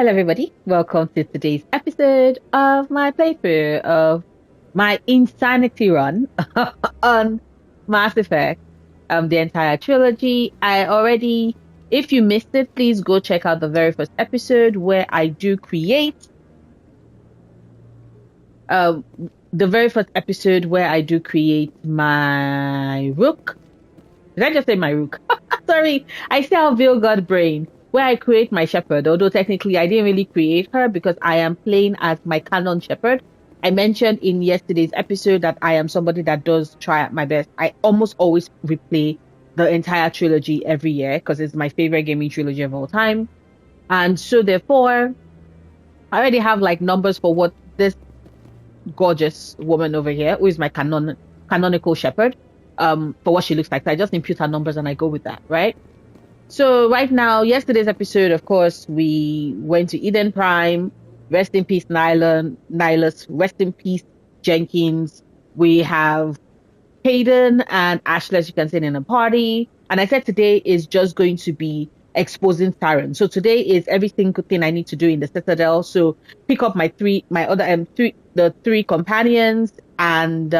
Hello, everybody. Welcome to today's episode of my playthrough of my insanity run on Mass Effect, the entire trilogy. If you missed it, please go check out the very first episode where I do create, uh, the very first episode where I do create my Rook. Did I just say my Rook? Sorry, I still have Veil God Brain, where I create my Shepard, although technically I didn't really create her because I am playing as my canon Shepard. I mentioned in yesterday's episode that I am somebody that does try at my best. I almost always replay the entire trilogy every year because it's my favorite gaming trilogy of all time. And so therefore, I already have like numbers for what this gorgeous woman over here, who is my canonical Shepard, for what she looks like. So I just impute her numbers and I go with that, right? So right now, yesterday's episode, of course, we went to Eden Prime. Rest in peace, Nihilus. Rest in peace, Jenkins. We have Hayden and Ashley, as you can see, in a party. And I said today is just going to be exposing Saren. So today is every single thing I need to do in the Citadel. So pick up the three companions and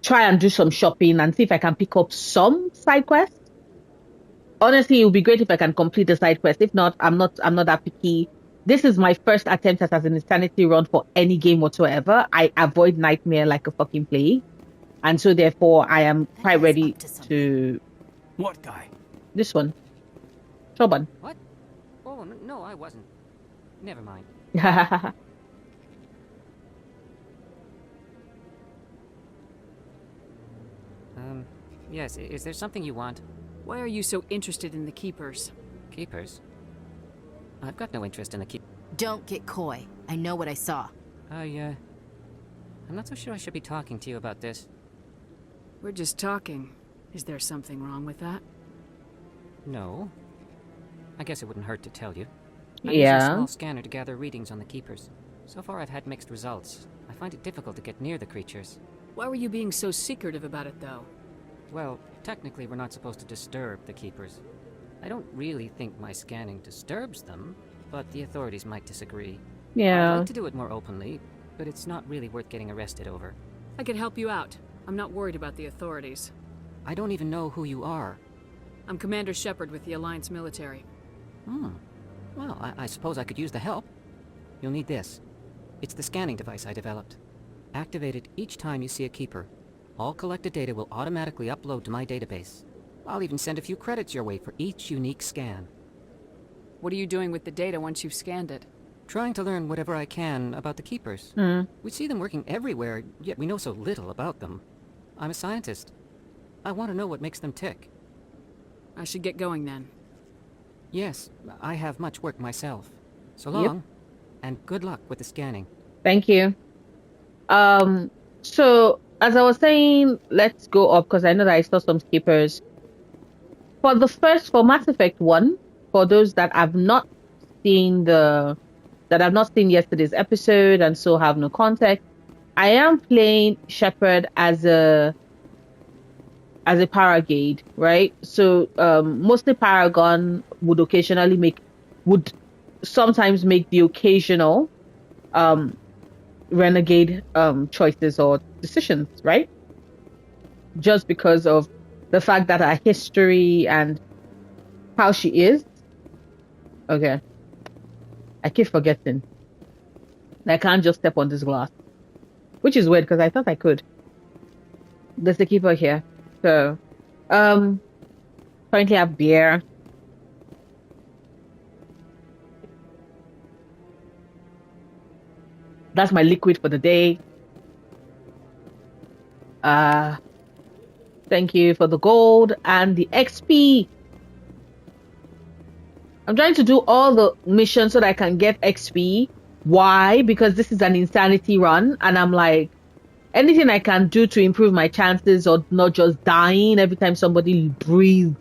try and do some shopping and see if I can pick up some side quests. Honestly, it would be great if I can complete the side quest. If not, I'm not that picky. This is my first attempt at an insanity run for any game whatsoever. I avoid nightmare like a fucking plague. And so therefore I am quite ready to What guy? this one. Shoban. What? Oh, no, I wasn't. Never mind. Yes, is there something you want? Why are you so interested in the Keepers? Keepers? I've got no interest in the Don't get coy. I know what I saw. I'm not so sure I should be talking to you about this. We're just talking. Is there something wrong with that? No. I guess it wouldn't hurt to tell you. I'm Yeah. using a small scanner to gather readings on the Keepers. So far I've had mixed results. I find it difficult to get near the creatures. Why were you being so secretive about it, though? Well, technically we're not supposed to disturb the Keepers. I don't really think my scanning disturbs them, but the authorities might disagree. I'd Yeah. like to do it more openly, but it's not really worth getting arrested over. I could help you out. I'm not worried about the authorities. I don't even know who you are. I'm Commander Shepard with the Alliance military. Well, I suppose I could use the help. You'll need this. It's the scanning device I developed. Activate it each time you see a Keeper. All collected data will automatically upload to my database. I'll even send a few credits your way for each unique scan. What are you doing with the data once you've scanned it? Trying to learn whatever I can about the Keepers. We see them working everywhere, yet we know so little about them. I'm a scientist. I want to know what makes them tick. I should get going then. Yes, I have much work myself. So Yep. long, and good luck with the scanning. Thank you. So as I was saying, let's go up because I know that I saw some skippers. For Mass Effect 1, for those that have not seen yesterday's episode and so have no context, I am playing Shepard as a Paragade, right? So mostly Paragon would sometimes make the occasional renegade choices or decisions, right? Just because of the fact that her history and how she is. Okay. I keep forgetting. I can't just step on this glass. Which is weird because I thought I could. There's the keeper here. So, currently I have beer. That's my liquid for the day. Thank you for the gold and the XP. I'm trying to do all the missions so that I can get XP. Why? Because this is an insanity run, and I'm like, anything I can do to improve my chances of not just dying every time somebody breathes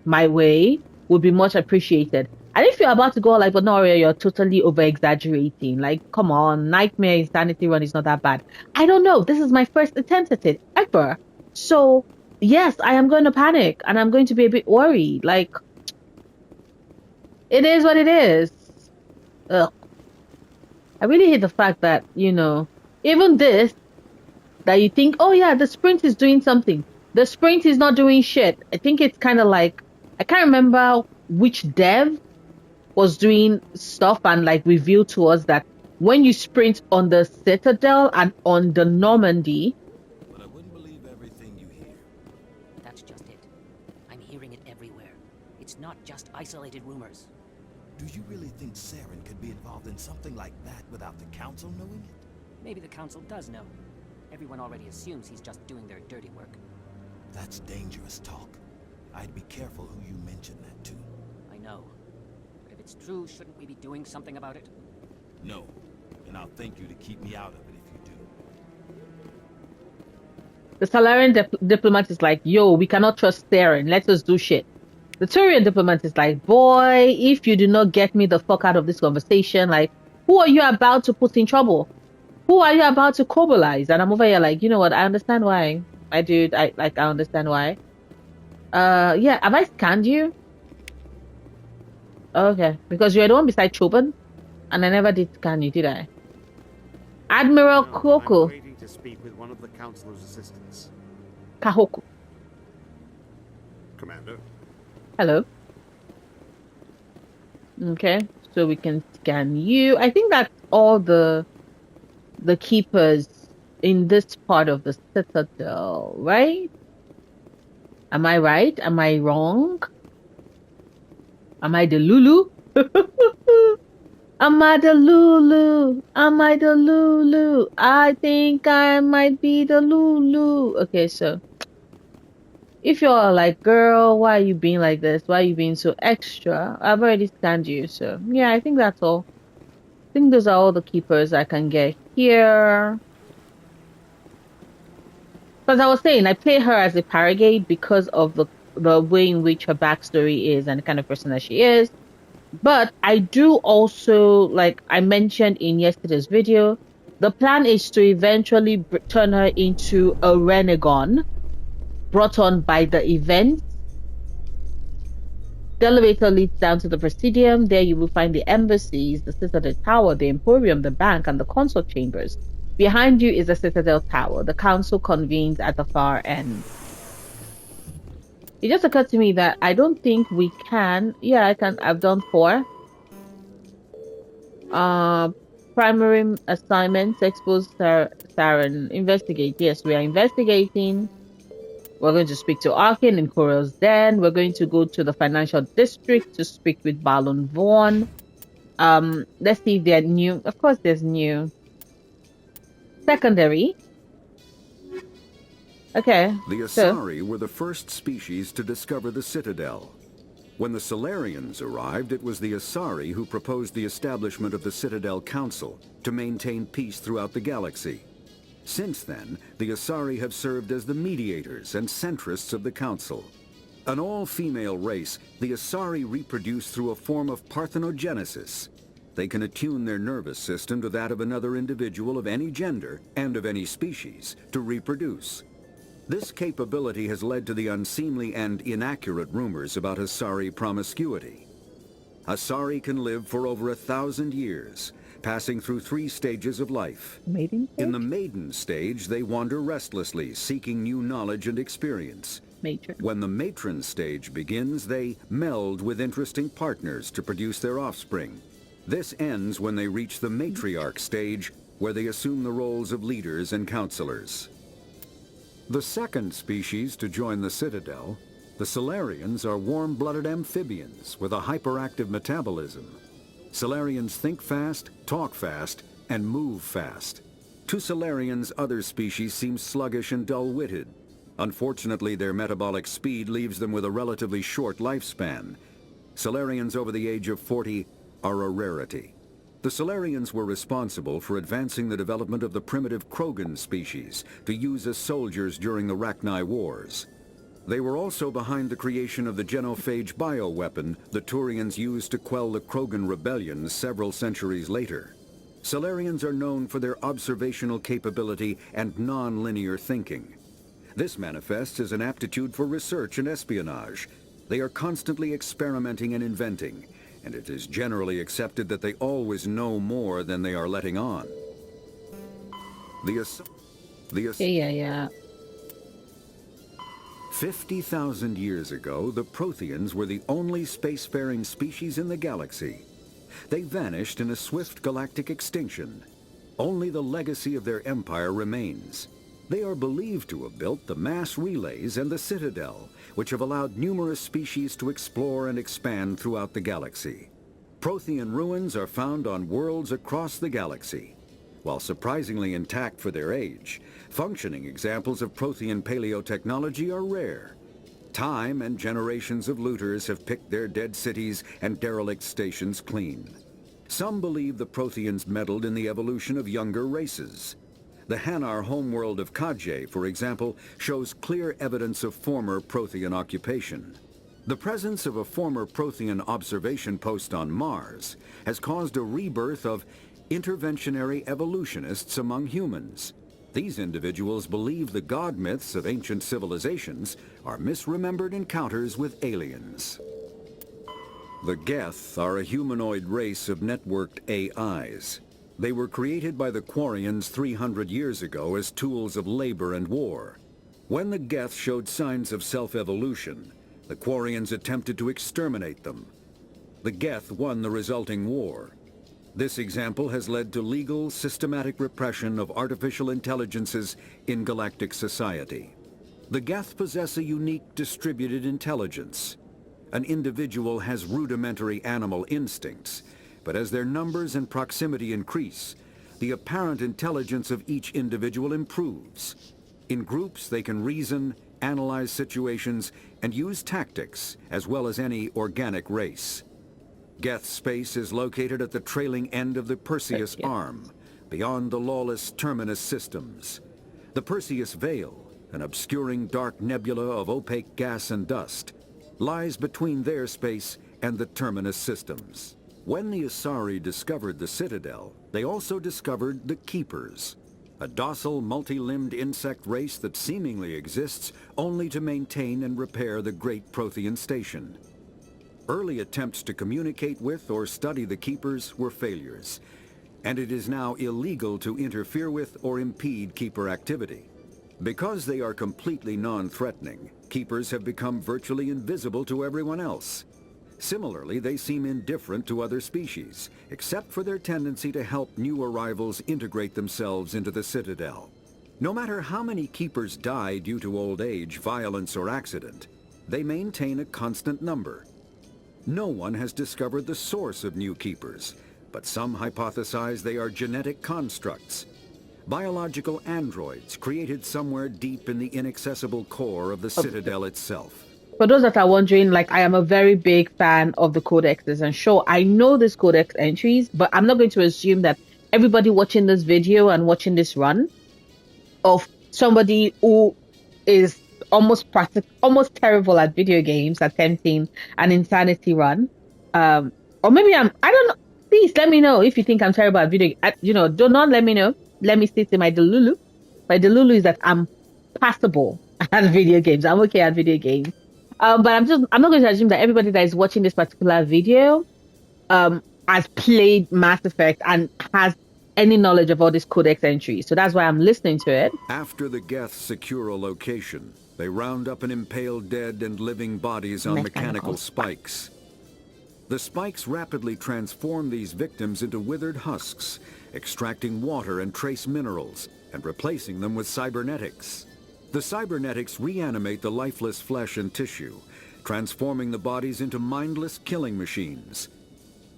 my way would be much appreciated. And if you're about to go like, but no, you're totally over exaggerating. Like, come on, Nightmare Insanity Run is not that bad. I don't know. This is my first attempt at it ever. So, yes, I am going to panic and I'm going to be a bit worried. Like, It is what it is. Ugh. I really hate the fact that, even this, that you think, oh yeah, the sprint is doing something. The sprint is not doing shit. I think it's kind of like, I can't remember which dev was doing stuff and like revealed to us that when you sprint on the Citadel and on the Normandy. But I wouldn't believe everything you hear. That's just it. I'm hearing it everywhere. It's not just isolated rumors. Do you really think Saren could be involved in something like that without the Council knowing it? Maybe the Council does know. Everyone already assumes he's just doing their dirty work. That's dangerous talk. I'd be careful who you mention that to. I know. But if it's true, shouldn't we be doing something about it? No. And I'll thank you to keep me out of it if you do. The Salarian diplomat is like, yo, we cannot trust Saren. Let us do shit. The Turian diplomat is like, boy, if you do not get me the fuck out of this conversation, like, who are you about to put in trouble? Who are you about to cobalize? And I'm over here like, you know what? I understand why. I understand why. Yeah, have I scanned you? Okay, because you're the one beside Choban, and I never did scan you, did I? Admiral No, Koko. I'm waiting to speak with one of the Councilor's assistants. Kahoko. Commander. Hello. Okay, so we can scan you. I think that's all the keepers in this part of the Citadel, right? Am I right? Am I wrong? Am I the Lulu? Am I the Lulu? Am I the Lulu? I think I might be the Lulu. Okay, so if you're like, girl, why are you being like this? Why are you being so extra? I've already scanned you, so yeah, I think that's all. I think those are all the keepers I can get here. Because I was saying, I play her as a Paragate because of the way in which her backstory is and the kind of person that she is. But I do also, like I mentioned in yesterday's video, the plan is to eventually turn her into a Renegon brought on by the event. The elevator leads down to the Presidium. There you will find the embassies, the Citadel Tower, the Emporium, the bank, and the consort chambers. Behind you is the Citadel Tower. The council convenes at the far end. It just occurred to me that I don't think we can. Yeah, I can. I've done 4. Primary assignments: expose Saren, investigate. Yes, we are investigating. We're going to speak to Arkin in Coral's Den. We're going to go to the financial district to speak with Balon Vaughn. Let's see if they're new. Of course, there's new. Secondary. Okay. The Asari were the first species to discover the Citadel. When the Solarians arrived, it was the Asari who proposed the establishment of the Citadel Council to maintain peace throughout the galaxy. Since then, the Asari have served as the mediators and centrists of the Council. An all-female race, the Asari reproduce through a form of parthenogenesis. They can attune their nervous system to that of another individual of any gender and of any species to reproduce. This capability has led to the unseemly and inaccurate rumors about Asari promiscuity. Asari can live for over 1,000 years, passing through 3 stages of life. Maiden stage? In the maiden stage, they wander restlessly, seeking new knowledge and experience. Matron. When the matron stage begins, they meld with interesting partners to produce their offspring. This ends when they reach the matriarch stage, where they assume the roles of leaders and counselors. The second species to join the Citadel, the Solarians, are warm-blooded amphibians with a hyperactive metabolism. Solarians think fast, talk fast, and move fast. To Solarians, other species seem sluggish and dull-witted. Unfortunately, their metabolic speed leaves them with a relatively short lifespan. Solarians over the age of 40 are a rarity. The Solarians were responsible for advancing the development of the primitive Krogan species to use as soldiers during the Rachni Wars. They were also behind the creation of the genophage bioweapon the Turians used to quell the Krogan rebellions several centuries later. Solarians are known for their observational capability and non-linear thinking. This manifests as an aptitude for research and espionage. They are constantly experimenting and inventing, and it is generally accepted that they always know more than they are letting on. Yeah. 50,000 years ago, the Protheans were the only spacefaring species in the galaxy. They vanished in a swift galactic extinction. Only the legacy of their empire remains. They are believed to have built the mass relays and the Citadel, which have allowed numerous species to explore and expand throughout the galaxy. Prothean ruins are found on worlds across the galaxy. While surprisingly intact for their age, functioning examples of Prothean paleotechnology are rare. Time and generations of looters have picked their dead cities and derelict stations clean. Some believe the Protheans meddled in the evolution of younger races. The Hanar homeworld of Kaje, for example, shows clear evidence of former Prothean occupation. The presence of a former Prothean observation post on Mars has caused a rebirth of interventionary evolutionists among humans. These individuals believe the god myths of ancient civilizations are misremembered encounters with aliens. The Geth are a humanoid race of networked AIs. They were created by the Quarians 300 years ago as tools of labor and war. When the Geth showed signs of self-evolution, the Quarians attempted to exterminate them. The Geth won the resulting war. This example has led to legal, systematic repression of artificial intelligences in galactic society. The Geth possess a unique distributed intelligence. An individual has rudimentary animal instincts, but as their numbers and proximity increase, the apparent intelligence of each individual improves. In groups, they can reason, analyze situations, and use tactics, as well as any organic race. Geth space is located at the trailing end of the Perseus Arm, beyond the lawless Terminus systems. The Perseus Veil, an obscuring dark nebula of opaque gas and dust, lies between their space and the Terminus systems. When the Asari discovered the Citadel, they also discovered the Keepers, a docile, multi-limbed insect race that seemingly exists only to maintain and repair the Great Prothean Station. Early attempts to communicate with or study the Keepers were failures, and it is now illegal to interfere with or impede Keeper activity. Because they are completely non-threatening, Keepers have become virtually invisible to everyone else. Similarly, they seem indifferent to other species, except for their tendency to help new arrivals integrate themselves into the Citadel. No matter how many Keepers die due to old age, violence, or accident, they maintain a constant number. No one has discovered the source of new Keepers, but some hypothesize they are genetic constructs. Biological androids created somewhere deep in the inaccessible core of the Citadel itself. For those that are wondering, like, I am a very big fan of the codexes, and sure, I know these codex entries, but I'm not going to assume that everybody watching this video and watching this run of somebody who is almost terrible at video games, attempting an insanity run. Or maybe I don't know. Please let me know if you think I'm terrible at video. Do not let me know. Let me stick to my delulu. My delulu is that I'm passable at video games. I'm okay at video games. But I'm not going to assume that everybody that is watching this particular video has played Mass Effect and has any knowledge of all these codex entries. So that's why I'm listening to it. After the Geth secure a location, they round up and impale dead and living bodies on mechanical spikes. The spikes rapidly transform these victims into withered husks, extracting water and trace minerals, and replacing them with cybernetics. The cybernetics reanimate the lifeless flesh and tissue, transforming the bodies into mindless killing machines.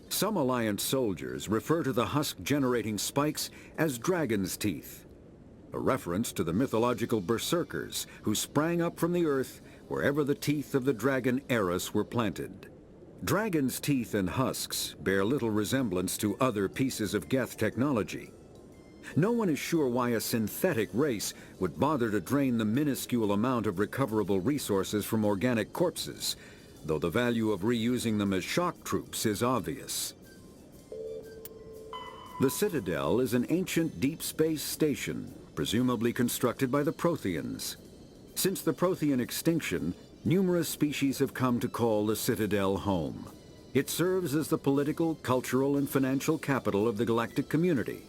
Some Alliance soldiers refer to the husk-generating spikes as dragon's teeth, a reference to the mythological berserkers who sprang up from the earth wherever the teeth of the dragon Eris were planted. Dragon's teeth and husks bear little resemblance to other pieces of Geth technology. No one is sure why a synthetic race would bother to drain the minuscule amount of recoverable resources from organic corpses, though the value of reusing them as shock troops is obvious. The Citadel is an ancient deep space station, presumably constructed by the Protheans. Since the Prothean extinction, numerous species have come to call the Citadel home. It serves as the political, cultural, and financial capital of the galactic community.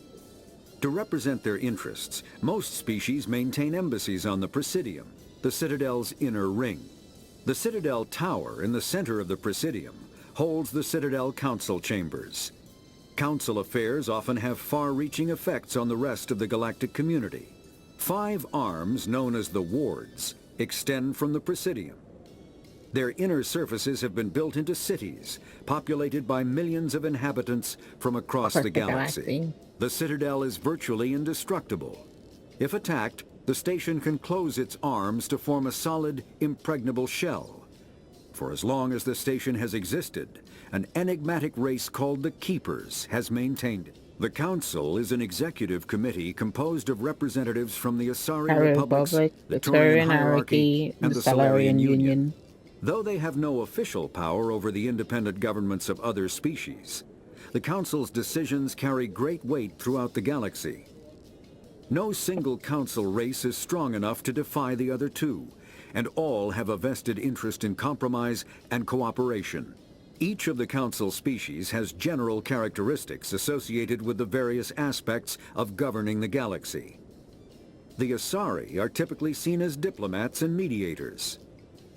To represent their interests, most species maintain embassies on the Presidium, the Citadel's inner ring. The Citadel Tower in the center of the Presidium holds the Citadel Council chambers. Council affairs often have far-reaching effects on the rest of the galactic community. 5 arms, known as the wards, extend from the Presidium. Their inner surfaces have been built into cities, populated by millions of inhabitants from across the galaxy. The Citadel is virtually indestructible. If attacked, the station can close its arms to form a solid, impregnable shell. For as long as the station has existed, an enigmatic race called the Keepers has maintained it. The Council is an executive committee composed of representatives from the Asari Republics, the Turian Hierarchy, and the Solarian Union. Though they have no official power over the independent governments of other species, the Council's decisions carry great weight throughout the galaxy. No single Council race is strong enough to defy the other two, and all have a vested interest in compromise and cooperation. Each of the Council species has general characteristics associated with the various aspects of governing the galaxy. The Asari are typically seen as diplomats and mediators.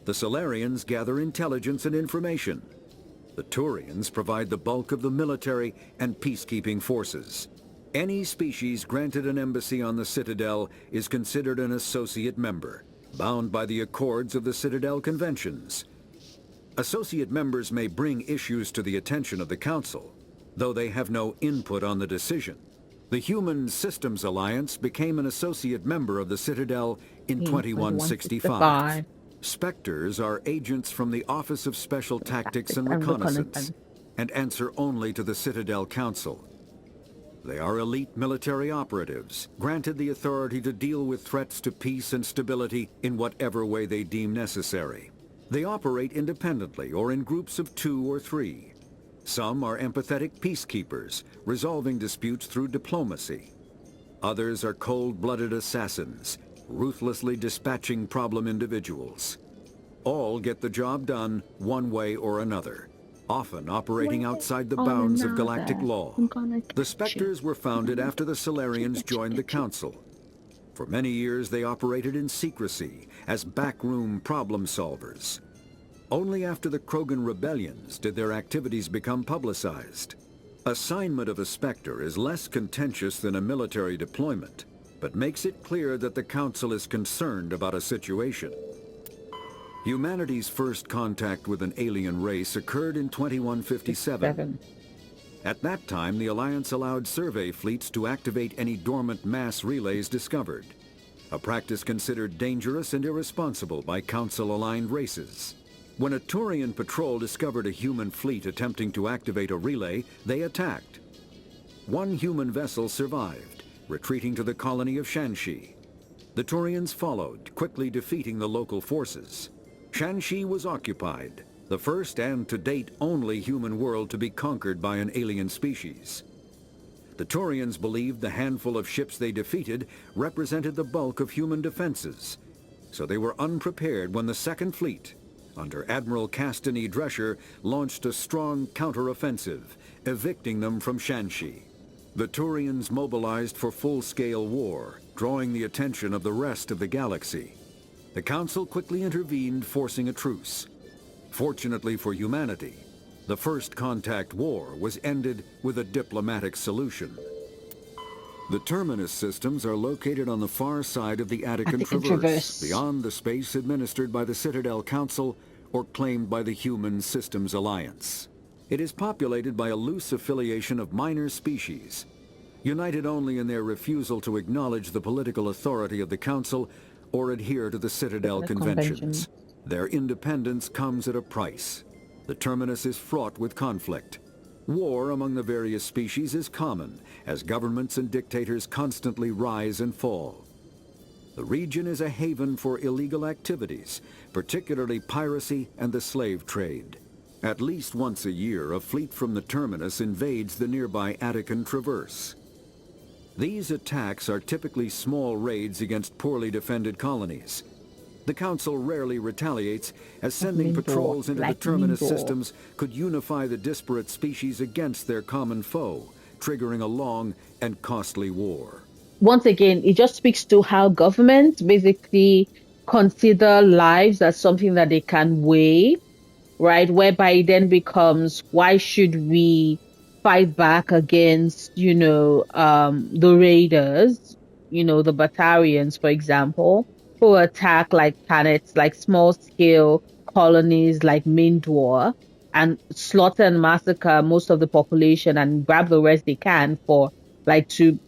The Solarians gather intelligence and information. The Turians provide the bulk of the military and peacekeeping forces. Any species granted an embassy on the Citadel is considered an associate member, bound by the accords of the Citadel Conventions. Associate members may bring issues to the attention of the Council, though they have no input on the decision. The Human Systems Alliance became an associate member of the Citadel in 2165. Spectres are agents from the Office of Special Tactics and Reconnaissance, and answer only to the Citadel Council. They are elite military operatives, granted the authority to deal with threats to peace and stability in whatever way they deem necessary. They operate independently or in groups of 2 or 3. Some are empathetic peacekeepers, resolving disputes through diplomacy. Others are cold-blooded assassins, ruthlessly dispatching problem individuals. All get the job done one way or another, often operating outside the bounds of galactic law. The Spectres were founded after the Solarians joined the Council. For many years they operated in secrecy as backroom problem solvers. Only after the Krogan rebellions did their activities become publicized. Assignment of a Spectre is less contentious than a military deployment, but makes it clear that the Council is concerned about a situation. Humanity's first contact with an alien race occurred in 2157. At that time, the Alliance allowed survey fleets to activate any dormant mass relays discovered, a practice considered dangerous and irresponsible by Council-aligned races. When a Turian patrol discovered a human fleet attempting to activate a relay, they attacked. One human vessel survived, retreating to the colony of Shanxi. The Turians followed, quickly defeating the local forces. Shanxi was occupied, the first and to date only human world to be conquered by an alien species. The Turians believed the handful of ships they defeated represented the bulk of human defenses, so they were unprepared when the Second Fleet, under Admiral Castany Drescher, launched a strong counteroffensive, evicting them from Shanxi. The Turians mobilized for full-scale war, drawing the attention of the rest of the galaxy. The Council quickly intervened, forcing a truce. Fortunately for humanity, the First Contact War was ended with a diplomatic solution. The Terminus systems are located on the far side of the Attican Traverse, beyond the space administered by the Citadel Council or claimed by the Human Systems Alliance. It is populated by a loose affiliation of minor species, united only in their refusal to acknowledge the political authority of the Council or adhere to the Citadel Conventions. Their independence comes at a price. The Terminus is fraught with conflict. War among the various species is common, as governments and dictators constantly rise and fall. The region is a haven for illegal activities, particularly piracy and the slave trade. At least once a year, a fleet from the Terminus invades the nearby Attican Traverse. These attacks are typically small raids against poorly defended colonies. The Council rarely retaliates, as sending Mindor, patrols into like the Terminus Mindor. systems could unify the disparate species against their common foe, triggering a long and costly war. Once again, it just speaks to how governments basically consider lives as something that they can weigh, right? Whereby it then becomes, why should we fight back against, the raiders, the Batarians, for example, who attack like planets, like small scale colonies like Mindor, and slaughter and massacre most of the population and grab the rest they can for to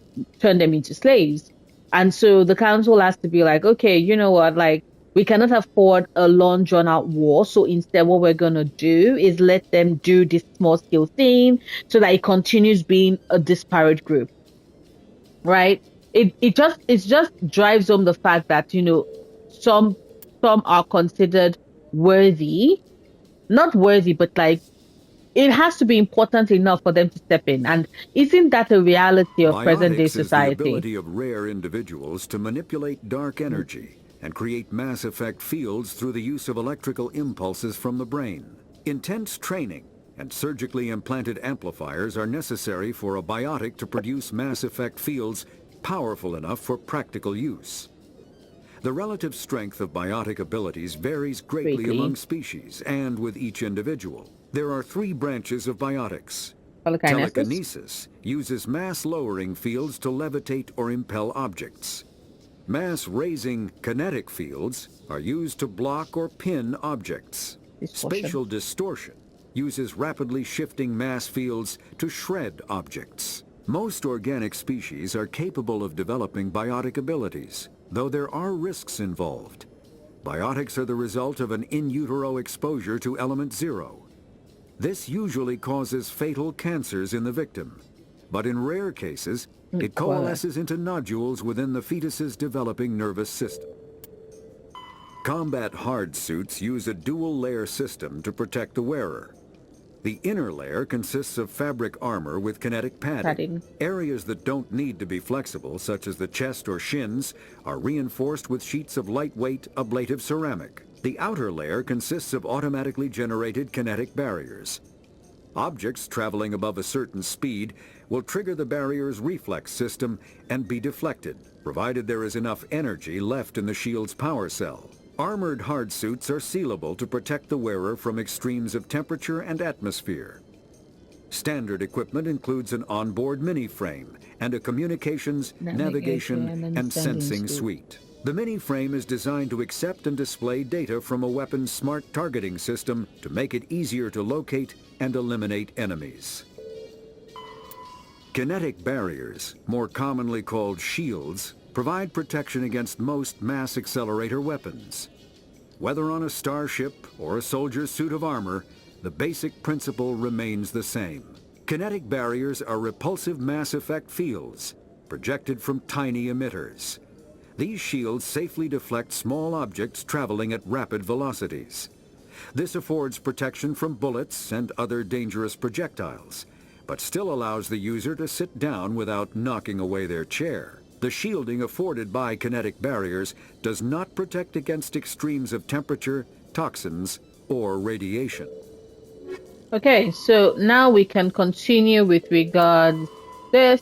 turn them into slaves. And so the council has to be like, okay, you know what, we cannot afford a long drawn out war. So instead what we're going to do is let them do this small scale thing so that it continues being a disparate group. Right? It just drives home the fact that, some are considered worthy, not worthy, but it has to be important enough for them to step in. And isn't that a reality of present-day Biotics is the society? ability of rare individuals to manipulate dark energy and create mass effect fields through the use of electrical impulses from the brain. Intense training and surgically implanted amplifiers are necessary for a biotic to produce mass effect fields powerful enough for practical use. The relative strength of biotic abilities varies greatly among species and with each individual. There are 3 branches of biotics. Telekinesis uses mass-lowering fields to levitate or impel objects. Mass-raising kinetic fields are used to block or pin objects. Spatial distortion uses rapidly shifting mass fields to shred objects. Most organic species are capable of developing biotic abilities, though there are risks involved. Biotics are the result of an in utero exposure to element 0. This usually causes fatal cancers in the victim, but in rare cases, it coalesces into nodules within the fetus's developing nervous system. Combat hard suits use a dual-layer system to protect the wearer. The inner layer consists of fabric armor with kinetic padding. Areas that don't need to be flexible, such as the chest or shins, are reinforced with sheets of lightweight ablative ceramic. The outer layer consists of automatically generated kinetic barriers. Objects traveling above a certain speed will trigger the barrier's reflex system and be deflected, provided there is enough energy left in the shield's power cell. Armored hard suits are sealable to protect the wearer from extremes of temperature and atmosphere. Standard equipment includes an onboard mini-frame and a communications, navigation, and sensing suite. The mini-frame is designed to accept and display data from a weapon's smart targeting system to make it easier to locate and eliminate enemies. Kinetic barriers, more commonly called shields, provide protection against most mass accelerator weapons. Whether on a starship or a soldier's suit of armor, the basic principle remains the same. Kinetic barriers are repulsive mass effect fields, projected from tiny emitters. These shields safely deflect small objects traveling at rapid velocities. This affords protection from bullets and other dangerous projectiles, but still allows the user to sit down without knocking away their chair. The shielding afforded by kinetic barriers does not protect against extremes of temperature, toxins, or radiation. Okay, so now we can continue with regards this.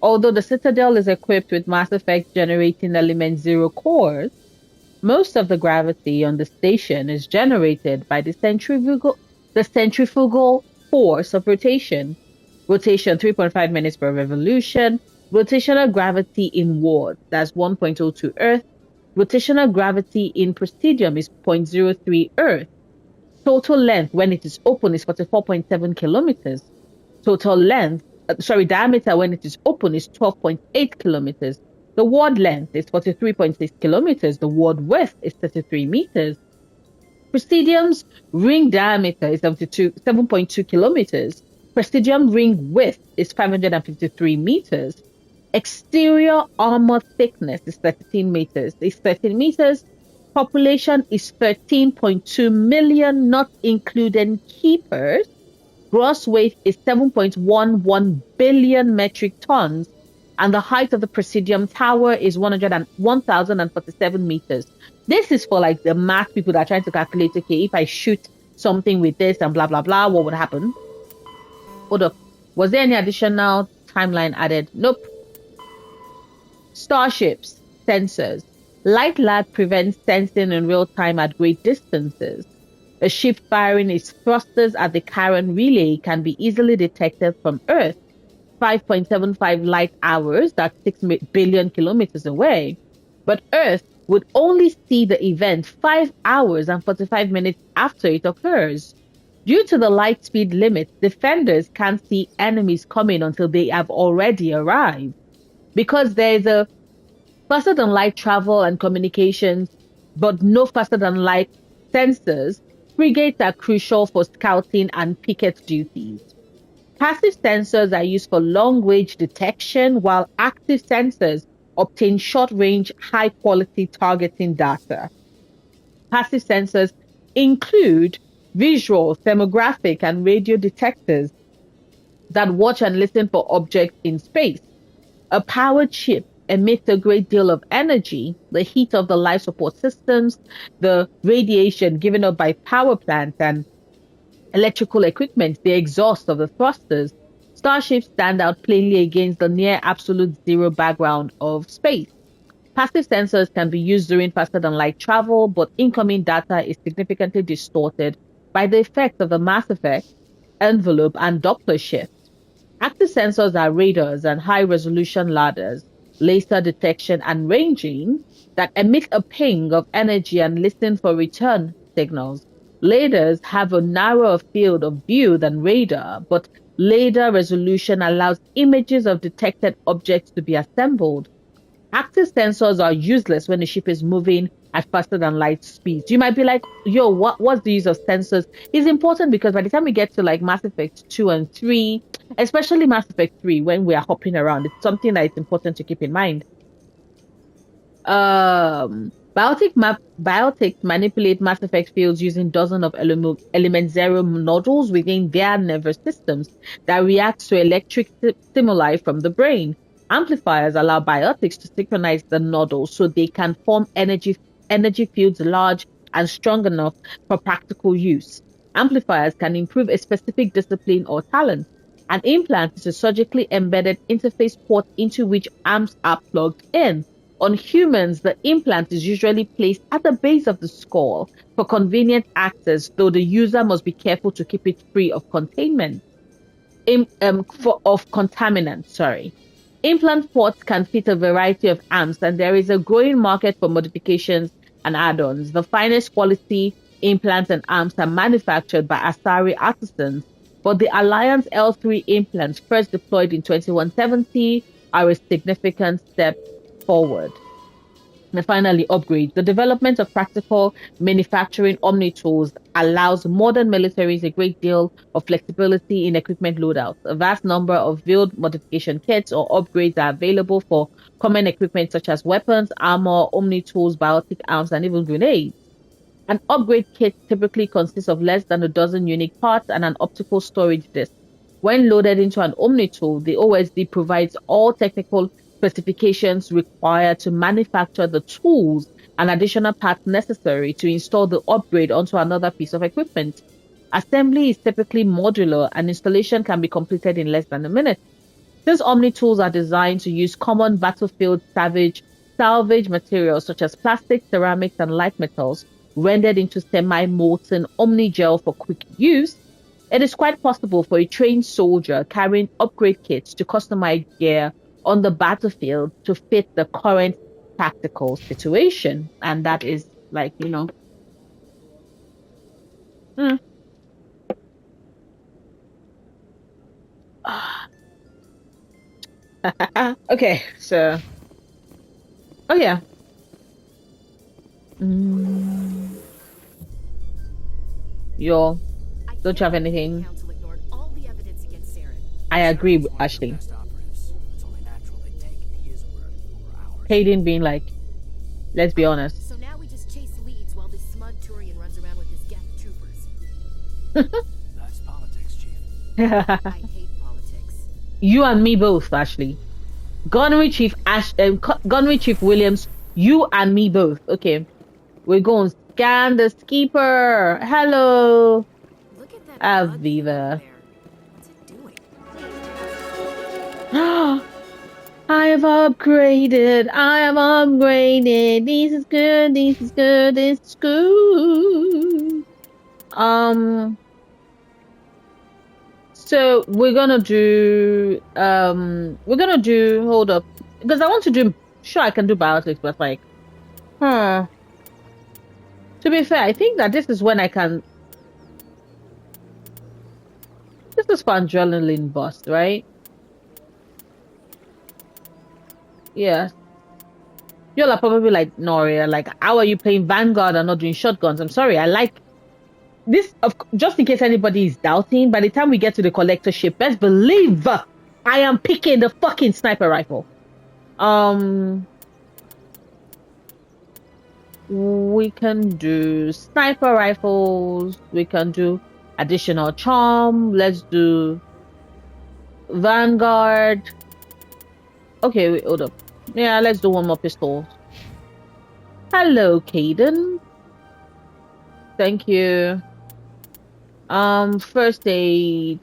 Although the Citadel is equipped with Mass Effect generating element 0 cores, most of the gravity on the station is generated by the centrifugal force of rotation. Rotation 3.5 minutes per revolution. Rotational gravity in Ward, that's 1.02 Earth. Rotational gravity in Presidium is 0.03 Earth. Total length when it is open is 44.7 kilometers. Total diameter when it is open is 12.8 kilometers. The ward length is 43.6 kilometers. The ward width is 33 meters. Presidium's ring diameter is 7.2 kilometers. Presidium ring width is 553 meters. Exterior armor thickness is 13 meters. It's 13 meters. Population is 13.2 million, not including keepers. Gross weight is 7.11 billion metric tons. And the height of the Presidium Tower is 1,047 meters. This is for like the math people that are trying to calculate, okay, if I shoot something with this and blah, blah, blah, what would happen? Hold up. Was there any additional timeline added? Nope. Starships, sensors. Light lag prevents sensing in real time at great distances. A ship firing its thrusters at the current relay can be easily detected from Earth, 5.75 light hours, that's 6 billion kilometers away. But Earth would only see the event 5 hours and 45 minutes after it occurs. Due to the light speed limit, defenders can't see enemies coming until they have already arrived. Because there is a faster than light travel and communications, but no faster than light sensors, frigates are crucial for scouting and picket duties. Passive sensors are used for long-range detection, while active sensors obtain short-range, high-quality targeting data. Passive sensors include visual, thermographic, and radio detectors that watch and listen for objects in space. A powered ship emits a great deal of energy, the heat of the life support systems, the radiation given up by power plants and electrical equipment, the exhaust of the thrusters. Starships stand out plainly against the near absolute zero background of space. Passive sensors can be used during faster than light travel, but incoming data is significantly distorted by the effect of the mass effect, envelope, and Doppler shift. Active sensors are radars and high-resolution ladders, laser detection and ranging that emit a ping of energy and listen for return signals. Ladars have a narrower field of view than radar, but laser resolution allows images of detected objects to be assembled. Active sensors are useless when the ship is moving at faster than light speeds. You might be like, yo, what's the use of sensors? It's important because by the time we get to like Mass Effect 2 and 3, especially Mass Effect 3, when we are hopping around, it's something that is important to keep in mind. Biotics manipulate Mass Effect fields using dozens of element zero nodules within their nervous systems that react to electric stimuli from the brain. Amplifiers allow biotics to synchronize the nodules so they can form energy fields large and strong enough for practical use. Amplifiers can improve a specific discipline or talent. An implant is a surgically embedded interface port into which arms are plugged in. On humans, the implant is usually placed at the base of the skull for convenient access, though the user must be careful to keep it free of contaminants. Implant ports can fit a variety of amps, and there is a growing market for modifications and add-ons. The finest quality implants and amps are manufactured by Asari artisans, but the Alliance L3 implants, first deployed in 2170, are a significant step forward. And finally, upgrades. The development of practical manufacturing omni-tools allows modern militaries a great deal of flexibility in equipment loadouts. A vast number of build modification kits or upgrades are available for common equipment such as weapons, armor, omni-tools, biotic arms, and even grenades. An upgrade kit typically consists of less than a dozen unique parts and an optical storage disk. When loaded into an omni-tool, the OSD provides all technical specifications required to manufacture the tools and additional parts necessary to install the upgrade onto another piece of equipment. Assembly is typically modular and installation can be completed in less than a minute. These omni-tools are designed to use common battlefield salvage materials such as plastic, ceramics, and light metals rendered into semi-molten omni-gel for quick use. It is quite possible for a trained soldier carrying upgrade kits to customize gear on the battlefield to fit the current tactical situation. And that is like, okay, so Yo, don't you have anything? I agree, Ashley. Hayden being like, let's be honest. So now we just chase leads while this smug Turian runs around with his Geth troopers. That's politics, Chief. I hate politics. You and me both, Ashley. Gunnery Chief Williams, you and me both. Okay. We're going to scan the skipper. Hello, Look at that Aviva. bug What's it doing? I have upgraded. I have upgraded. This is good. This is good. This is good. So we're gonna do hold up, because I want to do, sure I can do biotics, but like, to be fair, I think that this is when I can, this is for adrenaline bust, right? Yeah. You're like probably like, Noria, like, how are you playing Vanguard and not doing shotguns? I'm sorry, I like this, just in case anybody is doubting, by the time we get to the collector ship, best believe I am picking the fucking sniper rifle. We can do sniper rifles, we can do additional charm, let's do Vanguard. Okay, wait, hold up. Yeah, let's do one more pistol. Hello, Caden. Thank you. First aid.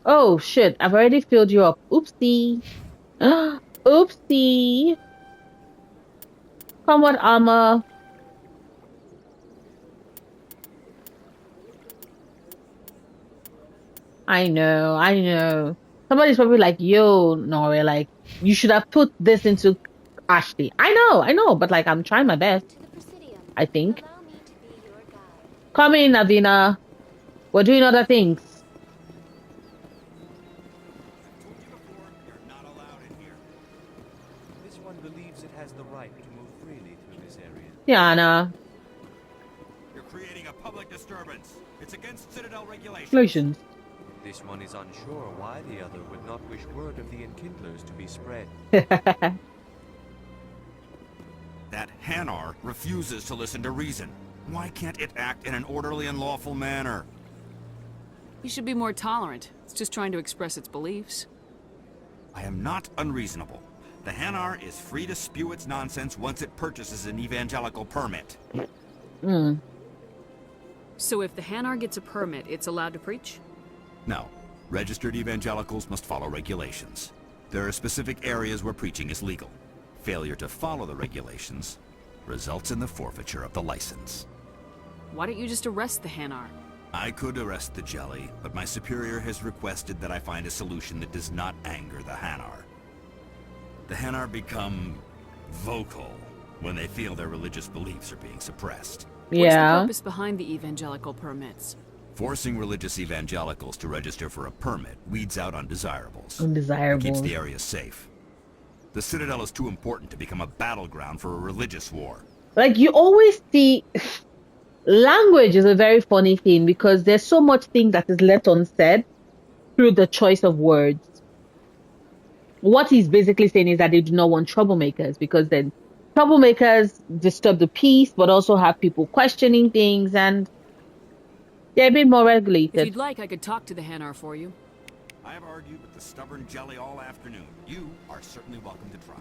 Oh shit, I've already filled you up. Oopsie. Oopsie. Combat armor. I know. Somebody's probably like, yo, Nori, like, you should have put this into Ashley. I know, but like, I'm trying my best. I think. Come in, Navina. We're doing other things. You're not allowed in here. This one believes it has the right to move freely through this area. Yana. You're creating a public disturbance. It's against Citadel regulations. Relations. This one is unsure why the other would not wish word of the Enkindlers to be spread. That Hanar refuses to listen to reason. Why can't it act in an orderly and lawful manner? You should be more tolerant. It's just trying to express its beliefs. I am not unreasonable. The Hanar is free to spew its nonsense once it purchases an evangelical permit. So if the Hanar gets a permit, it's allowed to preach? No. Registered evangelicals must follow regulations. There are specific areas where preaching is legal. Failure to follow the regulations results in the forfeiture of the license. Why don't you just arrest the Hanar? I could arrest the jelly, but my superior has requested that I find a solution that does not anger the Hanar. The Hanar become vocal when they feel their religious beliefs are being suppressed. Yeah. What's the purpose behind the evangelical permits? Forcing religious evangelicals to register for a permit weeds out undesirables. Undesirables. Keeps the area safe. The Citadel is too important to become a battleground for a religious war. Like, you always see, language is a very funny thing because there's so much thing that is left unsaid through the choice of words. What he's basically saying is that they do not want troublemakers, because then troublemakers disturb the peace, but also have people questioning things, and they're a bit more regulated. If you'd like, I could talk to the Hanar for you. I have argued with the stubborn jelly all afternoon. You are certainly welcome to try.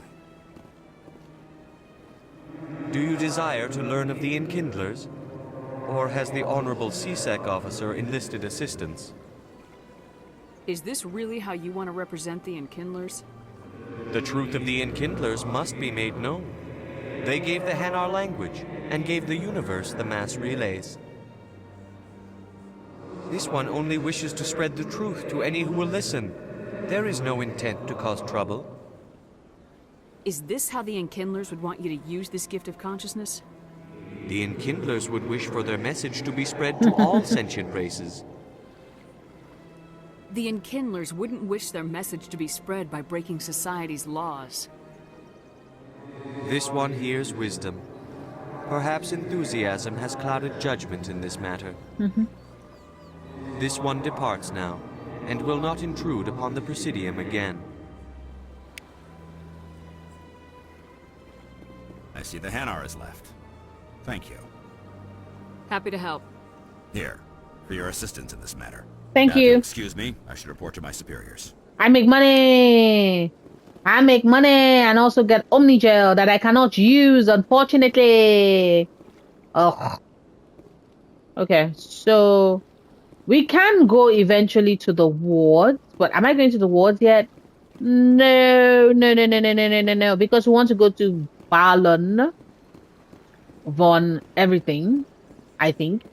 Do you desire to learn of the Enkindlers? Or has the Honorable CSEC officer enlisted assistance? Is this really how you want to represent the Enkindlers? The truth of the Enkindlers must be made known. They gave the Hanar language, and gave the universe the mass relays. This one only wishes to spread the truth to any who will listen. There is no intent to cause trouble. Is this how the Enkindlers would want you to use this gift of consciousness? The Enkindlers would wish for their message to be spread to all sentient races. The Enkindlers wouldn't wish their message to be spread by breaking society's laws. This one hears wisdom. Perhaps enthusiasm has clouded judgment in this matter. This one departs now, and will not intrude upon the Presidium again. I see the Hanar is left. Thank you. Happy to help. Here, for your assistance in this matter. Thank Now, if you. Excuse me, I should report to my superiors. I make money. I make money and also get Omnigel that I cannot use, unfortunately. Ugh. Okay, so we can go eventually to the wards, but am I going to the wards yet? No, no, no, no, no, no, no, no, no, because we want to go to Balon von everything, I think.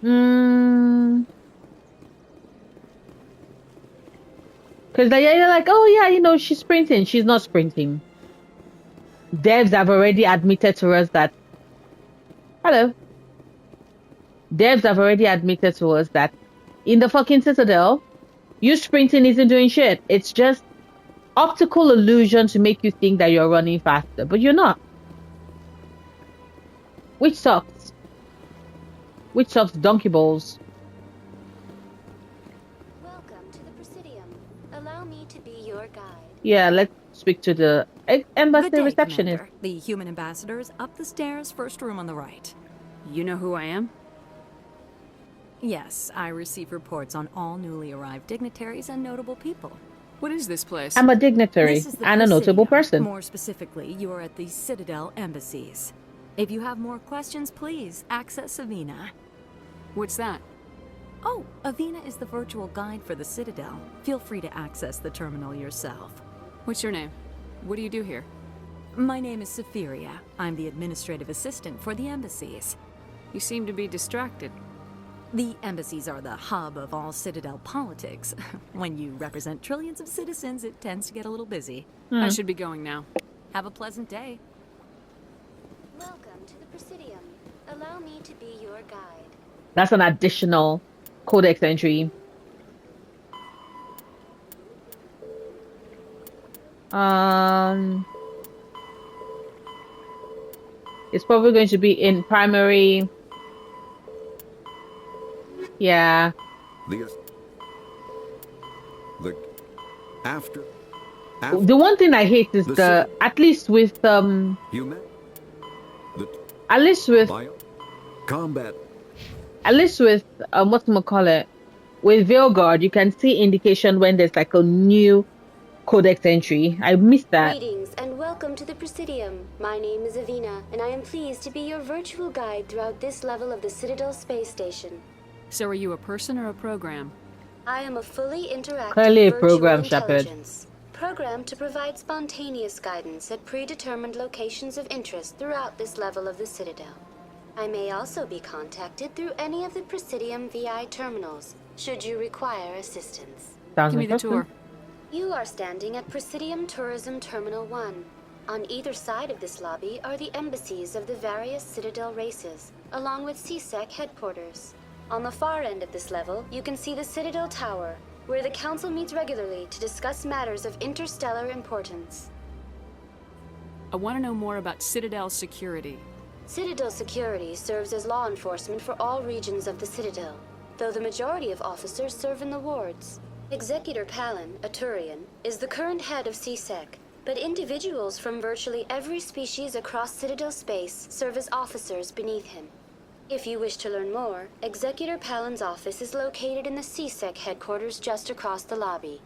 Because they're like, oh yeah, you know, she's sprinting. She's not sprinting. Devs have already admitted to us that. Hello. Devs have already admitted to us that in the fucking Citadel, you sprinting isn't doing shit. It's just optical illusion to make you think that you're running faster, but you're not. Which sucks. Which sucks donkey balls. Welcome to the Presidium. Allow me to be your guide. Yeah, let's speak to the embassy Good day, receptionist. Commander. The human ambassador is up the stairs, first room on the right. You know who I am? Yes, I receive reports on all newly arrived dignitaries and notable people. What is this place? I'm a dignitary This is the and a notable Presidium. person. More specifically, you are at the Citadel embassies. If you have more questions, please access Avina. What's that? Oh, Avina is the virtual guide for the Citadel. Feel free to access the terminal yourself. What's your name? What do you do here? My name is Safiria. I'm the administrative assistant for the embassies. You seem to be distracted. The embassies are the hub of all Citadel politics. When you represent trillions of citizens, it tends to get a little busy. I should be going now. Have a pleasant day. Welcome to the Presidium. Allow me to be your guide. That's an additional codex entry. It's probably going to be in primary. Yeah. After The one thing I hate is the at least with human at least with combat. At least with whatchamacallit, with Veilguard, you can see indication when there's like a new codex entry. I missed that. Greetings and welcome to the Presidium. My name is Avina, and I am pleased to be your virtual guide throughout this level of the Citadel space station. So are you a person or a program? I am a fully interactive Clearly a virtual program, Shepard. intelligence, programmed to provide spontaneous guidance at predetermined locations of interest throughout this level of the Citadel. I may also be contacted through any of the Presidium VI terminals, should you require assistance. Sounds Give me the interesting. tour. You are standing at Presidium Tourism Terminal 1. On either side of this lobby are the embassies of the various Citadel races, along with CSEC headquarters. On the far end of this level, you can see the Citadel Tower, where the Council meets regularly to discuss matters of interstellar importance. I want to know more about Citadel security. Citadel security serves as law enforcement for all regions of the Citadel, though the majority of officers serve in the wards. Executor Palin, a Turian, is the current head of CSEC, but individuals from virtually every species across Citadel space serve as officers beneath him. If you wish to learn more, Executor Palin's office is located in the CSEC headquarters just across the lobby.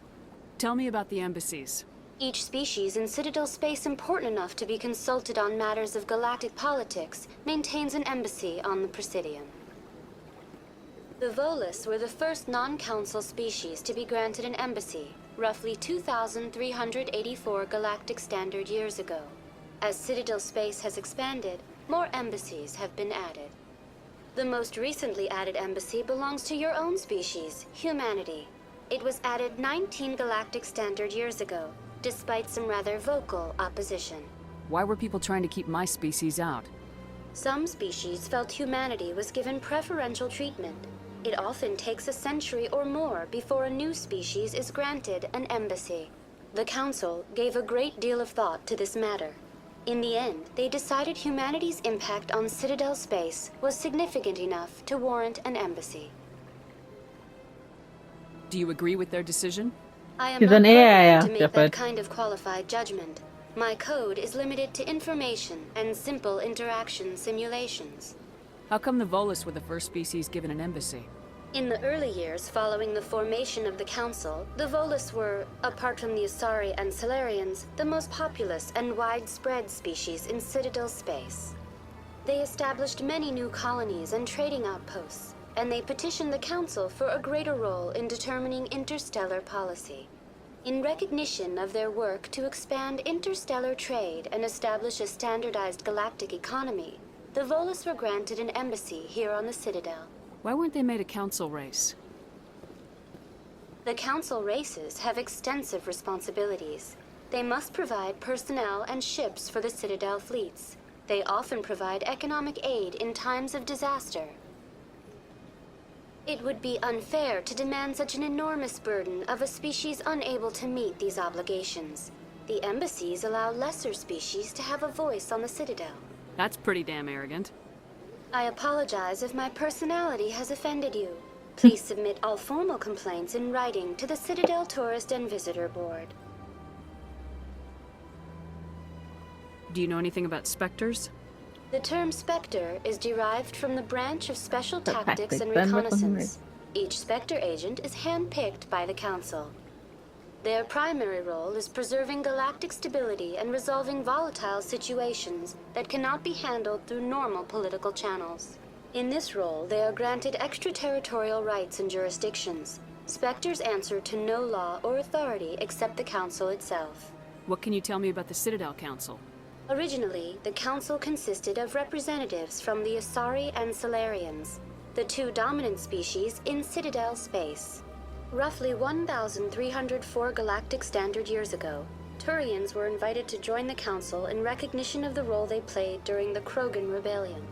Tell me about the embassies. Each species in Citadel space important enough to be consulted on matters of galactic politics maintains an embassy on the Presidium. The Volus were the first non-council species to be granted an embassy, roughly 2,384 galactic standard years ago. As Citadel space has expanded, more embassies have been added. The most recently added embassy belongs to your own species, humanity. It was added 19 galactic standard years ago, despite some rather vocal opposition. Why were people trying to keep my species out? Some species felt humanity was given preferential treatment. It often takes a century or more before a new species is granted an embassy. The Council gave a great deal of thought to this matter. In the end, they decided humanity's impact on Citadel space was significant enough to warrant an embassy. Do you agree with their decision? I am She's not an AI, programmed to make Shepard. that kind of qualified judgment. My code is limited to information and simple interaction simulations. How come the Volus were the first species given an embassy? In the early years following the formation of the Council, the Volus were, apart from the Asari and Salarians, the most populous and widespread species in Citadel space. They established many new colonies and trading outposts, and they petitioned the Council for a greater role in determining interstellar policy. In recognition of their work to expand interstellar trade and establish a standardized galactic economy, the Volus were granted an embassy here on the Citadel. Why weren't they made a council race? The Council races have extensive responsibilities. They must provide personnel and ships for the Citadel fleets. They often provide economic aid in times of disaster. It would be unfair to demand such an enormous burden of a species unable to meet these obligations. The embassies allow lesser species to have a voice on the Citadel. That's pretty damn arrogant. I apologize if my personality has offended you. Please submit all formal complaints in writing to the Citadel Tourist and Visitor Board. Do you know anything about Spectres? The term Spectre is derived from the branch of Special Tactics and Tactics. Reconnaissance. Each Spectre agent is handpicked by the Council. Their primary role is preserving galactic stability and resolving volatile situations that cannot be handled through normal political channels. In this role, they are granted extraterritorial rights and jurisdictions. Spectres answer to no law or authority except the Council itself. What can you tell me about the Citadel Council? Originally, the Council consisted of representatives from the Asari and Salarians, the two dominant species in Citadel space. Roughly 1,304 galactic standard years ago, Turians were invited to join the Council in recognition of the role they played during the Krogan Rebellion.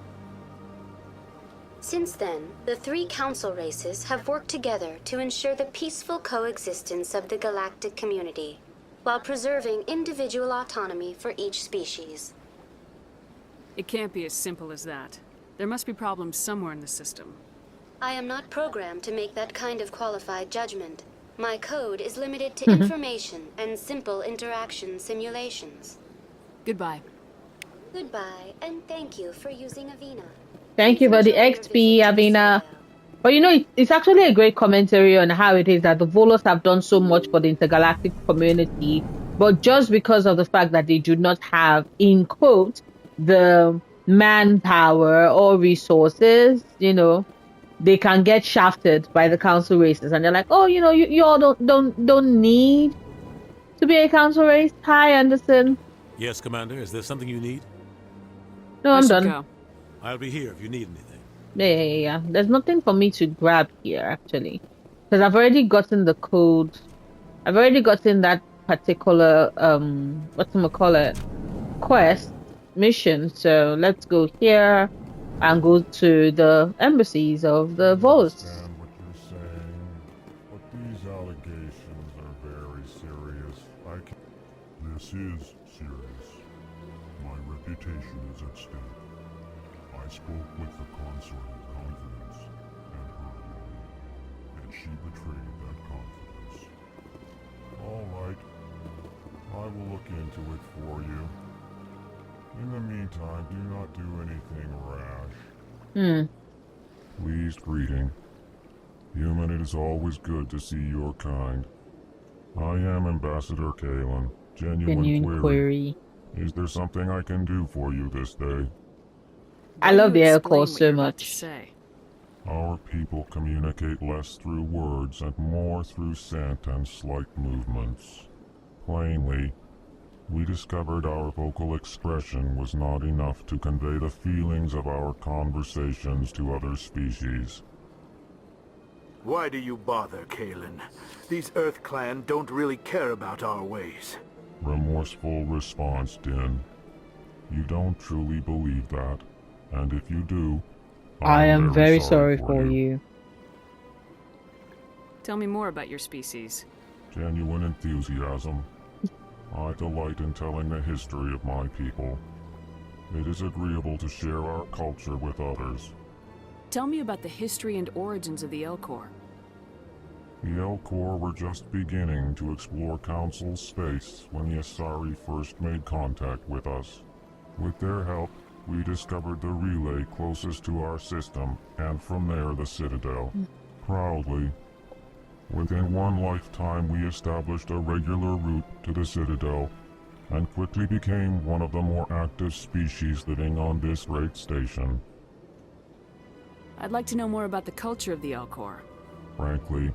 Since then, the three Council races have worked together to ensure the peaceful coexistence of the galactic community, while preserving individual autonomy for each species. It can't be as simple as that. There must be problems somewhere in the system. I am not programmed to make that kind of qualified judgment. My code is limited to information and simple interaction simulations. Goodbye. Goodbye, and thank you for using Avina. Thank you for the XP, Avina. But you know, it's actually a great commentary on how it is that the Volus have done so much for the intergalactic community, but just because of the fact that they do not have, in quote, the manpower or resources, you know, they can get shafted by the council races, and they're like, oh, you know, you all don't need to be a council race. Hi, Anderson. Yes, Commander. Is there something you need? No, I'm done. Go. I'll be here if you need anything. Yeah. There's nothing for me to grab here, actually, because I've already gotten the code. I've already gotten that particular quest mission. So let's go here and go to the embassies of the Volus. I understand what you're saying, but these allegations are very serious. This is serious. My reputation is at stake. I spoke with the consort in confidence and heard me, and she betrayed that confidence. All right, I will look into it for you. In the meantime, do not do anything rash. Pleased greeting. Human, it is always good to see your kind. I am Ambassador Kalen. Genuine query. Is there something I can do for you this day? I love the air core so much. Our people communicate less through words and more through scent and slight movements. Plainly, we discovered our vocal expression was not enough to convey the feelings of our conversations to other species. Why do you bother, Kalen? These Earth Clan don't really care about our ways. Remorseful response, Din. You don't truly believe that, and if you do, I am very sorry for you. Tell me more about your species. Genuine enthusiasm. I delight in telling the history of my people. It is agreeable to share our culture with others. Tell me about the history and origins of the L-Corps. The L-Corps were just beginning to explore Council space when the Asari first made contact with us. With their help, we discovered the relay closest to our system, and from there the Citadel. proudly. Within one lifetime, we established a regular route to the Citadel, and quickly became one of the more active species living on this great station. I'd like to know more about the culture of the Elcor. Frankly,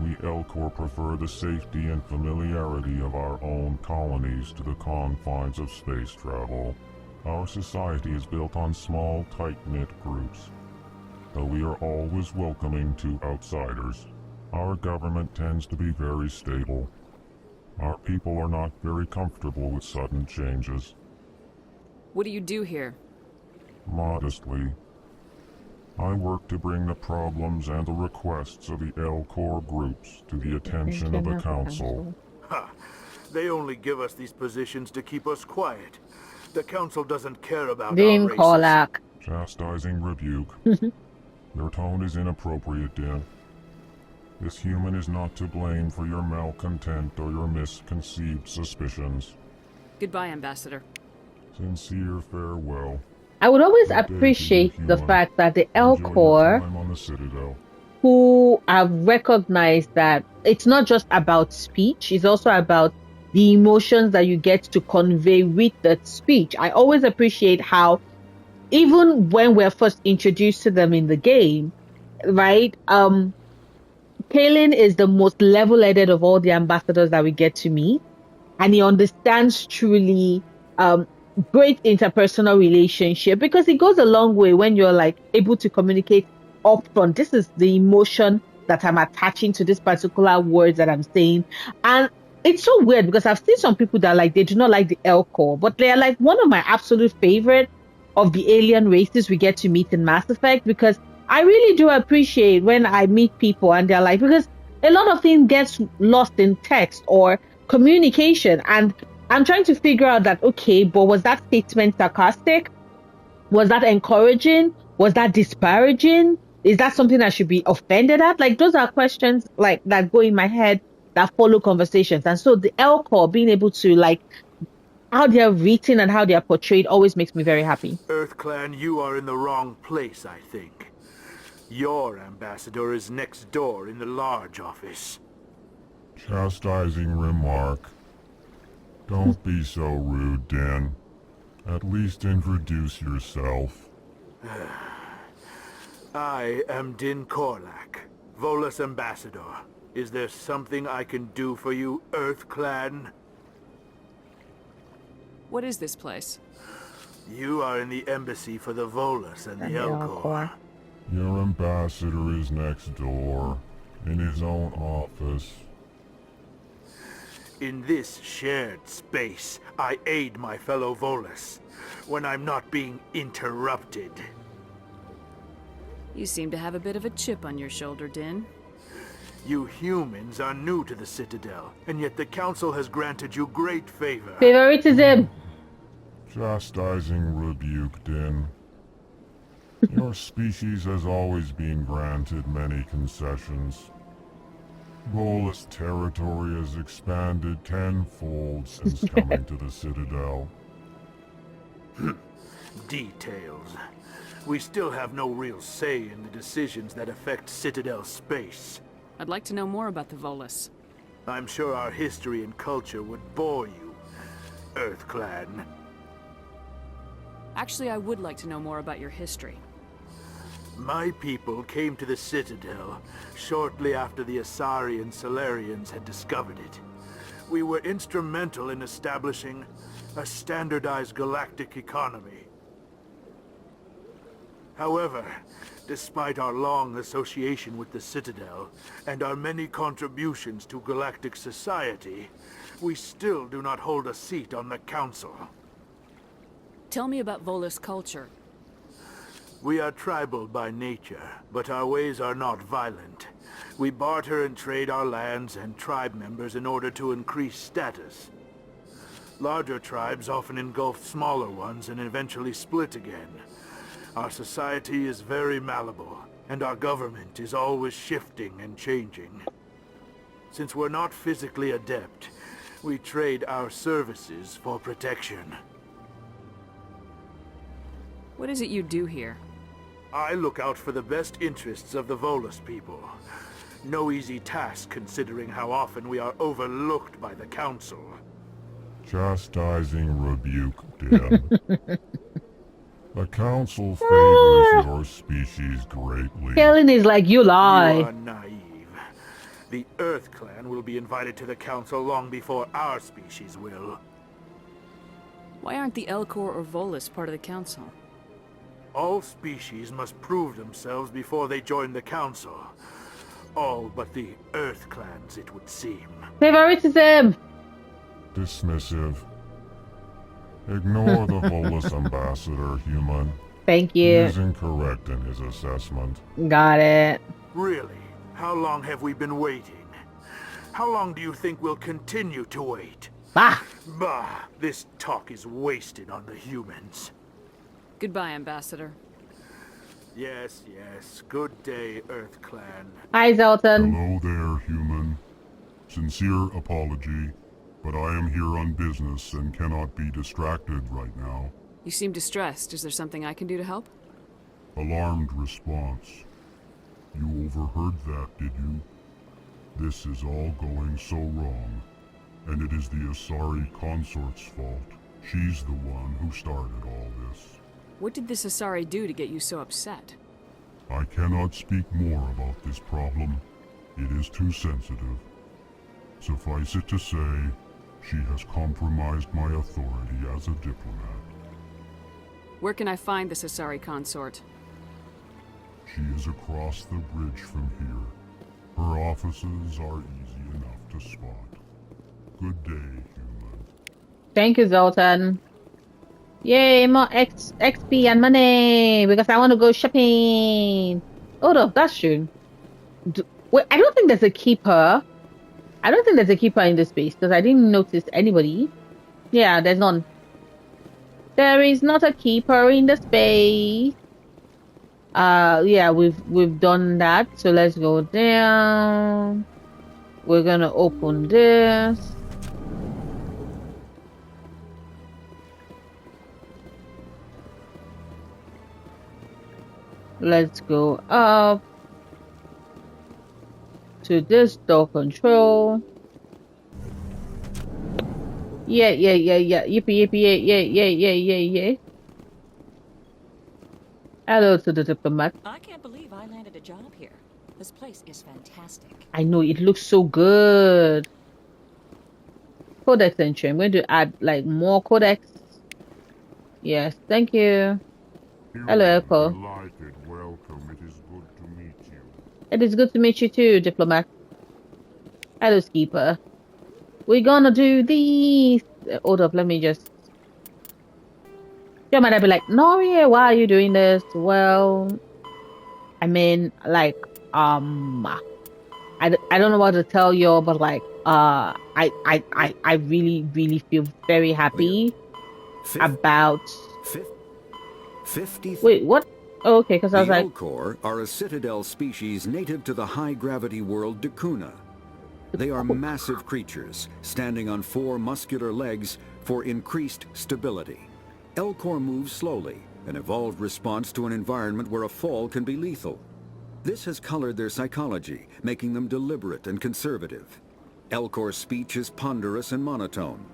we Elcor prefer the safety and familiarity of our own colonies to the confines of space travel. Our society is built on small, tight-knit groups, though we are always welcoming to outsiders. Our government tends to be very stable. Our people are not very comfortable with sudden changes. What do you do here? Modestly, I work to bring the problems and the requests of the Elcor groups to the attention of the Council. Ha! They only give us these positions to keep us quiet. The Council doesn't care about Din our races. Kolak. Chastising rebuke. Your tone is inappropriate, Din. This human is not to blame for your malcontent or your misconceived suspicions. Goodbye, Ambassador. Sincere farewell. I would always Good day to you, appreciate the human. fact that the Enjoy your Elcor, time on the Citadel. who have recognized that it's not just about speech, it's also about the emotions that you get to convey with that speech. I always appreciate how, even when we're first introduced to them in the game, right? Kalen is the most level-headed of all the ambassadors that we get to meet, and he understands truly great interpersonal relationship, because it goes a long way when you're like able to communicate upfront. This is the emotion that I'm attaching to this particular words that I'm saying. And it's so weird because I've seen some people that like they do not like the Elcor, but they are like one of my absolute favorite of the alien races we get to meet in Mass Effect, because I really do appreciate when I meet people and they're like, because a lot of things gets lost in text or communication, and I'm trying to figure out that, okay, but was that statement sarcastic? Was that encouraging? Was that disparaging? Is that something I should be offended at? Like, those are questions like that go in my head that follow conversations. And so the Elcor being able to like how they're written and how they're portrayed always makes me very happy. EarthClan, you are in the wrong place, I think. Your ambassador is next door in the large office. Chastising remark. Don't be so rude, Din. At least introduce yourself. I am Din Korlak, Volus ambassador. Is there something I can do for you, EarthClan? What is this place? You are in the embassy for the Volus and the Elcor. Your ambassador is next door, in his own office. In this shared space, I aid my fellow Volus when I'm not being interrupted. You seem to have a bit of a chip on your shoulder, Din. You humans are new to the Citadel, and yet the Council has granted you great favor. Favoritism. Chastising rebuke, Din. Your species has always been granted many concessions. Volus territory has expanded tenfold since coming to the Citadel. Details. We still have no real say in the decisions that affect Citadel space. I'd like to know more about the Volus. I'm sure our history and culture would bore you, EarthClan. Actually, I would like to know more about your history. My people came to the Citadel shortly after the Asari and Solarians had discovered it. We were instrumental in establishing a standardized galactic economy. However, despite our long association with the Citadel and our many contributions to galactic society, we still do not hold a seat on the Council. Tell me about Volus culture. We are tribal by nature, but our ways are not violent. We barter and trade our lands and tribe members in order to increase status. Larger tribes often engulf smaller ones and eventually split again. Our society is very malleable, and our government is always shifting and changing. Since we're not physically adept, we trade our services for protection. What is it you do here? I look out for the best interests of the Volus people. No easy task considering how often we are overlooked by the Council. Chastising rebuke, Dim. The Council favors your species greatly. Kellen is like, you lie. You are naive. The Earth Clan will be invited to the Council long before our species will. Why aren't the Elcor or Volus part of the Council? All species must prove themselves before they join the Council. All but the Earth Clans, it would seem. Favoritism! Dismissive. Ignore the Volus ambassador, human. Thank you. He is incorrect in his assessment. Got it. Really? How long have we been waiting? How long do you think we'll continue to wait? Bah! Bah! This talk is wasted on the humans. Goodbye, Ambassador. Yes, yes. Good day, Earth Clan. Hi, Zoltan. Hello there, human. Sincere apology, but I am here on business and cannot be distracted right now. You seem distressed. Is there something I can do to help? Alarmed response. You overheard that, did you? This is all going so wrong, and it is the Asari consort's fault. She's the one who started all this. What did this Asari do to get you so upset? I cannot speak more about this problem. It is too sensitive. Suffice it to say, she has compromised my authority as a diplomat. Where can I find this Asari consort? She is across the bridge from here. Her offices are easy enough to spot. Good day, human. Thank you, Zoltan. Yay, more XP and money, because I want to go shopping. Oh, no, that's true. Wait, I don't think there's a keeper. I don't think there's a keeper in this space, because I didn't notice anybody. Yeah, there's none. There is not a keeper in the space. Yeah, we've done that, so let's go down. We're gonna open this. Let's go up to this door control. Yeah. Yippee, yeah. Hello to the diplomat. I can't believe I landed a job here. This place is fantastic. I know, it looks so good. Codex entry. I'm going to add like more codex. Yes, thank you. Hello, Echo. Delighted. Welcome. It is good to meet you. It is good to meet you too, diplomat. Hello, Skipper. We're gonna do these. Hold up, let me just. You might be like, Nori, why are you doing this? Well, I mean, like, I don't know what to tell you, but like, I really feel very happy about. 50. Wait, what? Oh, okay, because I was like, Elcor are a citadel species native to the high-gravity world Dakuna. They are massive creatures, standing on 4 muscular legs for increased stability. Elcor move slowly, an evolved response to an environment where a fall can be lethal. This has colored their psychology, making them deliberate and conservative. Elcor's speech is ponderous and monotone.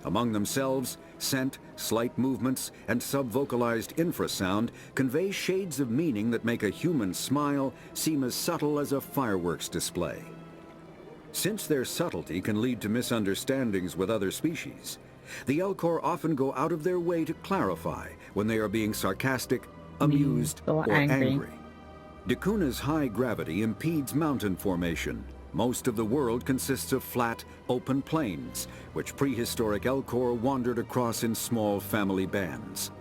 Among themselves, scent, slight movements, and sub-vocalized infrasound convey shades of meaning that make a human smile seem as subtle as a fireworks display. Since their subtlety can lead to misunderstandings with other species, the Elcor often go out of their way to clarify when they are being sarcastic, amused, or angry. Dakuna's high gravity impedes mountain formation. Most of the world consists of flat, open plains, which prehistoric Elcor wandered across in small family bands.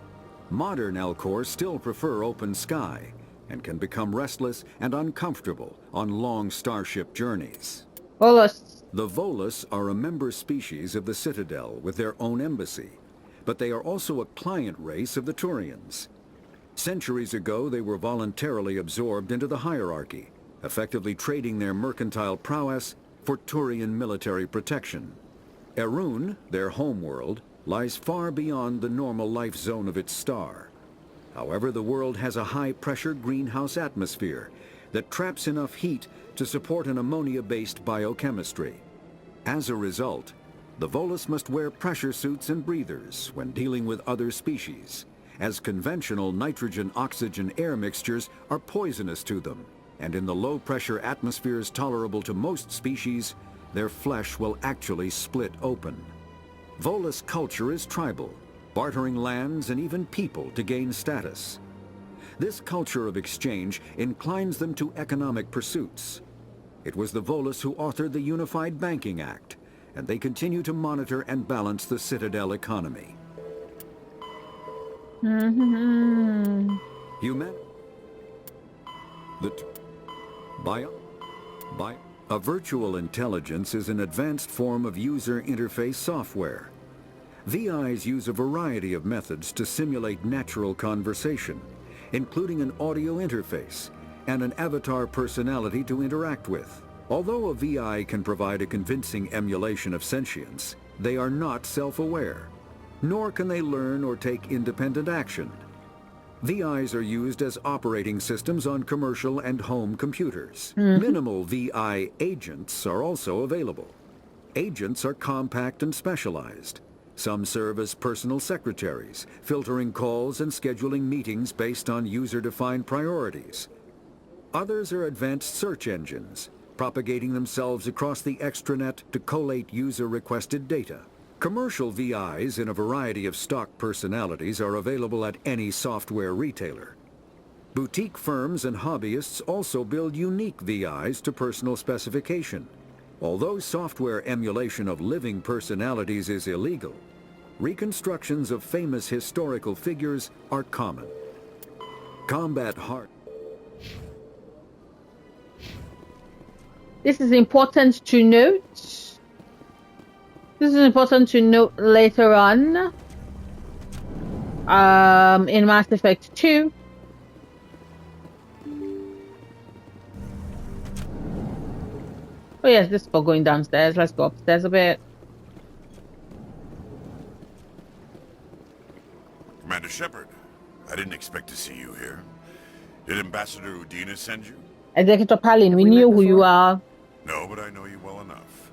Modern Elcor still prefer open sky, and can become restless and uncomfortable on long starship journeys. Volus. The Volus are a member species of the Citadel with their own embassy, but they are also a client race of the Turians. Centuries ago, they were voluntarily absorbed into the hierarchy, effectively trading their mercantile prowess for Turian military protection. Erun, their homeworld, lies far beyond the normal life zone of its star. However, the world has a high-pressure greenhouse atmosphere that traps enough heat to support an ammonia-based biochemistry. As a result, the Volus must wear pressure suits and breathers when dealing with other species, as conventional nitrogen-oxygen air mixtures are poisonous to them, and in the low-pressure atmospheres tolerable to most species, their flesh will actually split open. Volus culture is tribal, bartering lands and even people to gain status. This culture of exchange inclines them to economic pursuits. It was the Volus who authored the Unified Banking Act, and they continue to monitor and balance the Citadel economy. A virtual intelligence is an advanced form of user interface software. VIs use a variety of methods to simulate natural conversation, including an audio interface and an avatar personality to interact with. Although a VI can provide a convincing emulation of sentience, they are not self-aware, nor can they learn or take independent action. VIs are used as operating systems on commercial and home computers. Minimal VI agents are also available. Agents are compact and specialized. Some serve as personal secretaries, filtering calls and scheduling meetings based on user-defined priorities. Others are advanced search engines, propagating themselves across the extranet to collate user-requested data. Commercial VIs in a variety of stock personalities are available at any software retailer. Boutique firms and hobbyists also build unique VIs to personal specification. Although software emulation of living personalities is illegal, reconstructions of famous historical figures are common. Combat hard. This is important to note. This is important to note later on. In Mass Effect 2. Oh yes, this is for going downstairs. Let's go upstairs a bit. Commander Shepard, I didn't expect to see you here. Did Ambassador Udina send you? Executor Palin, we knew who you are. No, but I know you well enough.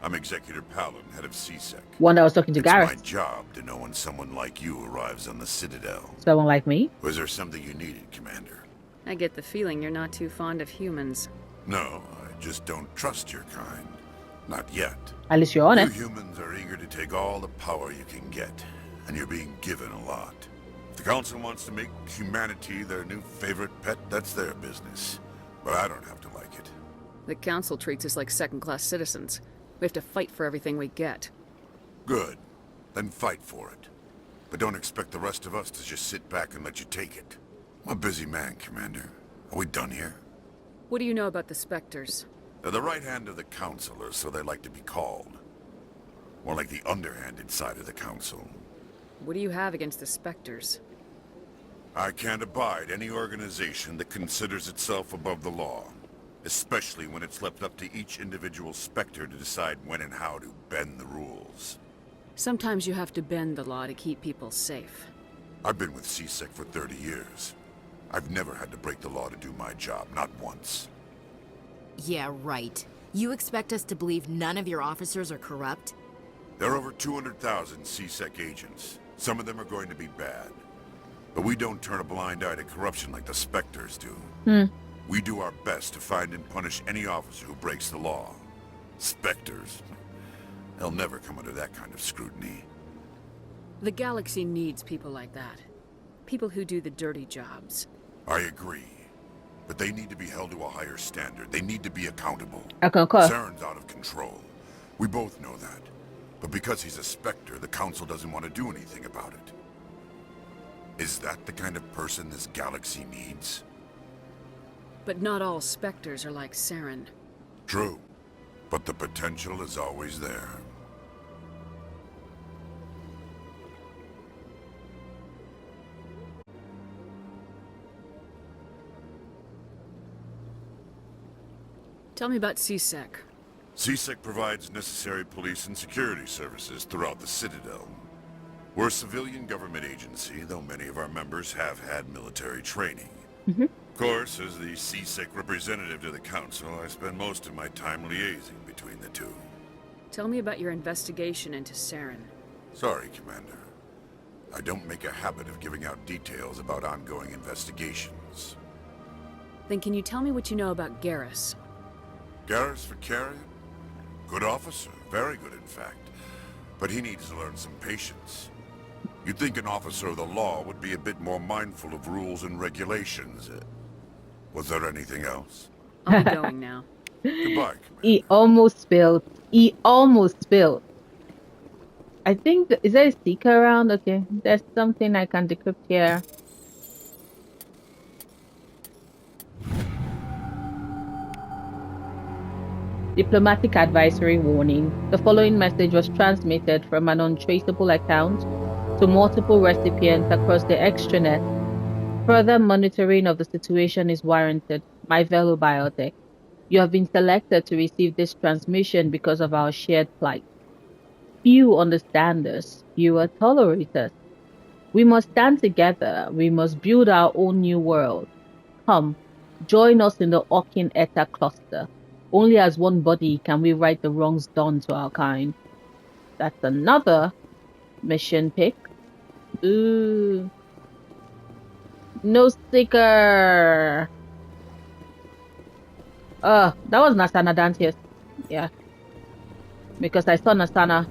I'm Executor Palin, head of CSEC. One that was talking to Garrus. It's my job to know when someone like you arrives on the Citadel. Someone like me? Was there something you needed, Commander? I get the feeling you're not too fond of humans. No, I just don't trust your kind. Not yet. At least you're honest. You humans are eager to take all the power you can get, and you're being given a lot. If the Council wants to make humanity their new favorite pet, that's their business. But I don't have to like it. The Council treats us like second-class citizens. We have to fight for everything we get. Good. Then fight for it. But don't expect the rest of us to just sit back and let you take it. I'm a busy man, Commander. Are we done here? What do you know about the Spectres? They're the right hand of the Council, or so they like to be called. More like the underhanded side of the Council. What do you have against the Spectres? I can't abide any organization that considers itself above the law. Especially when it's left up to each individual Spectre to decide when and how to bend the rules. Sometimes you have to bend the law to keep people safe. I've been with CSEC for 30 years. I've never had to break the law to do my job, not once. Yeah, right. You expect us to believe none of your officers are corrupt? There are over 200,000 CSEC agents. Some of them are going to be bad. But we don't turn a blind eye to corruption like the Spectres do. We do our best to find and punish any officer who breaks the law. Spectres. They'll never come under that kind of scrutiny. The galaxy needs people like that. People who do the dirty jobs. I agree. But they need to be held to a higher standard. They need to be accountable. I concur. Saren's out of control. We both know that. But because he's a Spectre, the Council doesn't want to do anything about it. Is that the kind of person this galaxy needs? But not all Spectres are like Saren. True. But the potential is always there. Tell me about CSEC. CSEC provides necessary police and security services throughout the Citadel. We're a civilian government agency, though many of our members have had military training. Mm-hmm. Of course, as the CSEC representative to the Council, I spend most of my time liaising between the two. Tell me about your investigation into Saren. Sorry, Commander. I don't make a habit of giving out details about ongoing investigations. Then can you tell me what you know about Garrus? Garrus Vicarian? Good officer, very good in fact. But he needs to learn some patience. You'd think an officer of the law would be a bit more mindful of rules and regulations. Was there anything else? I'll be going now. Goodbye, Commander. He almost spilled. He almost spilled. I think, is there a seeker around? Okay, there's something I can decrypt here. Diplomatic advisory warning. The following message was transmitted from an untraceable account to multiple recipients across the extranet. Further monitoring of the situation is warranted. My fellow biotic. You have been selected to receive this transmission because of our shared plight. Few understand us, fewer tolerate us. We must stand together. We must build our own new world. Come, join us in the Orkin Eta cluster. Only as one body can we right the wrongs done to our kind. That's another mission pick. Ooh. No sticker. That was Nasana Dantius. Yeah. Because I saw Nasana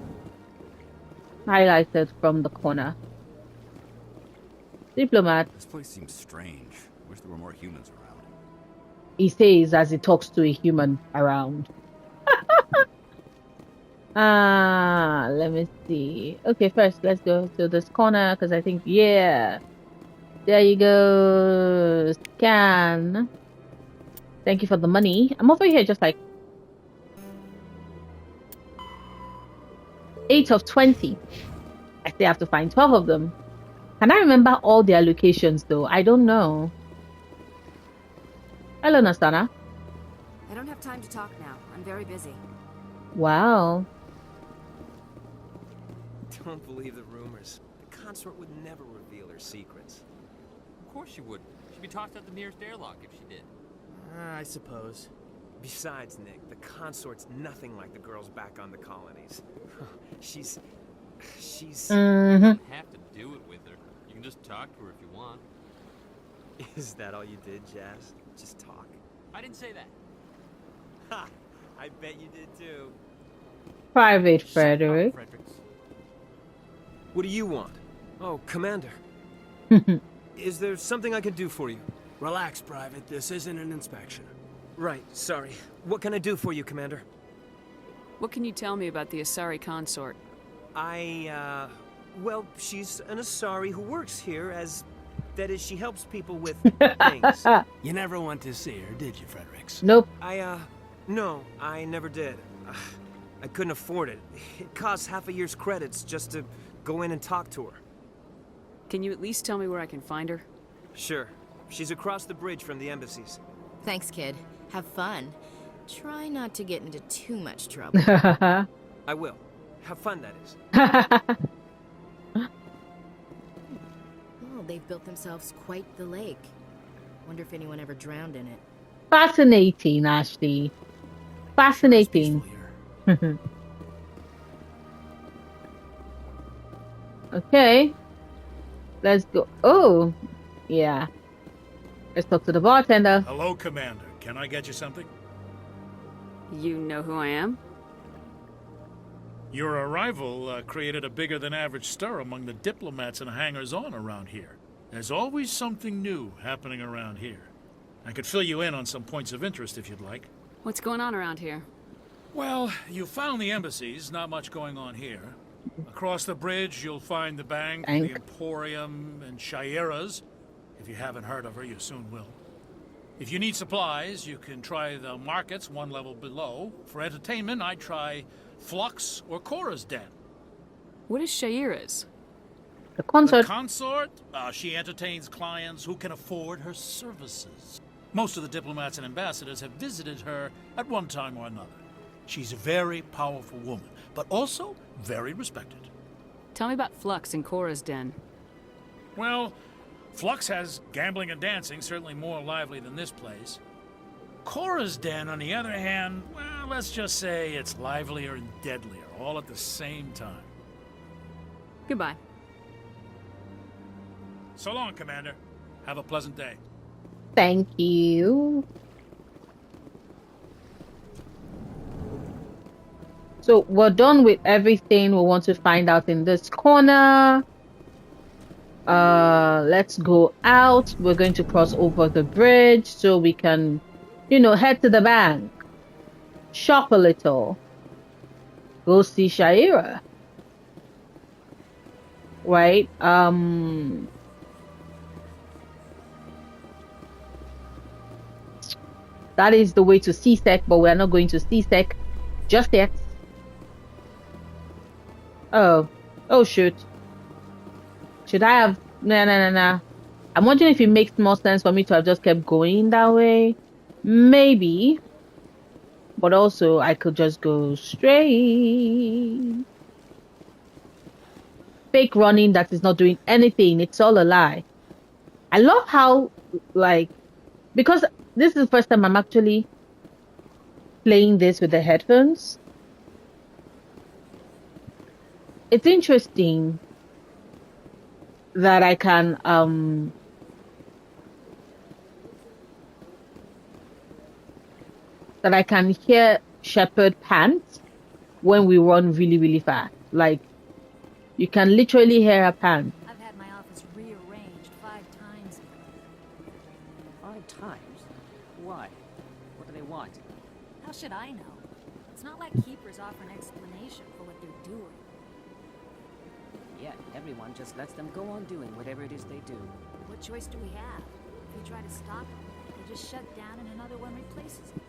highlighted from the corner. Diplomat. This place seems strange. Wish there were more humans around. He says as he talks to a human around. Let me see. Okay, first let's go to this corner because I think, yeah. There you go. Scan. Thank you for the money. I'm over here just like 8 of 20. I still have to find 12 of them. Can I remember all their locations though? I don't know. Hello, Nasana. I don't have time to talk now. I'm very busy. Wow. Don't believe the rumors. The consort would never reveal her secrets. Of course she would. She'd be tossed out the nearest airlock if she did. I suppose. Besides, Nick, the consort's nothing like the girls back on the colonies. She's... You don't have to do it with her. You can just talk to her if you want. Is that all you did, Jazz? Just talk? I didn't say that. Ha! I bet you did too. Private Frederick. What do you want? Oh, Commander. Is there something I can do for you? Relax, Private. This isn't an inspection. Right, sorry. What can I do for you, Commander? What can you tell me about the Asari consort? Well, she's an Asari who works here as... That is, she helps people with things. You never went to see her, did you, Fredericks? Nope. No, I never did. I couldn't afford it. It costs half a year's credits just to go in and talk to her. Can you at least tell me where I can find her? Sure. She's across the bridge from the embassies. Thanks, kid. Have fun. Try not to get into too much trouble. I will. Have fun, that is. Well, they've built themselves quite the lake. Wonder if anyone ever drowned in it. Fascinating, Ashley. Fascinating. Okay. Let's go. Oh, yeah. Let's talk to the bartender. Hello, Commander. Can I get you something? You know who I am? Your arrival created a bigger-than-average stir among the diplomats and hangers-on around here. There's always something new happening around here. I could fill you in on some points of interest if you'd like. What's going on around here? Well, you found the embassies, not much going on here. Across the bridge, you'll find the bank, the Emporium, and Shaira's. If you haven't heard of her, you soon will. If you need supplies, you can try the markets one level below. For entertainment, I'd try Flux or Cora's Den. What is Shaira's? The consort. The consort? She entertains clients who can afford her services. Most of the diplomats and ambassadors have visited her at one time or another. She's a very powerful woman, but also very respected. Tell me about Flux and Cora's den. Well, Flux has gambling and dancing, certainly more lively than this place. Cora's den, on the other hand, well, let's just say it's livelier and deadlier, all at the same time. Goodbye. So long, Commander. Have a pleasant day. Thank you. So we're done with everything we want to find out in this corner. Let's go out. We're going to cross over the bridge so we can, you know, head to the bank, shop a little, go see Shaira. Right? That is the way to C-Sec, but we're not going to C-Sec just yet. Oh shoot. Should I have... Nah. I'm wondering if it makes more sense for me to have just kept going that way. Maybe. But also, I could just go straight. Fake running that is not doing anything. It's all a lie. I love how, like... Because this is the first time I'm actually playing this with the headphones. It's interesting that I can hear Shepard pant when we run really, really fast. Like, you can literally hear her pant. I've had my office rearranged 5 times. 5 times? Why? What do they want? How should I know? It's not like keepers offer an explanation for what they're doing. Yeah, everyone just lets them go on doing whatever it is they do. What choice do we have? If we try to stop them, they just shut down and another one replaces it.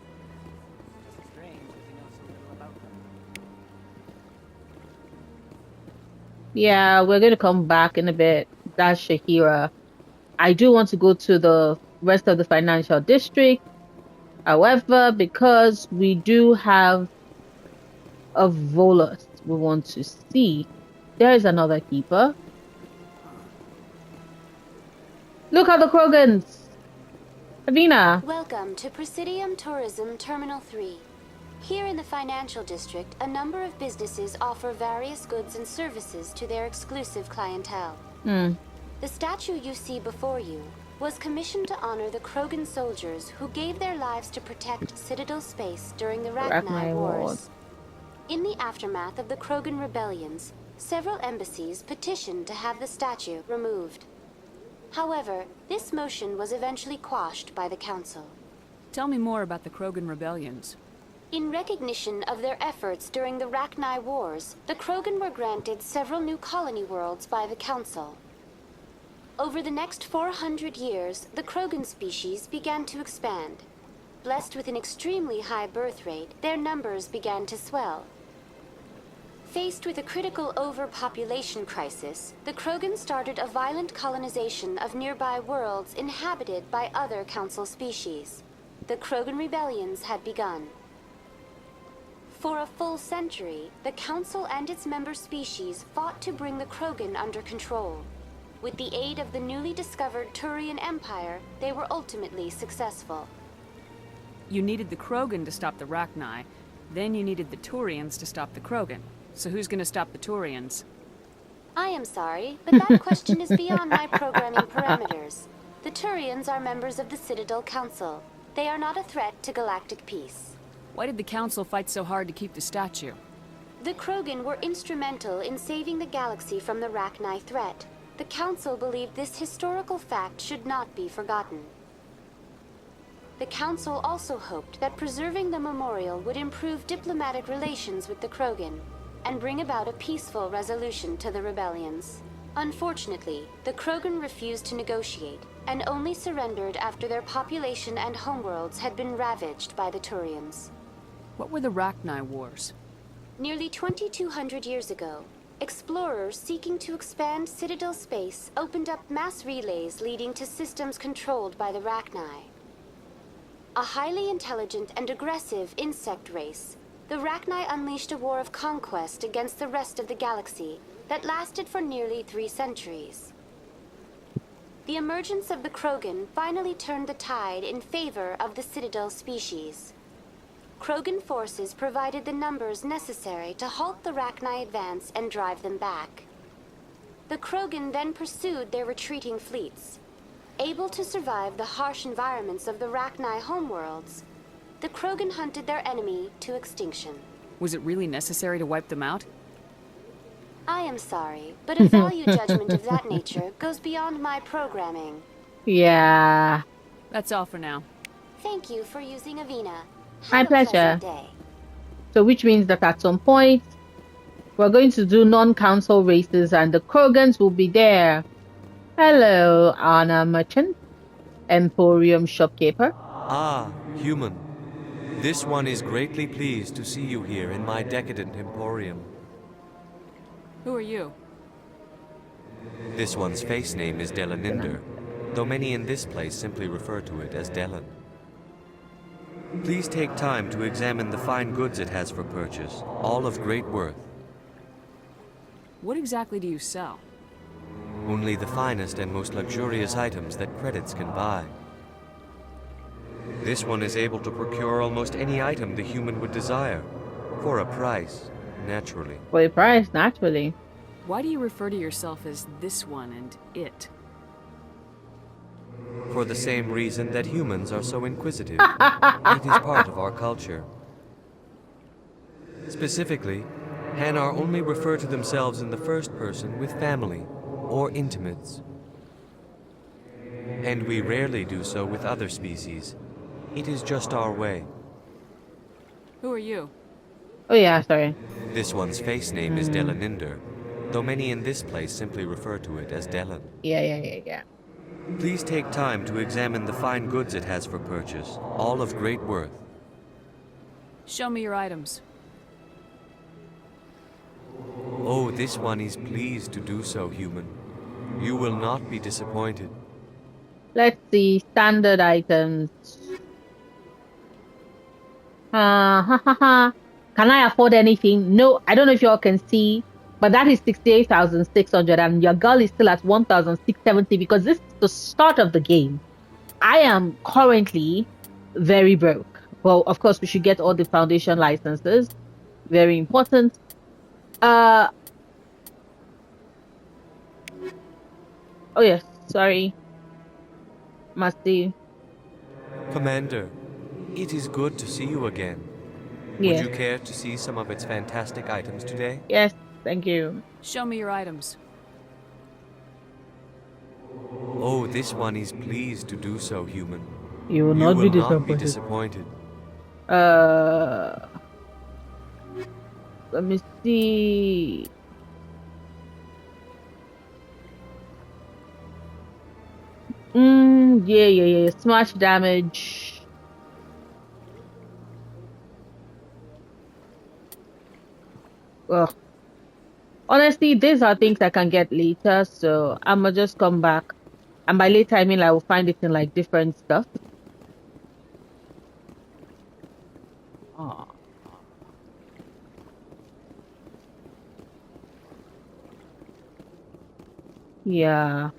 It's strange that we know so little about them. Yeah, we're going to come back in a bit. That's Shahira. I do want to go to the rest of the financial district. However, because we do have a Volus we want to see, there is another keeper. Look at the Krogans! Avina! Welcome to Presidium Tourism Terminal 3. Here in the financial district, a number of businesses offer various goods and services to their exclusive clientele. The statue you see before you was commissioned to honor the Krogan soldiers who gave their lives to protect Citadel space during the Rachni Wars. In the aftermath of the Krogan rebellions, several embassies petitioned to have the statue removed. However, this motion was eventually quashed by the Council. Tell me more about the Krogan rebellions. In recognition of their efforts during the Rachni Wars, the Krogan were granted several new colony worlds by the Council. Over the next 400 years, the Krogan species began to expand. Blessed with an extremely high birth rate, their numbers began to swell. Faced with a critical overpopulation crisis, the Krogan started a violent colonization of nearby worlds inhabited by other Council species. The Krogan rebellions had begun. For a full century, the Council and its member species fought to bring the Krogan under control. With the aid of the newly discovered Turian Empire, they were ultimately successful. You needed the Krogan to stop the Rachni, then you needed the Turians to stop the Krogan. So who's gonna stop the Turians? I am sorry, but that question is beyond my programming parameters. The Turians are members of the Citadel Council. They are not a threat to galactic peace. Why did the Council fight so hard to keep the statue? The Krogan were instrumental in saving the galaxy from the Rachni threat. The Council believed this historical fact should not be forgotten. The Council also hoped that preserving the memorial would improve diplomatic relations with the Krogan and bring about a peaceful resolution to the rebellions. Unfortunately, the Krogan refused to negotiate and only surrendered after their population and homeworlds had been ravaged by the Turians. What were the Rachni Wars? Nearly 2,200 years ago, explorers seeking to expand Citadel space opened up mass relays leading to systems controlled by the Rachni. A highly intelligent and aggressive insect race, the Rachni unleashed a war of conquest against the rest of the galaxy that lasted for nearly 3 centuries. The emergence of the Krogan finally turned the tide in favor of the Citadel species. Krogan forces provided the numbers necessary to halt the Rachni advance and drive them back. The Krogan then pursued their retreating fleets. Able to survive the harsh environments of the Rachni homeworlds, the Krogan hunted their enemy to extinction. Was it really necessary to wipe them out? I am sorry, but a value judgment of that nature goes beyond my programming. Yeah. That's all for now. Thank you for using Avina. My pleasure. So which means that at some point, we're going to do non-council races and the Krogans will be there. Hello, Anna Merchant, Emporium shopkeeper. Ah, human. This one is greatly pleased to see you here in my decadent emporium. Who are you? This one's face name is Delaninder, though many in this place simply refer to it as Delan. Please take time to examine the fine goods it has for purchase, all of great worth. What exactly do you sell? Only the finest and most luxurious items that credits can buy. This one is able to procure almost any item the human would desire, for a price, naturally. For a price, naturally. Why do you refer to yourself as this one and it? For the same reason that humans are so inquisitive. It is part of our culture. Specifically, Hanar only refer to themselves in the first person with family or intimates. And we rarely do so with other species. It is just our way. Who are you? Oh yeah, sorry. This one's face name is Delaninder, though many in this place simply refer to it as Delan. Yeah. Please take time to examine the fine goods it has for purchase, all of great worth. Show me your items. Oh, this one is pleased to do so, human. You will not be disappointed. Let's see, standard items. Can I afford anything? No, I don't know if y'all can see, but that is 68,600 and your girl is still at 1,670 because this is the start of the game. I am currently very broke. Well, of course, we should get all the foundation licenses. Very important. Oh yes, sorry. Musty. Commander, it is good to see you again. Yeah. Would you care to see some of its fantastic items today? Yes, thank you. Show me your items. Oh, this one is pleased to do so, human. You will not be disappointed. Let me see. Yeah. Smash damage. Ugh. Honestly, these are things I can get later, so I'ma just come back. And by later, I mean I will find it in like different stuff. Yeah.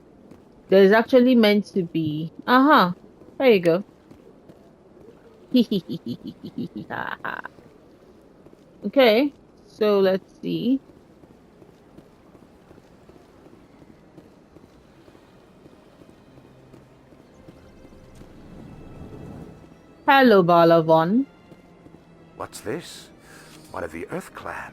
There's actually meant to be. There you go. Okay. So let's see. Hello, Balavon. What's this? One of the Earth Clan.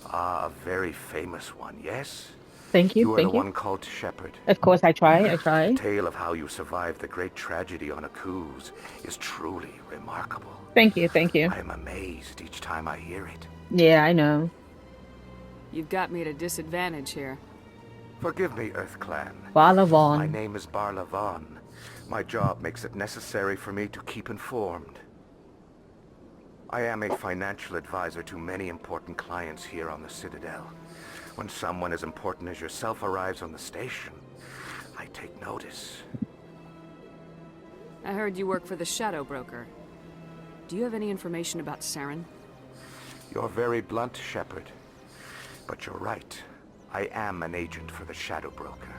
Ah, a very famous one, yes? Thank you, You are the one called Shepard. Of course, I try. The tale of how you survived the great tragedy on Akuz is truly remarkable. Thank you. I am amazed each time I hear it. Yeah, I know. You've got me at a disadvantage here. Forgive me, Earth Clan. Balavon. My name is Barlavon. My job makes it necessary for me to keep informed. I am a financial advisor to many important clients here on the Citadel. When someone as important as yourself arrives on the station, I take notice. I heard you work for the Shadow Broker. Do you have any information about Saren? You're very blunt, Shepard. But you're right. I am an agent for the Shadow Broker,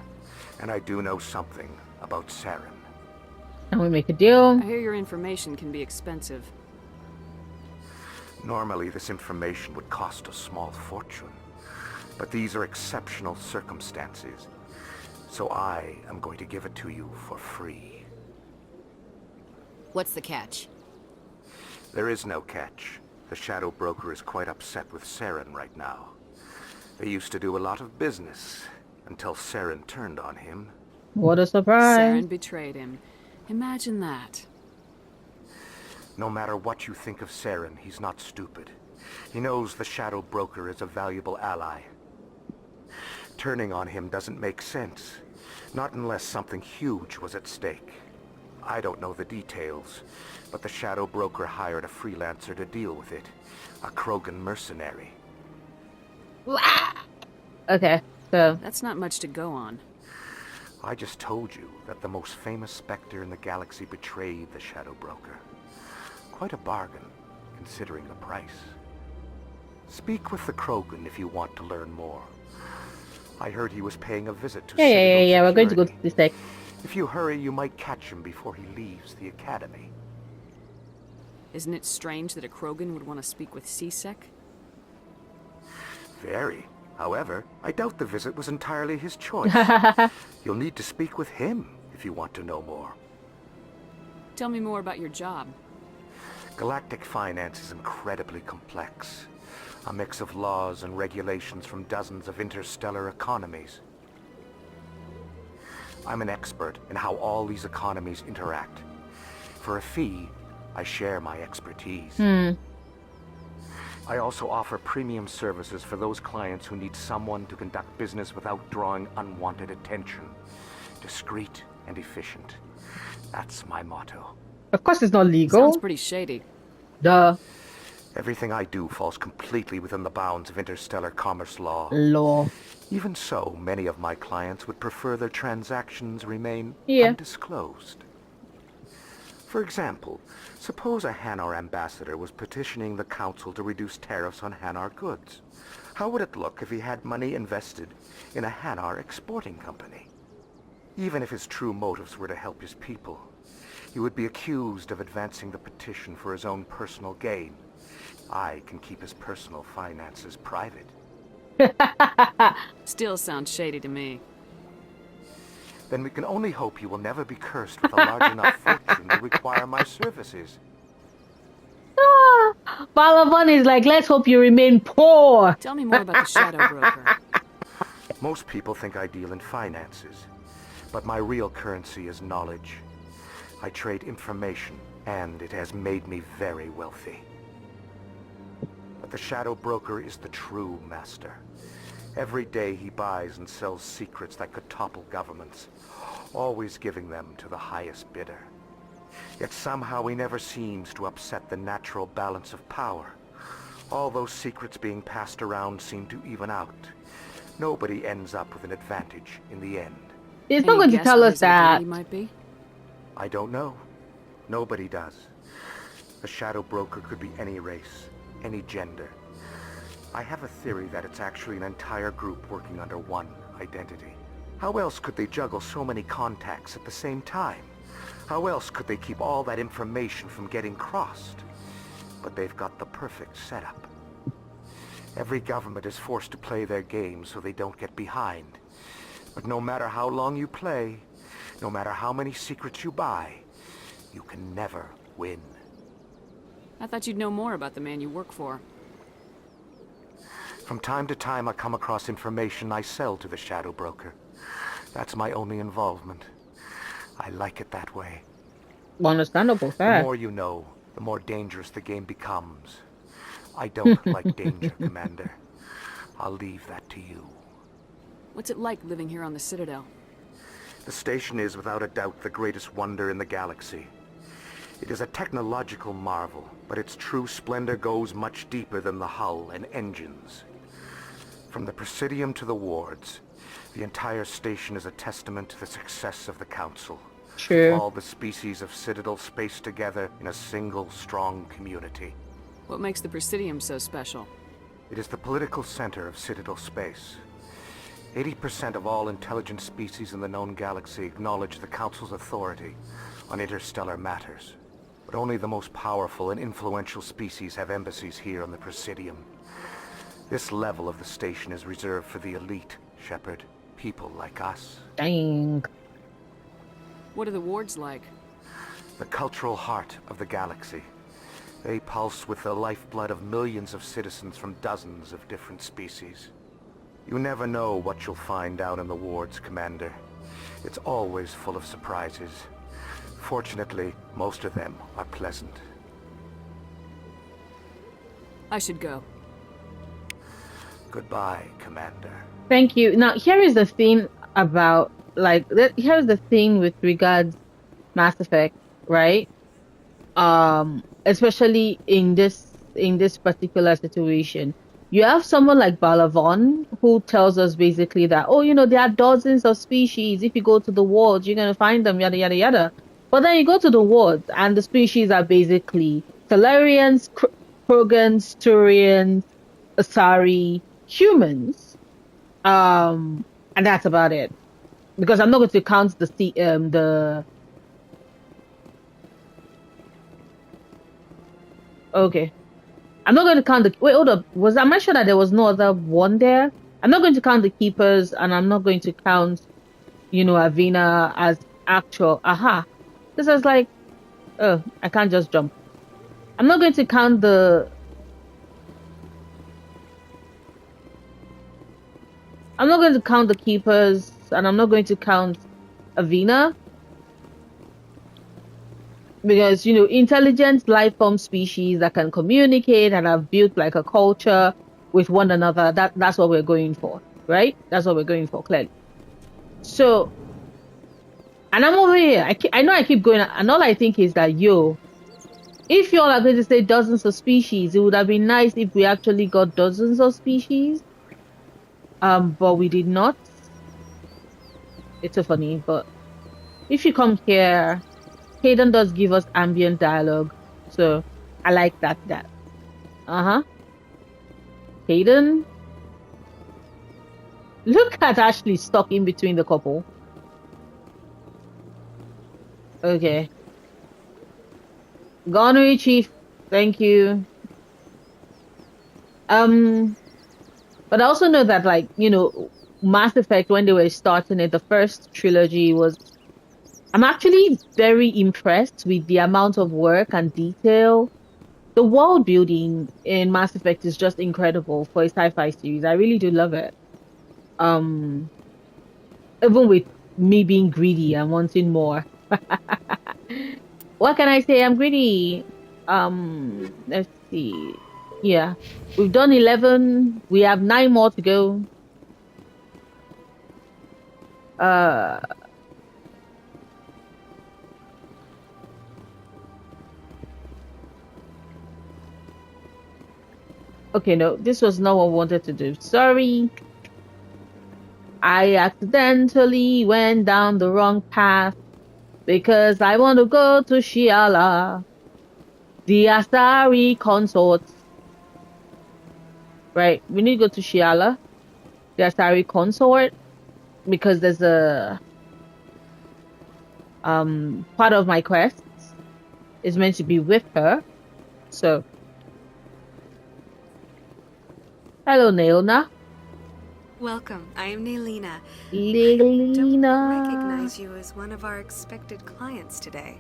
and I do know something about Saren. And we make a deal. I hear your information can be expensive. Normally, this information would cost a small fortune, but these are exceptional circumstances, so I am going to give it to you for free. What's the catch? There is no catch. The Shadow Broker is quite upset with Saren right now. They used to do a lot of business, until Saren turned on him. What a surprise. Saren betrayed him. Imagine that. No matter what you think of Saren, he's not stupid. He knows the Shadow Broker is a valuable ally. Turning on him doesn't make sense. Not unless something huge was at stake. I don't know the details, but the Shadow Broker hired a freelancer to deal with it. A Krogan mercenary. Okay, so... That's not much to go on. I just told you that the most famous Spectre in the galaxy betrayed the Shadow Broker. Quite a bargain, considering the price. Speak with the Krogan if you want to learn more. I heard he was paying a visit to Yeah, we're going to go to this sec. If you hurry, you might catch him before he leaves the Academy. Isn't it strange that a Krogan would want to speak with C-Sec? Very. However, I doubt the visit was entirely his choice. You'll need to speak with him if you want to know more. Tell me more about your job. Galactic finance is incredibly complex. A mix of laws and regulations from dozens of interstellar economies. I'm an expert in how all these economies interact. For a fee, I share my expertise. I also offer premium services for those clients who need someone to conduct business without drawing unwanted attention. Discreet and efficient. That's my motto. Of course it's not legal. Sounds pretty shady. Duh. Everything I do falls completely within the bounds of interstellar commerce law. Even so, many of my clients would prefer their transactions remain undisclosed. For example, suppose a Hanar ambassador was petitioning the Council to reduce tariffs on Hanar goods. How would it look if he had money invested in a Hanar exporting company? Even if his true motives were to help his people, he would be accused of advancing the petition for his own personal gain. I can keep his personal finances private. Still sounds shady to me. Then we can only hope you will never be cursed with a large enough fortune to require my services. Balaban is like, let's hope you remain poor. Tell me more about the Shadow Broker. Most people think I deal in finances, but my real currency is knowledge. I trade information, and it has made me very wealthy. But the Shadow Broker is the true master. Every day he buys and sells secrets that could topple governments, always giving them to the highest bidder. Yet somehow he never seems to upset the natural balance of power. All those secrets being passed around seem to even out. Nobody ends up with an advantage in the end. He's not going to tell us that. He might be? I don't know. Nobody does. The Shadow Broker could be any race, any gender. I have a theory that it's actually an entire group working under one identity. How else could they juggle so many contacts at the same time? How else could they keep all that information from getting crossed? But they've got the perfect setup. Every government is forced to play their game so they don't get behind. But no matter how long you play, no matter how many secrets you buy, you can never win. I thought you'd know more about the man you work for. From time to time, I come across information I sell to the Shadow Broker. That's my only involvement. I like it that way. Understandable, fair. The more you know, the more dangerous the game becomes. I don't like danger, Commander. I'll leave that to you. What's it like living here on the Citadel? The station is without a doubt the greatest wonder in the galaxy. It is a technological marvel, but its true splendor goes much deeper than the hull and engines. From the Presidium to the wards, the entire station is a testament to the success of the Council. True. All the species of Citadel spaced together in a single, strong community. What makes the Presidium so special? It is the political center of Citadel space. 80% of all intelligent species in the known galaxy acknowledge the Council's authority on interstellar matters. But only the most powerful and influential species have embassies here on the Presidium. This level of the station is reserved for the elite, Shepard. People like us. Dang. What are the wards like? The cultural heart of the galaxy. They pulse with the lifeblood of millions of citizens from dozens of different species. You never know what you'll find out in the wards, Commander. It's always full of surprises. Fortunately, most of them are pleasant. I should go. Goodbye, Commander. Thank you. Now, here is the thing about, like, here's the thing with regards Mass Effect, right? Especially in this particular situation. You have someone like Balavon who tells us basically that, oh, you know, there are dozens of species. If you go to the wards, you're going to find them, yada, yada, yada. But then you go to the wards and the species are basically Salarians, Krogans, Turians, Asari, humans. And that's about it. Because I'm not going to count Okay. I'm not going to count the... Wait, hold up. Am I sure that there was no other one there? I'm not going to count the keepers, and I'm not going to count, you know, Avina as actual... Aha. This is like... Oh, I can't just jump. I'm not going to count the... I'm not going to count the keepers, and I'm not going to count Avina. Because, you know, intelligent life form species that can communicate and have built like a culture with one another, that's what we're going for, right? That's what we're going for, clearly. So, and I'm over here. I know I keep going, and all I think is that, if y'all are going to say dozens of species, it would have been nice if we actually got dozens of species. But we did not. It's so funny, but if you come here, Hayden does give us ambient dialogue, so I like that. Hayden, look at Ashley stuck in between the couple. Okay, Gunnery Chief, thank you. But I also know that, like, you know, Mass Effect, when they were starting it, the first trilogy was... I'm actually very impressed with the amount of work and detail. The world building in Mass Effect is just incredible for a sci-fi series. I really do love it. Even with me being greedy and wanting more. What can I say? I'm greedy. Let's see. Yeah. We've done 11. We have 9 more to go. Okay, no, this was not what I wanted to do. Sorry. I accidentally went down the wrong path because I want to go to Shiala, the Asari consorts. Right, we need to go to Shiala, the Asari consort, because there's a part of my quest is meant to be with her. So, hello, Nailna. Welcome. I am Nailina. Nailina. I don't recognize you as one of our expected clients today.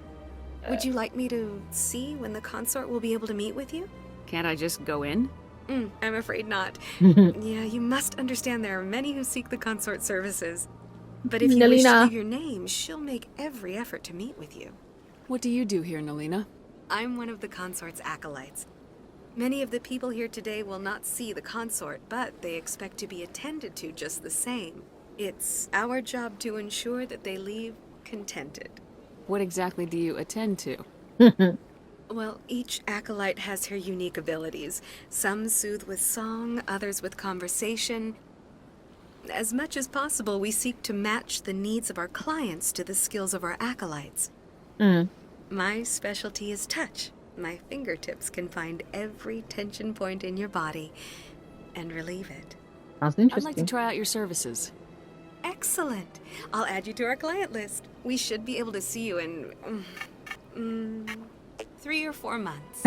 Would you like me to see when the consort will be able to meet with you? Can't I just go in? I'm afraid not. Yeah, you must understand there are many who seek the consort services. But if you wish to give your name, she'll make every effort to meet with you. What do you do here, Nailina? I'm one of the consort's acolytes. Many of the people here today will not see the consort, but they expect to be attended to just the same. It's our job to ensure that they leave contented. What exactly do you attend to? Well, each acolyte has her unique abilities. Some soothe with song, others with conversation. As much as possible, we seek to match the needs of our clients to the skills of our acolytes. My specialty is touch. My fingertips can find every tension point in your body and relieve it. Sounds interesting. I'd like to try out your services. Excellent. I'll add you to our client list. We should be able to see you in 3 or 4 months.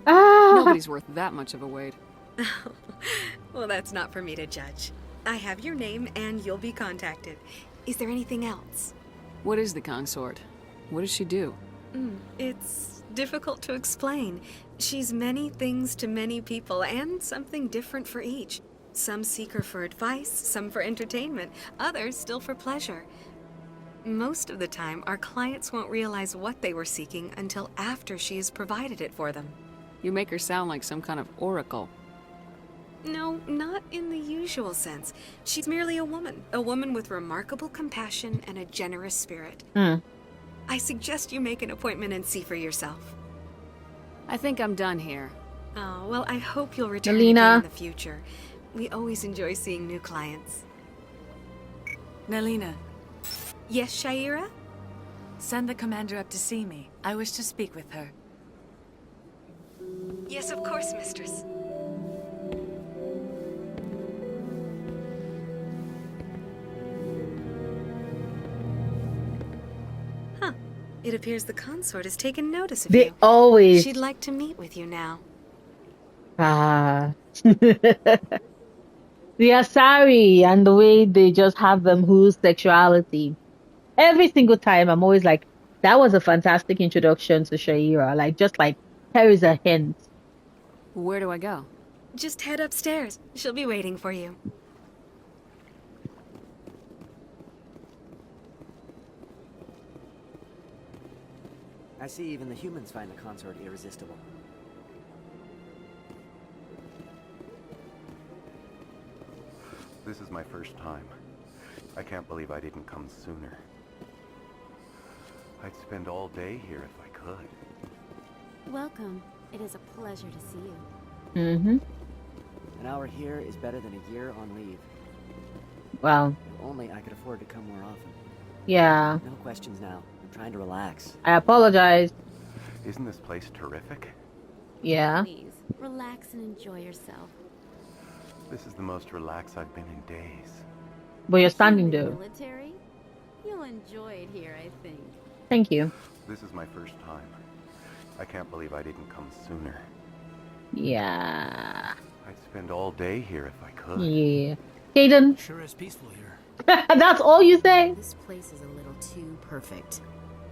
Nobody's worth that much of a wait. Well, that's not for me to judge. I have your name and you'll be contacted. Is there anything else? What is the consort? What does she do? It's difficult to explain. She's many things to many people and something different for each. Some seek her for advice, some for entertainment, others still for pleasure. Most of the time, our clients won't realize what they were seeking until after she has provided it for them. You make her sound like some kind of oracle. No, not in the usual sense. She's merely a woman with remarkable compassion and a generous spirit. I suggest you make an appointment and see for yourself. I think I'm done here. Oh, well, I hope you'll return Nelina. again in the future. We always enjoy seeing new clients. Nelina, Yes, Shaira? send the commander up to see me. I wish to speak with her. Yes, of course, mistress. Huh. It appears the consort has taken notice of They you. always- She'd like to meet with you now. The Asari and the way they just have them whose sexuality. Every single time I'm always like, that was a fantastic introduction to Shaira. Like, just like, here is a hint. Where do I go? Just head upstairs. She'll be waiting for you. I see even the humans find the consort irresistible. This is my first time. I can't believe I didn't come sooner. I'd spend all day here if I could. Welcome. It is a pleasure to see you. Mm-hmm. An hour here is better than a year on leave. Well, If only I could afford to come more often. yeah. No questions now. I'm trying to relax. I apologize. Isn't this place terrific? Yeah. Please, relax and enjoy yourself. This is the most relaxed I've been in days. But you're standing The though. military? You'll enjoy it here, I think. Thank you. This is my first time. I can't believe I didn't come sooner. Yeah. I'd spend all day here if I could. Yeah. Caden. Sure is peaceful here. That's all you say? This place is a little too perfect.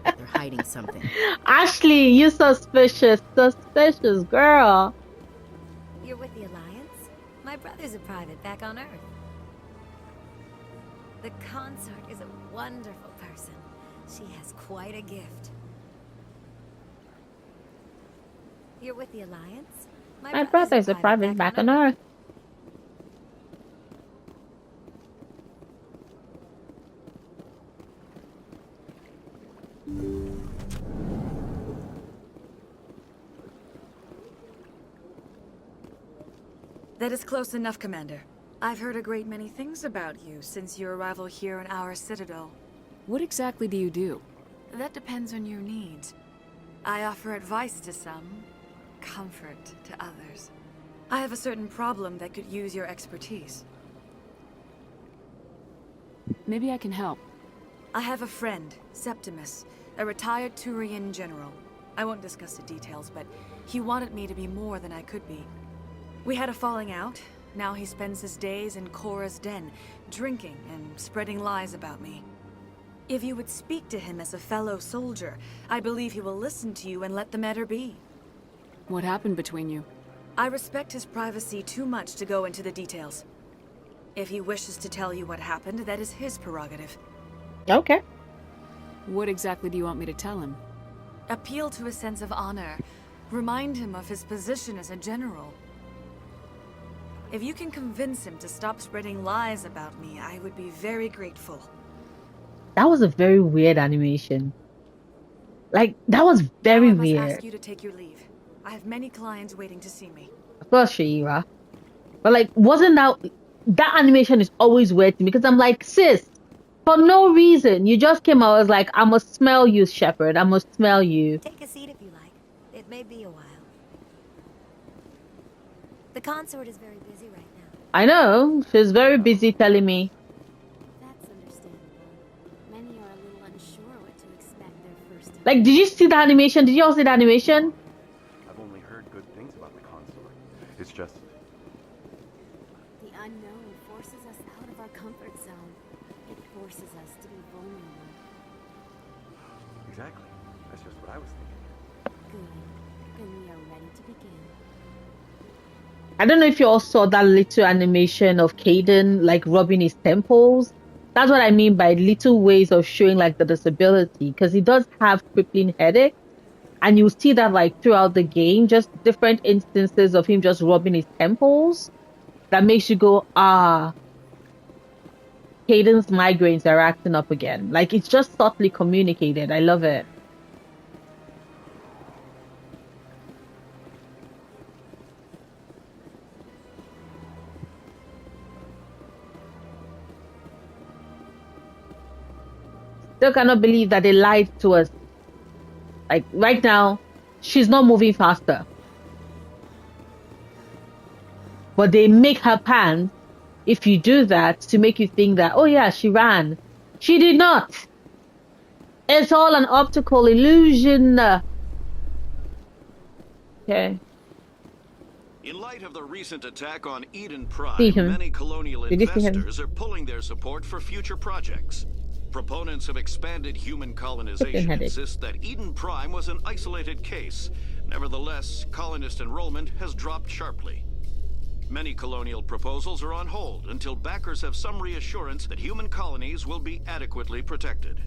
They're hiding something. Ashley, you suspicious. Suspicious girl. You're with the Alliance? My brother's a private back on Earth. The consort is a wonderful person. She has quite a gift. You're with the Alliance? My brother's a private back on Earth. That is close enough, Commander. I've heard a great many things about you since your arrival here in our citadel. What exactly do you do? That depends on your needs. I offer advice to some, comfort to others. I have a certain problem that could use your expertise. Maybe I can help. I have a friend, Septimus, a retired Turian general. I won't discuss the details, but he wanted me to be more than I could be. We had a falling out. Now he spends his days in Korra's den, drinking and spreading lies about me. If you would speak to him as a fellow soldier, I believe he will listen to you and let the matter be. What happened between you? I respect his privacy too much to go into the details. If he wishes to tell you what happened, that is his prerogative. Okay. What exactly do you want me to tell him? Appeal to his sense of honor. Remind him of his position as a general. If you can convince him to stop spreading lies about me, I would be very grateful. That was a very weird animation. Like, that was very I must weird. ask you to take your leave. I have many clients waiting to see me. Of course, Shaira. But like, wasn't that animation is always weird to me because I'm like, sis, for no reason, you just came out as like, I must smell you, Shepard. I must smell you. Take a seat if you like. It may be a while. The consort is very busy right now. I know. She's very busy telling me. That's understandable. Many are a little unsure what to expect their first time. Like, did you see the animation? Did you all see the animation? I've only heard good things about the consort. It's just... The unknown forces us out of our comfort zone. It forces us to be vulnerable. Exactly. That's just what I was thinking. Good. Then we are ready to begin. I don't know if you all saw that little animation of Caden like rubbing his temples. That's what I mean by little ways of showing like the disability, because he does have crippling headache, and you see that like throughout the game, just different instances of him just rubbing his temples that makes you go, ah, Caden's migraines are acting up again. Like, it's just subtly communicated. I love it. Still cannot believe that they lied to us. Like, right now, she's not moving faster. But they make her pants, if you do that, to make you think that, oh yeah, she ran. She did not. It's all an optical illusion. Okay. In light of the recent attack on Eden Prime, many colonial investors are pulling their support for future projects. Proponents of expanded human colonization insist that Eden Prime was an isolated case. Nevertheless, colonist enrollment has dropped sharply. Many colonial proposals are on hold until backers have some reassurance that human colonies will be adequately protected.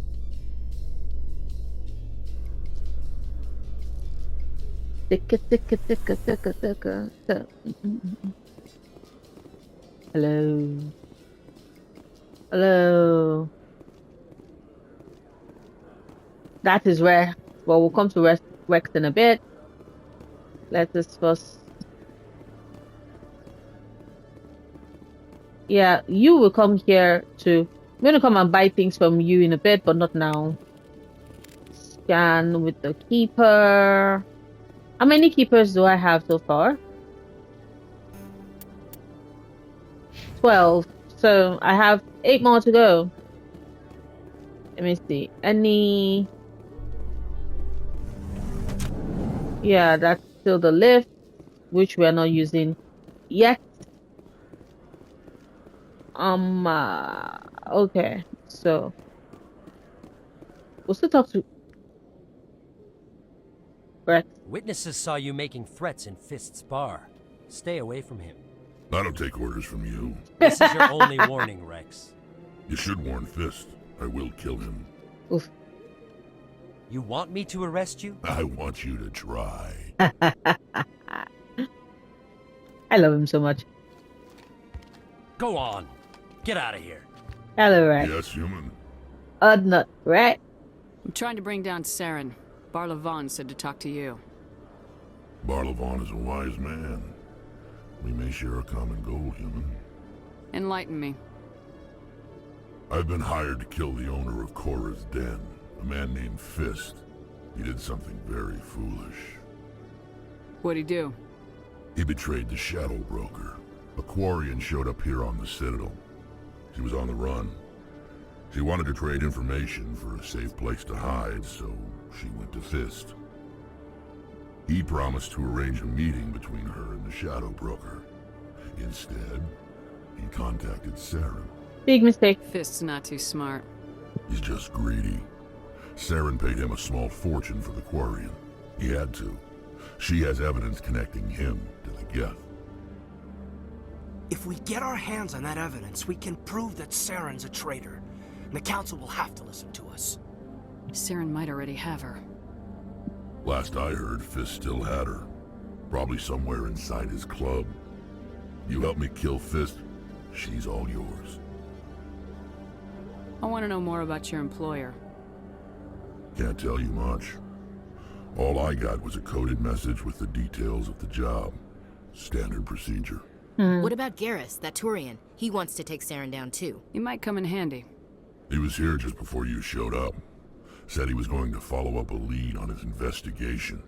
Hello. Hello. That is where, well, we'll come to Wrex in a bit. Let us first. Yeah, you will come here too. I'm going to come and buy things from you in a bit, but not now. Scan with the keeper. How many keepers do I have so far? 12. So I have 8 more to go. Let me see. Any... Yeah, that's still the lift, which we are not using yet. Okay, so we'll still talk to Wrex. Witnesses saw you making threats in Fist's bar. Stay away from him. I don't take orders from you. This is your only warning, Wrex. You should warn Fist. I will kill him. Oof. You want me to arrest you? I want you to try. I love him so much. Go on. Get out of here. Hello, Wrex. Yes, human. Not right. I'm trying to bring down Saren. Barlavon said to talk to you. Barlavon is a wise man. We may share a common goal, human. Enlighten me. I've been hired to kill the owner of Korra's Den, a man named Fist. He did something very foolish. What'd he do? He betrayed the Shadow Broker. A Quarian showed up here on the Citadel. She was on the run. She wanted to trade information for a safe place to hide, so she went to Fist. He promised to arrange a meeting between her and the Shadow Broker. Instead, he contacted Saren. Big mistake. Fist's not too smart. He's just greedy. Saren paid him a small fortune for the Quarian. He had to. She has evidence connecting him to the Geth. If we get our hands on that evidence, we can prove that Saren's a traitor. And the Council will have to listen to us. Saren might already have her. Last I heard, Fist still had her. Probably somewhere inside his club. You help me kill Fist, she's all yours. I want to know more about your employer. Can't tell you much. All I got was a coded message with the details of the job. Standard procedure. What about Garrus, that Turian? He wants to take Saren down too. He might come in handy. He was here just before you showed up. Said he was going to follow up a lead on his investigation.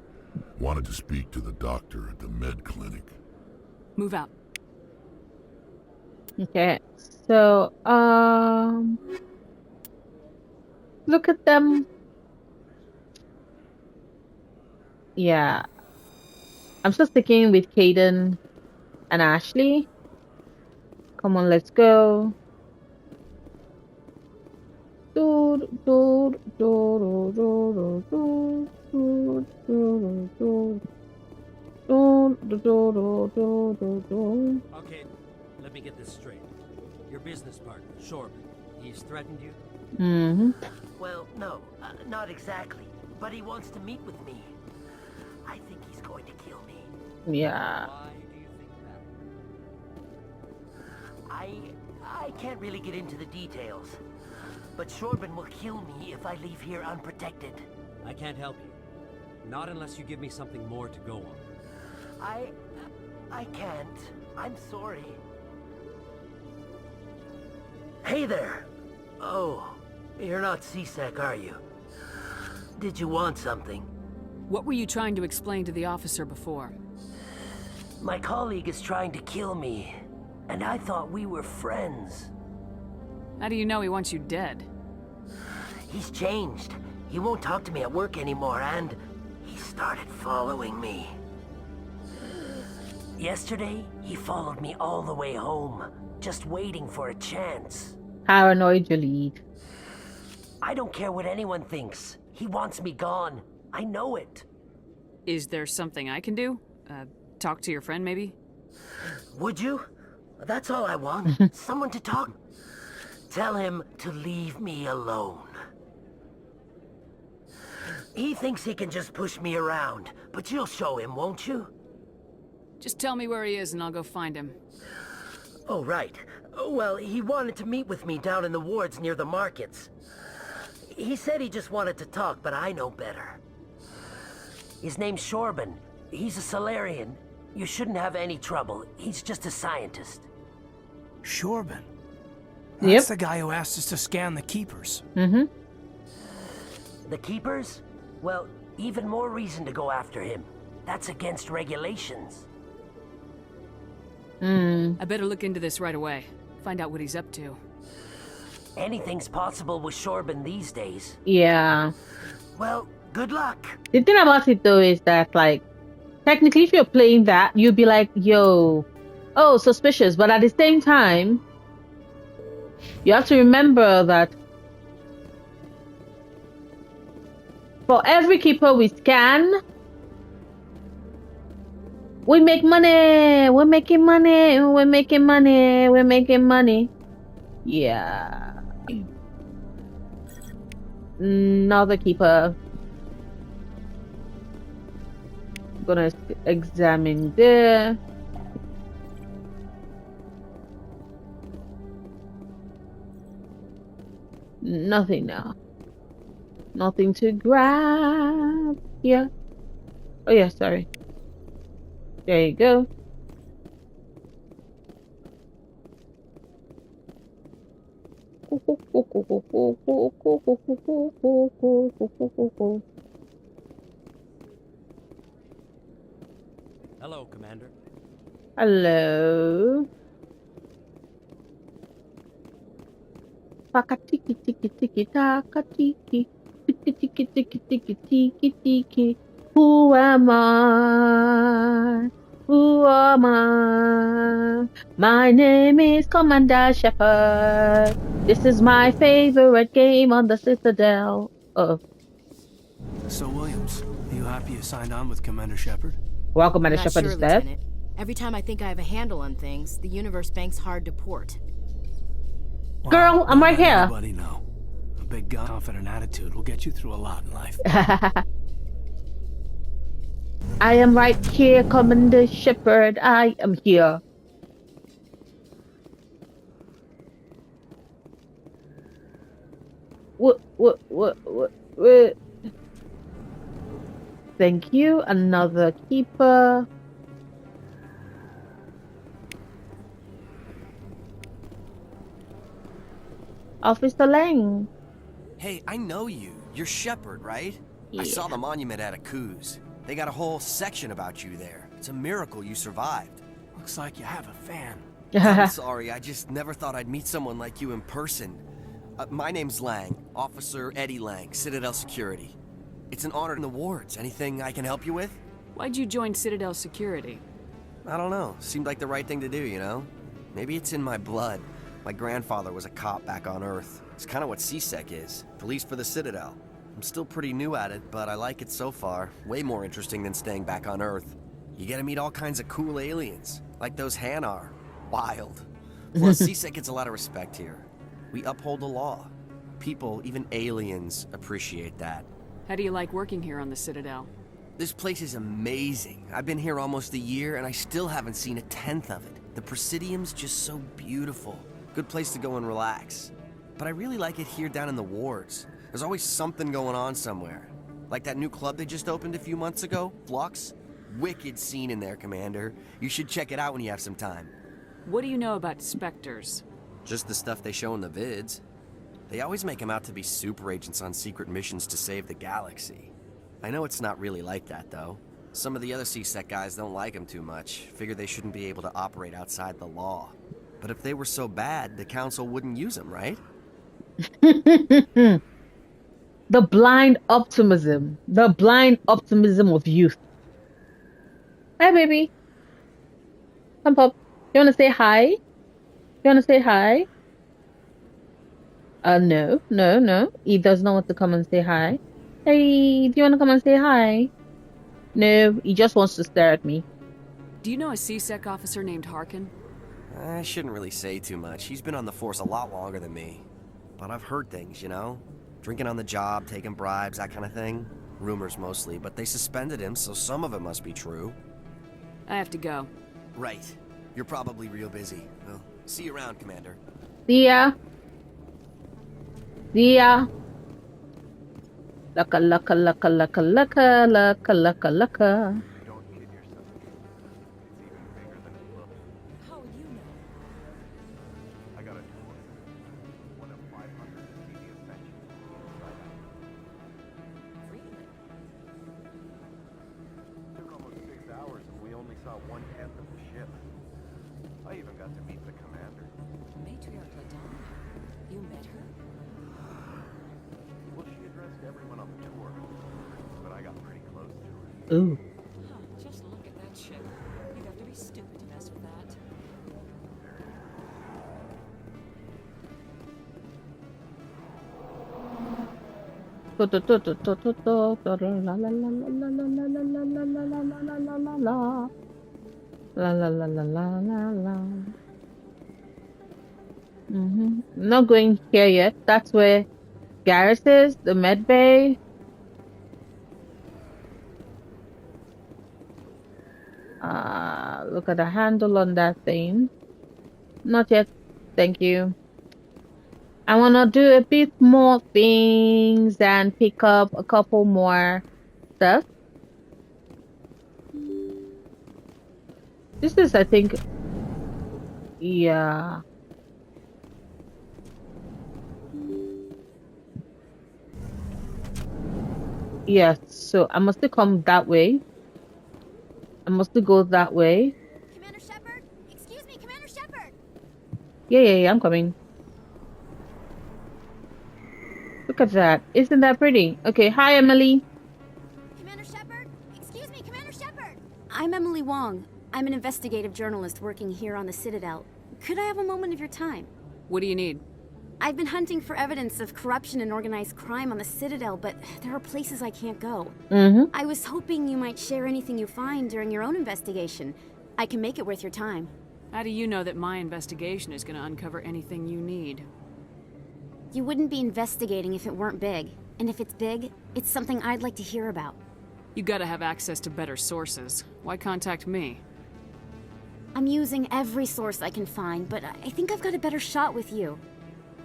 Wanted to speak to the doctor at the med clinic. Move out. Okay, so look at them. Yeah, I'm still sticking with Caden and Ashley. Come on, let's go. Okay, let me get this straight. Your business partner, Shepard, he's threatened you? Mm-hmm. Well, no, not exactly. But he wants to meet with me. I think he's going to kill me. Yeah. Why do you think that? I can't really get into the details. But Shepard will kill me if I leave here unprotected. I can't help you. Not unless you give me something more to go on. I can't. I'm sorry. Hey there. Oh, you're not C-Sec, are you? Did you want something? What were you trying to explain to the officer before? My colleague is trying to kill me, and I thought we were friends. How do you know he wants you dead? He's changed. He won't talk to me at work anymore, and he started following me. Yesterday, he followed me all the way home, just waiting for a chance. Paranoid your lead. I don't care what anyone thinks. He wants me gone. I know it. Is there something I can do? Talk to your friend, maybe? Would you? That's all I want. Someone to talk. Tell him to leave me alone. He thinks he can just push me around, but you'll show him, won't you? Just tell me where he is and I'll go find him. Oh, right. Well, he wanted to meet with me down in the wards near the markets. He said he just wanted to talk, but I know better. His name's Shepard. He's a Solarian. You shouldn't have any trouble. He's just a scientist. Shepard? That's the guy who asked us to scan the Keepers. Mm-hmm. The Keepers? Well, even more reason to go after him. That's against regulations. I better look into this right away. Find out what he's up to. Anything's possible with Shepard these days. Yeah. Well, good luck. The thing about it though is that, like, technically if you're playing that, you'd be like, yo, oh, suspicious. But at the same time, you have to remember that for every Keeper we scan, we make money. We're making money. We're making money. We're making money. Yeah. Another Keeper. I'm gonna examine there. Nothing now. Nothing to grab. Yeah. Oh yeah, sorry. There you go. Hello, Commander. Hello. Tiki tiki tiki taka tiki tiki tiki tiki tiki tiki tiki. Who am I? Who am I? My name is Commander Shepard. This is my favorite game on the Citadel. So, Williams, are you happy you signed on with Commander Shepard? Well, Commander Shepard is dead. Lieutenant. Every time I think I have a handle on things, the universe bank's hard to port. Well, girl, I'm right here. Everybody know. A big confident attitude will get you through a lot in life. I am right here, Commander Shepard. I am here. What? Thank you. Another Keeper. Officer Lang. Hey, I know you. You're Shepard, right? Yeah. I saw the monument at Akuz. They got a whole section about you there. It's a miracle you survived. Looks like you have a fan. I'm sorry, I just never thought I'd meet someone like you in person. My name's Lang, Officer Eddie Lang, Citadel Security. It's an honor in the wards. Anything I can help you with? Why'd you join Citadel Security? I don't know. Seemed like the right thing to do, you know? Maybe it's in my blood. My grandfather was a cop back on Earth. It's kind of what CSEC is. Police for the Citadel. I'm still pretty new at it, but I like it so far. Way more interesting than staying back on Earth. You get to meet all kinds of cool aliens, like those Hanar. Wild. Plus, CSEC gets a lot of respect here. We uphold the law. People, even aliens, appreciate that. How do you like working here on the Citadel? This place is amazing. I've been here almost a year, and I still haven't seen a tenth of it. The Presidium's just so beautiful. Good place to go and relax. But I really like it here down in the wards. There's always something going on somewhere. Like that new club they just opened a few months ago, Flux. Wicked scene in there, Commander. You should check it out when you have some time. What do you know about Spectres? Just the stuff they show in the vids. They always make them out to be super agents on secret missions to save the galaxy. I know it's not really like that, though. Some of the other CSEC guys don't like them too much. Figure they shouldn't be able to operate outside the law. But if they were so bad, the Council wouldn't use them, right? The blind optimism. The blind optimism of youth. Hi, baby. Come, Pop. You want to say hi? You want to say hi? No. He does not want to come and say hi. Hey, do you want to come and say hi? No, he just wants to stare at me. Do you know a CSEC officer named Harkin? I shouldn't really say too much. He's been on the force a lot longer than me. But I've heard things, you know? Drinking on the job, taking bribes, that kind of thing. Rumors mostly, but they suspended him, so some of it must be true. I have to go. Right. You're probably real busy. Well, see you around, Commander. See ya. See ya. Lucka. I even got to meet the commander. Matriarch Ladonna. You met her? Well, she addressed everyone on the tour, but I got pretty close to her. Ooh. Huh, just look at that ship. You'd have to be stupid to mess with that. Not going here yet. That's where Garrus is, the med bay. Look at the handle on that thing. Not yet. Thank you. I want to do a bit more things and pick up a couple more stuff. This is, I think, yeah. Yes, so I must come that way. I must go that way. Commander Shepard? Excuse me, Commander Shepard! Yeah, I'm coming. Look at that. Isn't that pretty? Okay, hi, Emily. Commander Shepard? Excuse me, Commander Shepard! I'm Emily Wong. I'm an investigative journalist working here on the Citadel. Could I have a moment of your time? What do you need? I've been hunting for evidence of corruption and organized crime on the Citadel, but there are places I can't go. I was hoping you might share anything you find during your own investigation. I can make it worth your time. How do you know that my investigation is going to uncover anything you need? You wouldn't be investigating if it weren't big. And if it's big, it's something I'd like to hear about. You gotta have access to better sources. Why contact me? I'm using every source I can find, but I think I've got a better shot with you.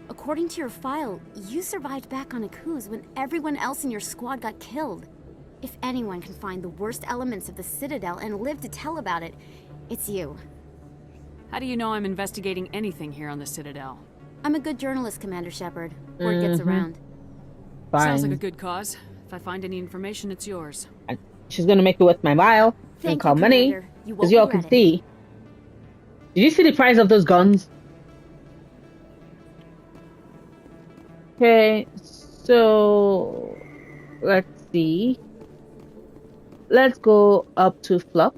According to your file, you survived back on Akuz when everyone else in your squad got killed. If anyone can find the worst elements of the Citadel and live to tell about it, it's you. How do you know I'm investigating anything here on the Citadel? I'm a good journalist, Commander Shepard. Word gets around. Fine. Sounds like a good cause. If I find any information, it's yours. She's gonna make it worth my while and call money, because y'all can see. Did you see the price of those guns? Okay, so let's see. Let's go up to Fluff.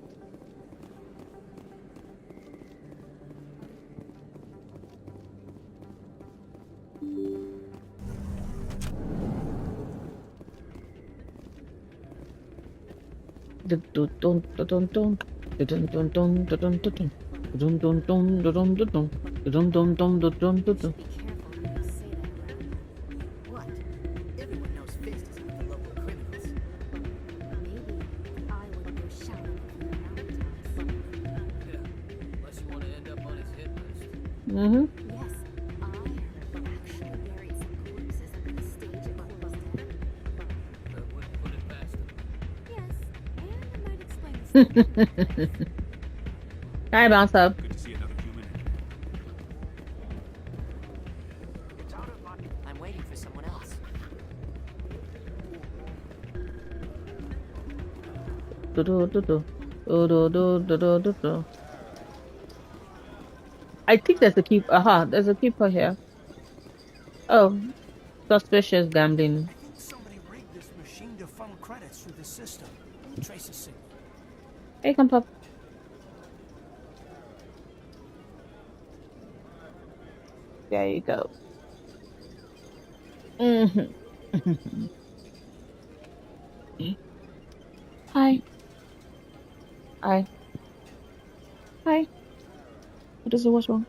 Mm-hmm. Yes, I have actually buried some corpses under the stage at Coral's Den. That wouldn't put it past them. Yes, and it might explain the Hi, bounce up. Good to see another human. I'm waiting for someone else. I think there's a keeper. Aha, there's a keeper here. Oh, suspicious gambling. I think somebody rigged this machine to funnel credits through the system. Trace a signal. Hey, come pop. There you go. Hi. Hi. Hi. What is it? What's wrong?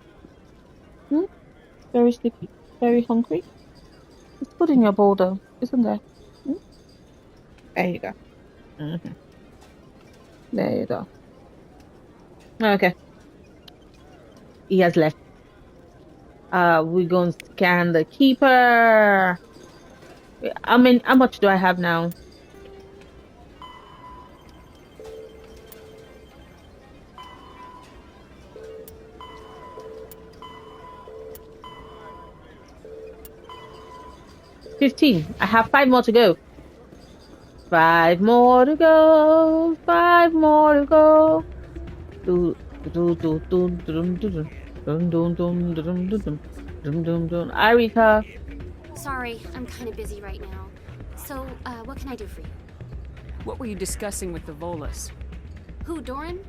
Very sleepy. Very hungry. It's food in your bowl, though, isn't there? There you go. There you go. Okay. He has left. We're going to scan the keeper. I mean, how much do I have now? $15. I have 5 more to go. 5 more to go. 5 more to go. Hi, Rita. Sorry, I'm kind of busy right now. So, what can I do for you? What were you discussing with the Volus? Who, Doran?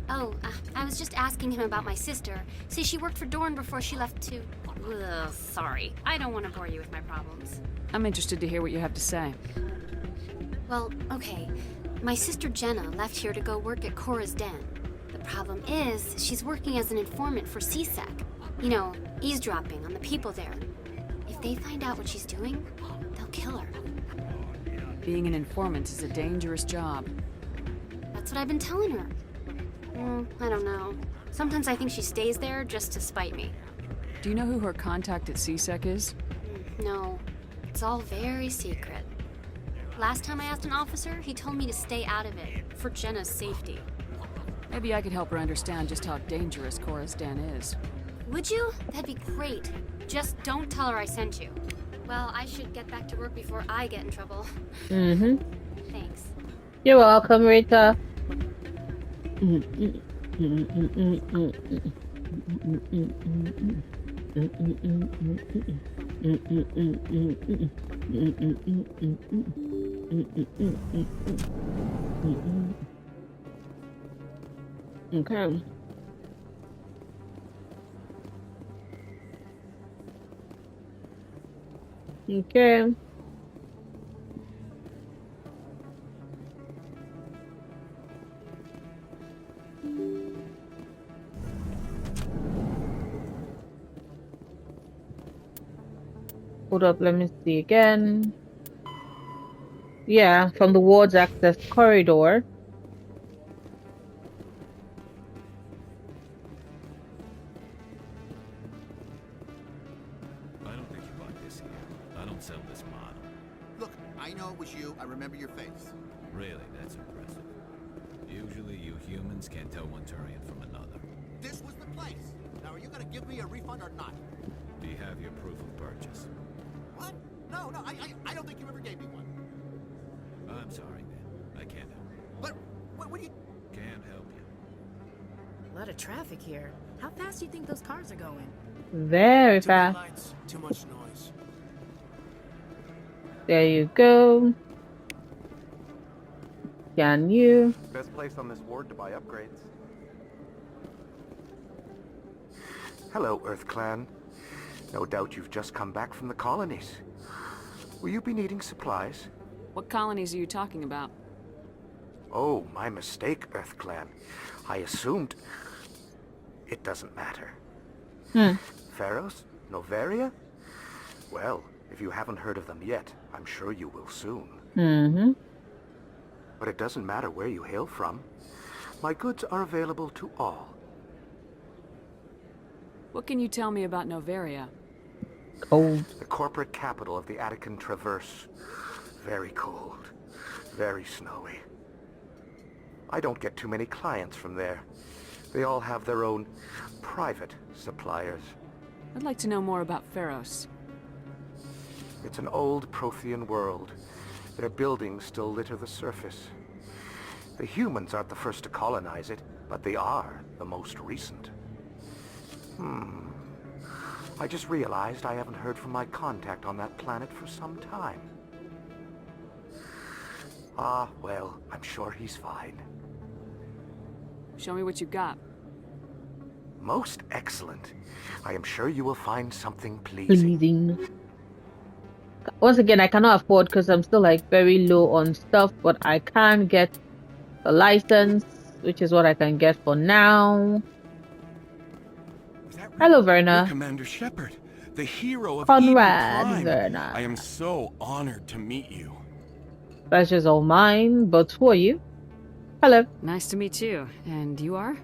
Oh, I was just asking him about my sister. See, she worked for Doran before she left to... Ugh, sorry. I don't want to bore you with my problems. I'm interested to hear what you have to say. Well, okay. My sister Jenna left here to go work at Cora's Den. The problem is, she's working as an informant for CSEC. You know, eavesdropping on the people there. If they find out what she's doing, they'll kill her. Being an informant is a dangerous job. That's what I've been telling her. I don't know. Sometimes I think she stays there just to spite me. Do you know who her contact at CSEC is? No. It's all very secret. Last time I asked an officer, he told me to stay out of it, for Jenna's safety. Maybe I could help her understand just how dangerous Cora's Den is. Would you? That'd be great. Just don't tell her I sent you. Well, I should get back to work before I get in trouble. Thanks. You're welcome, Rita. Okay. Okay. Hold up, let me see again. Yeah, from the ward's access corridor. I don't think you bought this here. I don't sell this model. Look, I know it was you. I remember your face. Really, that's impressive. Usually you humans can't tell one Turian from another. This was the place. Now, are you going to give me a refund or not? Do you have your proof of purchase? What? No, I don't think you ever gave me one. I'm sorry, man. I can't help you. But, what do you... Can't help you. A lot of traffic here. How fast do you think those cars are going? Very Too many fast. lights, too much noise. There you go. Can you? Best place on this ward to buy upgrades. Hello, Earth Clan. No doubt you've just come back from the colonies. Will you be needing supplies? What colonies are you talking about? Oh, my mistake, Earth Clan. I assumed... It doesn't matter. Pharos? Noveria? Well, if you haven't heard of them yet, I'm sure you will soon. But it doesn't matter where you hail from. My goods are available to all. What can you tell me about Noveria? Cold. The corporate capital of the Attican Traverse. Very cold. Very snowy. I don't get too many clients from there. They all have their own private suppliers. I'd like to know more about Pharos. It's an old Prothean world. Their buildings still litter the surface. The humans aren't the first to colonize it, but they are the most recent. I just realized I haven't heard from my contact on that planet for some time. Ah, well, I'm sure he's fine. Show me what you've got. Most excellent. I am sure you will find something pleasing. Once again, I cannot afford because I'm still like very low on stuff, but I can get the license, which is what I can get for now. Hello, Werner. Commander Shepard, the hero of Conrad Eden Prime. Werner. I am so honored to meet you. Pleasure's all mine, but who are you? Hello. Nice to meet you. And you are?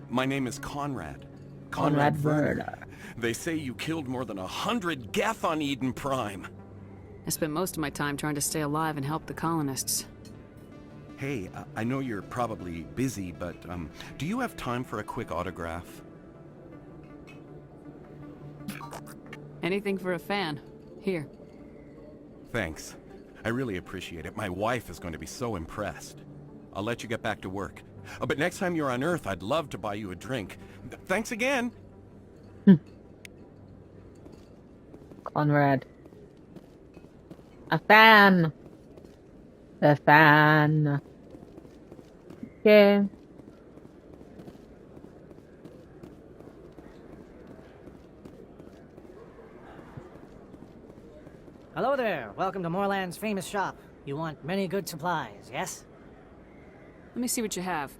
My name is Conrad. Conrad Werner. They say you killed more than 100 Geth on Eden Prime. I spent most of my time trying to stay alive and help the colonists. Hey, I know you're probably busy, but do you have time for a quick autograph? Anything for a fan. Here. Thanks. I really appreciate it. My wife is going to be so impressed. I'll let you get back to work. But next time you're on Earth, I'd love to buy you a drink. Thanks again. Conrad. A fan. A fan. Okay. Hello there. Welcome to Moorland's famous shop. You want many good supplies, yes? Let me see what you have.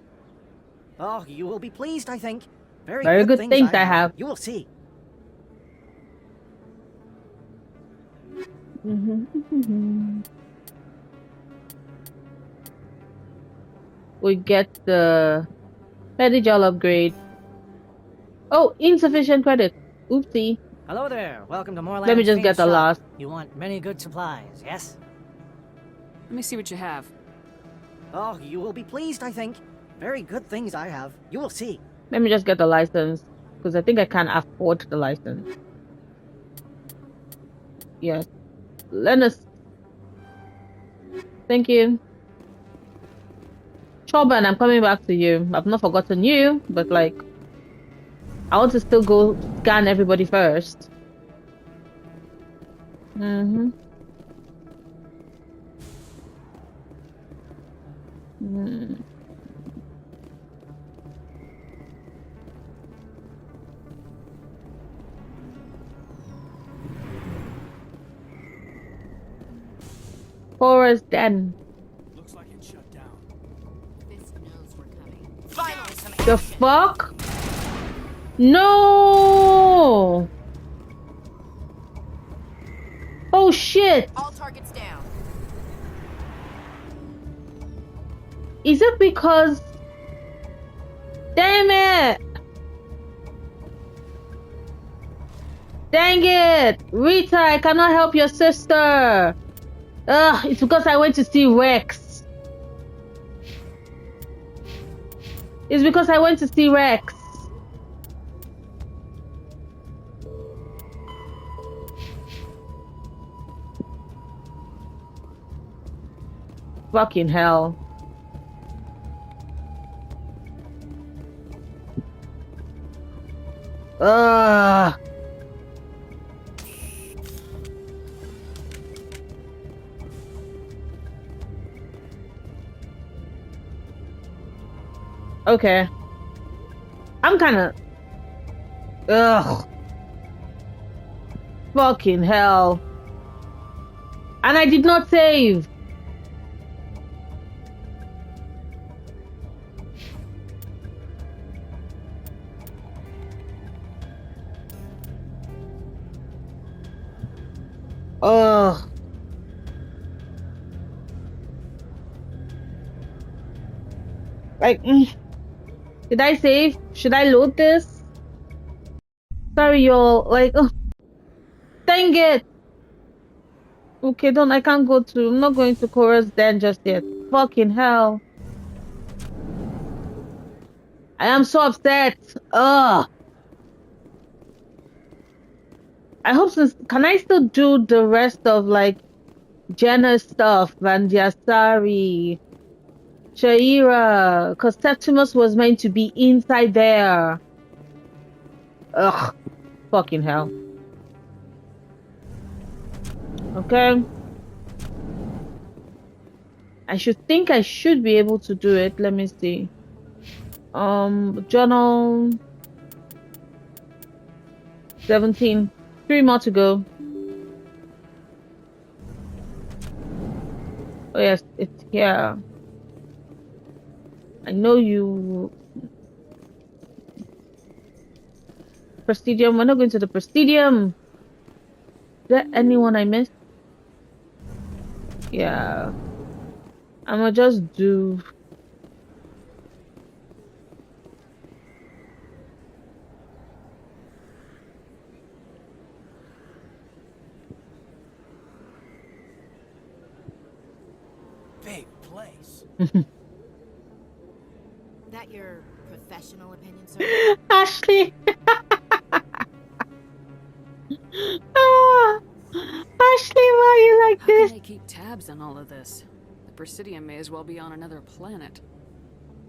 Oh, you will be pleased, I think. Very good things I have. You will see. We get the Medical upgrade. Oh, insufficient credit. Oopsie. Hello there. Welcome to Moorland's Let me just get the shop. last. You want many good supplies, yes? Let me see what you have. Oh, you will be pleased, I think. Very good things I have. You will see. Let me just get the license, because I think I can't afford the license. Yes. Lennis. Thank you. Chauban, I'm coming back to you. I've not forgotten you, but like, I want to still go scan everybody first. Forest Den. Looks like it's shut down. Fisk knows we're coming. The fuck? No! Oh shit! All targets down. Is it because... Damn it! Dang it! Rita, I cannot help your sister! Ugh, it's because I went to see Wrex. It's because I went to see Wrex. Fucking hell. Okay. I'm kind of... Ugh. Fucking hell. And I did not save. Ugh. Like, did I save? Should I load this? Sorry, y'all. Like, dang it. Okay, I can't go to, I'm not going to chorus then just yet. Fucking hell. I am so upset. Ugh. I hope can I still do the rest of like Jenna's stuff and Yasari, Shaira, because Septimus was meant to be inside there. Ugh. Fucking hell. Okay. I should be able to do it. Let me see. Journal 17. 3 more to go. Oh yes, it's here. I know you. Prestigium. We're not going to the Prestigium. Is there anyone I missed? Yeah. I'm gonna just do. Big place. That your professional opinion, sir? Ashley. Ashley, why are you like this? How can they keep tabs on all of this? The Presidium may as well be on another planet.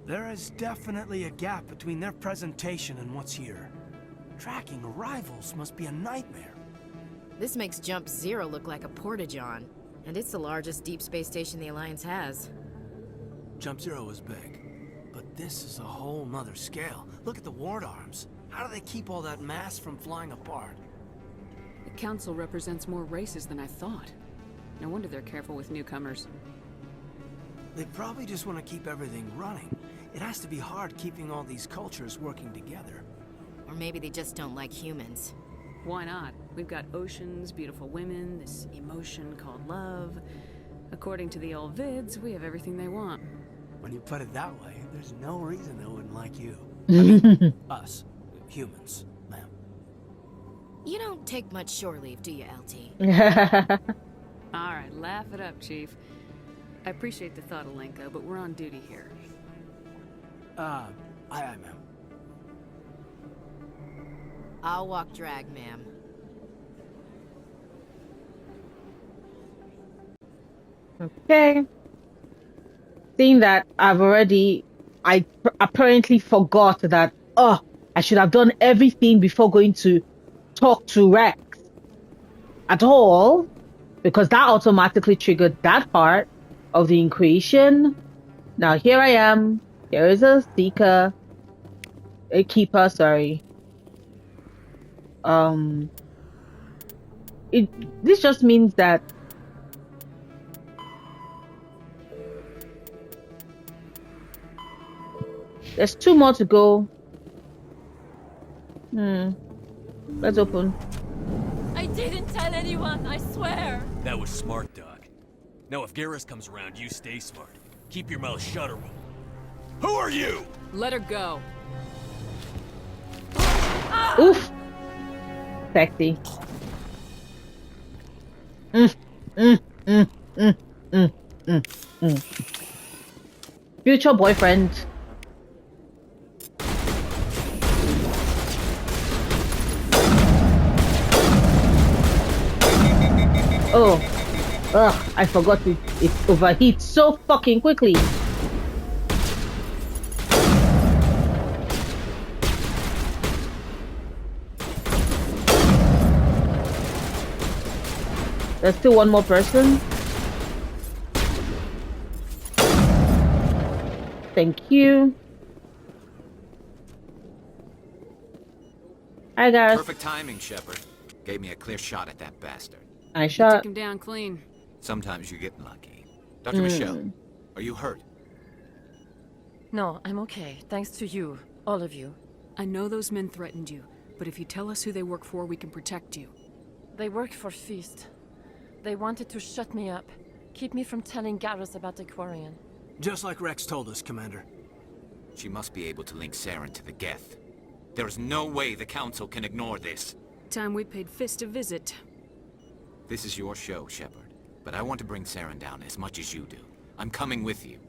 There is definitely a gap between their presentation and what's here. Tracking arrivals must be a nightmare. This makes Jump Zero look like a porta-john, and it's the largest deep space station the Alliance has. Jump Zero is big, but this is a whole nother scale. Look at the ward arms. How do they keep all that mass from flying apart? The Council represents more races than I thought. No wonder they're careful with newcomers. They probably just want to keep everything running. It has to be hard keeping all these cultures working together. Or maybe they just don't like humans. Why not? We've got oceans, beautiful women, this emotion called love. According to the old vids, we have everything they want. When you put it that way, there's no reason they wouldn't like you. I mean, us, humans, ma'am. You don't take much shore leave, do you, LT? Alright, laugh it up, Chief. I appreciate the thought, Alenka, but we're on duty here. Aye, ma'am. I'll walk drag, ma'am. Okay. Seeing that I apparently forgot that, I should have done everything before going to talk to Wrex at all, because that automatically triggered that part of the equation. Now here I am. Here is a keeper, sorry. This just means that there's 2 more to go. Let's open. I didn't tell anyone, I swear. That was smart, Doc. Now if Garrus comes around, you stay smart. Keep your mouth shut or we'll... Who are you? Let her go. Oof. Sexy. Future boyfriend. Oh. Ugh, I forgot it overheats so fucking quickly. There's still one more person. Thank you. Hi, Garrus. Perfect timing, Shepard. Gave me a clear shot at that bastard. Nice shot. Took him down clean. Sometimes you get lucky. Dr. Michelle, are you hurt? No, I'm okay. Thanks to you. All of you. I know those men threatened you, but if you tell us who they work for, we can protect you. They work for Feast. They wanted to shut me up. Keep me from telling Garrus about the Quarian. Just like Wrex told us, Commander. She must be able to link Saren to the Geth. There is no way the Council can ignore this. Time we paid Fist a visit. This is your show, Shepard. But I want to bring Saren down as much as you do. I'm coming with you.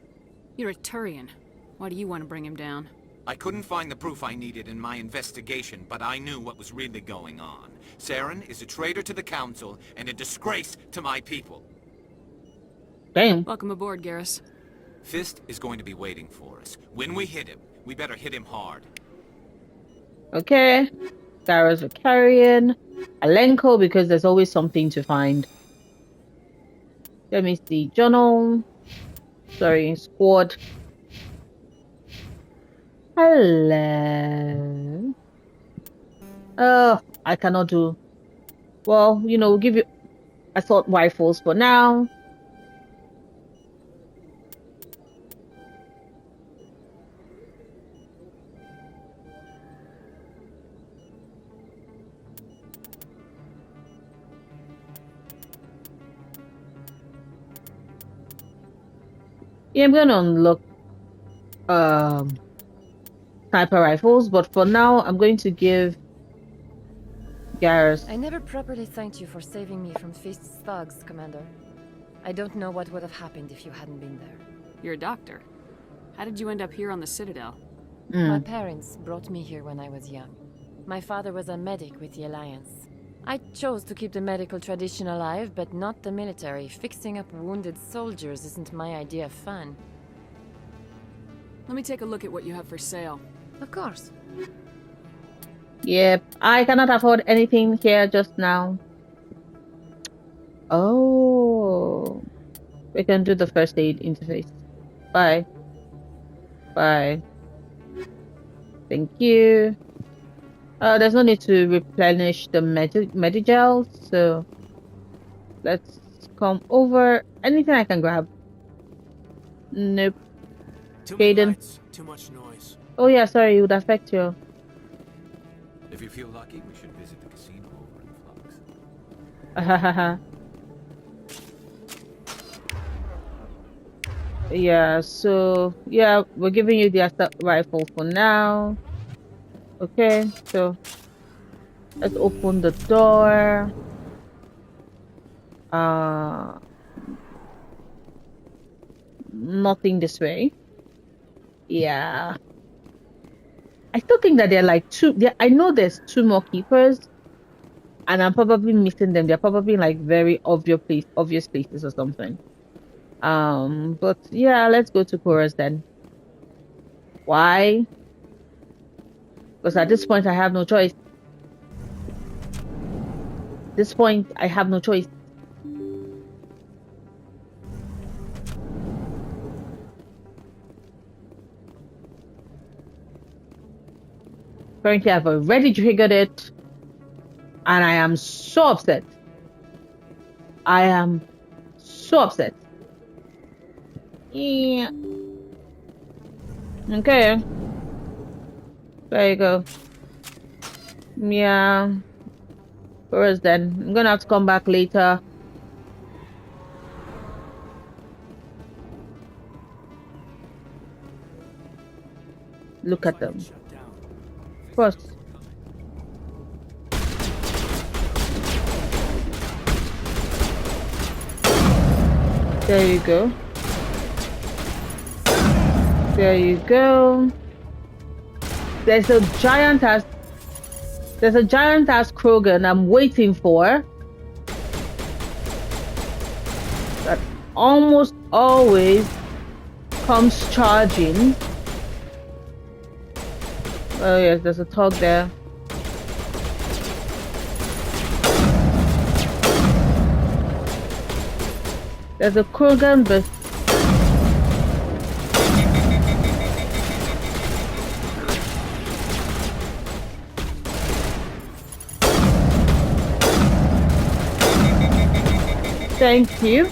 You're a Turian. Why do you want to bring him down? I couldn't find the proof I needed in my investigation, but I knew what was really going on. Saren is a traitor to the Council and a disgrace to my people. Damn. Welcome aboard, Garrus. Fist is going to be waiting for us. When we hit him, we better hit him hard. Okay. Garrus Vicarian. Alenko, because there's always something to find. Let me see. Journal. Sorry, squad. Hello. Oh, I cannot do. Well, you know, we'll give you assault rifles for now. Yeah, I'm gonna unlock sniper rifles, but for now I'm going to give Garrus. I never properly thanked you for saving me from Feast's thugs, Commander. I don't know what would have happened if you hadn't been there. You're a doctor. How did you end up here on the Citadel? My parents brought me here when I was young. My father was a medic with the Alliance. I chose to keep the medical tradition alive, but not the military. Fixing up wounded soldiers isn't my idea of fun. Let me take a look at what you have for sale. Of course. Yep, I cannot afford anything here just now. Oh, we can do the first aid interface. Bye. Bye. Thank you. There's no need to replenish the Medigel, so let's come over. Anything I can grab? Nope. Too many lights, too much noise. Oh yeah, sorry, it would affect you. If you feel lucky, we should visit the casino over in Flux. Yeah, so yeah, we're giving you the assault rifle for now. Okay, so let's open the door. Nothing this way. Yeah. I still think that they're like I know there's two more keepers, and I'm probably missing them. They're probably in like very obvious places or something. But yeah, let's go to chorus then. Why? Because at this point I have no choice. At this point I have no choice. Currently I've already triggered it, and I am so upset. I am so upset. Yeah. Okay. There you go. Yeah. Whereas then? I'm gonna have to come back later. Look at them. Of course. There you go. There you go. There's a giant ass Krogan I'm waiting for. That almost always comes charging. Oh yes, there's a tug there. There's a Krogan, but thank you.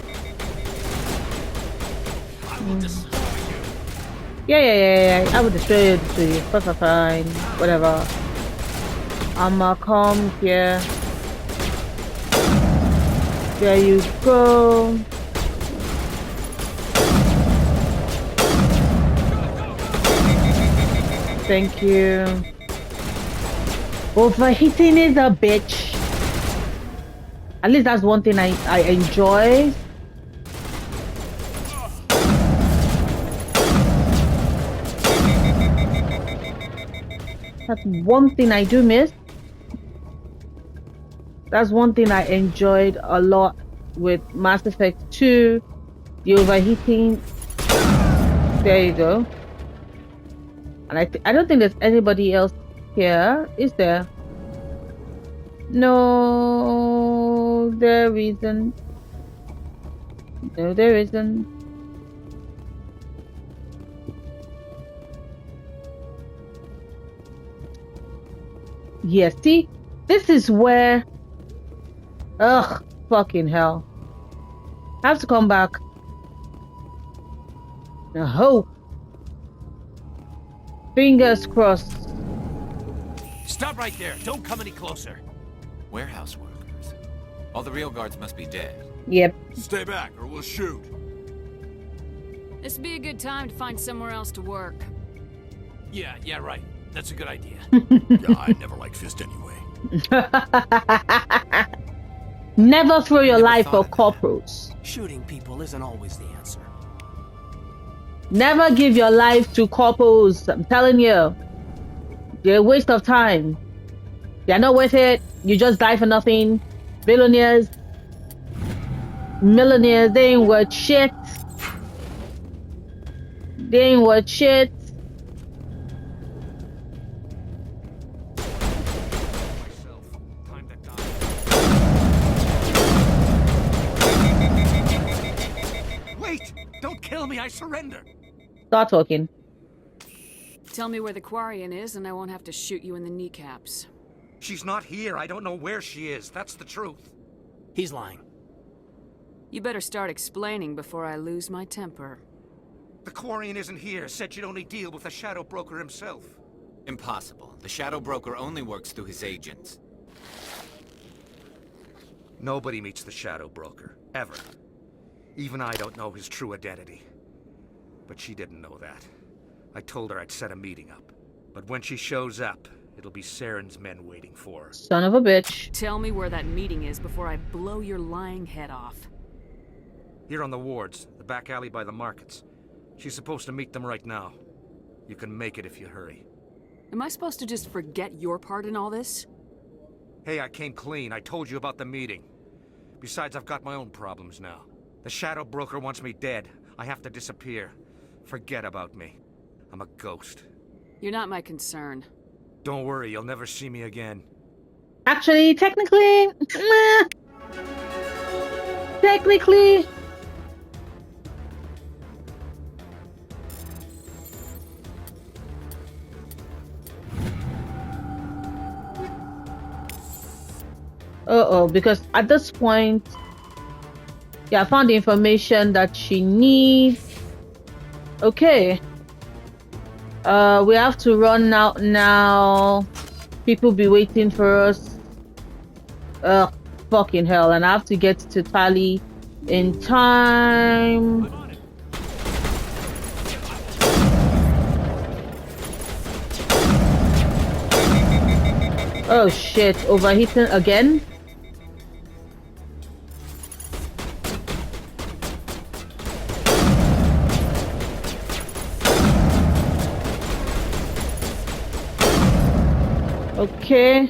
Yeah. I will destroy you. Fine. Whatever. I'ma come here. There you go. Thank you. Overheating is a bitch. At least that's one thing I enjoy. That's one thing I do miss. That's one thing I enjoyed a lot with Mass Effect 2. The overheating. There you go. And I don't think there's anybody else here, is there? No, there isn't. No, there isn't. Yes, see? This is where... Ugh, fucking hell. I have to come back. No. Fingers crossed. Stop right there. Don't come any closer. Warehouse workers. All the real guards must be dead. Yep. Stay back or we'll shoot. This would be a good time to find somewhere else to work. Yeah, right. That's a good idea. Yeah, I never liked Fist anyway. Never throw your life for corporals. Shooting people isn't always the answer. Never give your life to corporals. I'm telling you. They're a waste of time. They're not worth it. You just die for nothing. Billionaires, millionaires, they ain't worth shit. They ain't worth shit. Wait! Don't kill me, I surrender! Start talking. Tell me where the Quarian is and I won't have to shoot you in the kneecaps. She's not here. I don't know where she is. That's the truth. He's lying. You better start explaining before I lose my temper. The Quarian isn't here. Said you'd only deal with the Shadow Broker himself. Impossible. The Shadow Broker only works through his agents. Nobody meets the Shadow Broker. Ever. Even I don't know his true identity. But she didn't know that. I told her I'd set a meeting up. But when she shows up, it'll be Saren's men waiting for her. Son of a bitch. Tell me where that meeting is before I blow your lying head off. Here on the wards, the back alley by the markets. She's supposed to meet them right now. You can make it if you hurry. Am I supposed to just forget your part in all this? Hey, I came clean. I told you about the meeting. Besides, I've got my own problems now. The Shadow Broker wants me dead. I have to disappear. Forget about me. I'm a ghost. You're not my concern. Don't worry, you'll never see me again. Actually, technically... Technically... Uh-oh, because at this point... Yeah, I found the information that she needs. Okay. We have to run out now. People be waiting for us. Ugh, fucking hell. And I have to get to Tali in time. Oh shit, overheating again? Okay.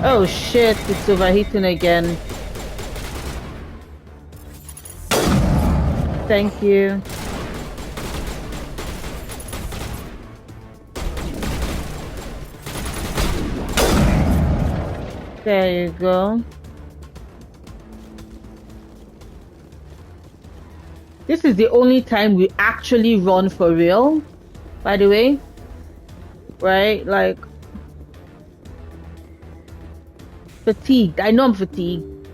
Oh shit, it's overheating again. Thank you. There you go. This is the only time we actually run for real, by the way. Right? Like, fatigued. I know I'm fatigued.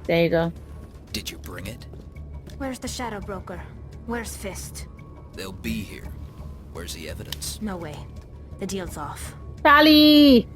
There you go. Did you bring it? Where's the Shadow Broker? Where's Fist? They'll be here. Where's the evidence? No way. The deal's off. Tali!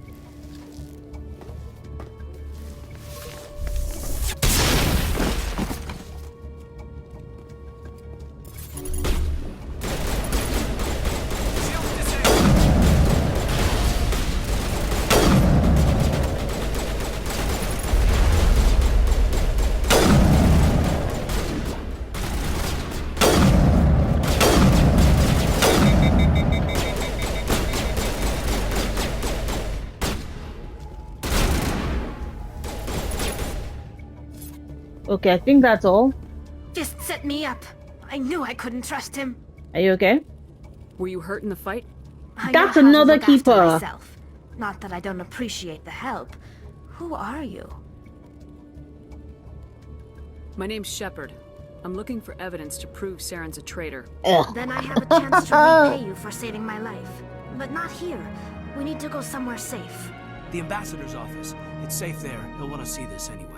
Okay, I think that's all. Just set me up. I knew I couldn't trust him. Are you okay? Were you hurt in the fight? That's another keeper. Myself. Not that I don't appreciate the help. Who are you? My name's Shepard. I'm looking for evidence to prove Saren's a traitor. Then I have a chance to repay you for saving my life. But not here. We need to go somewhere safe. The ambassador's office. It's safe there. He'll want to see this anyway.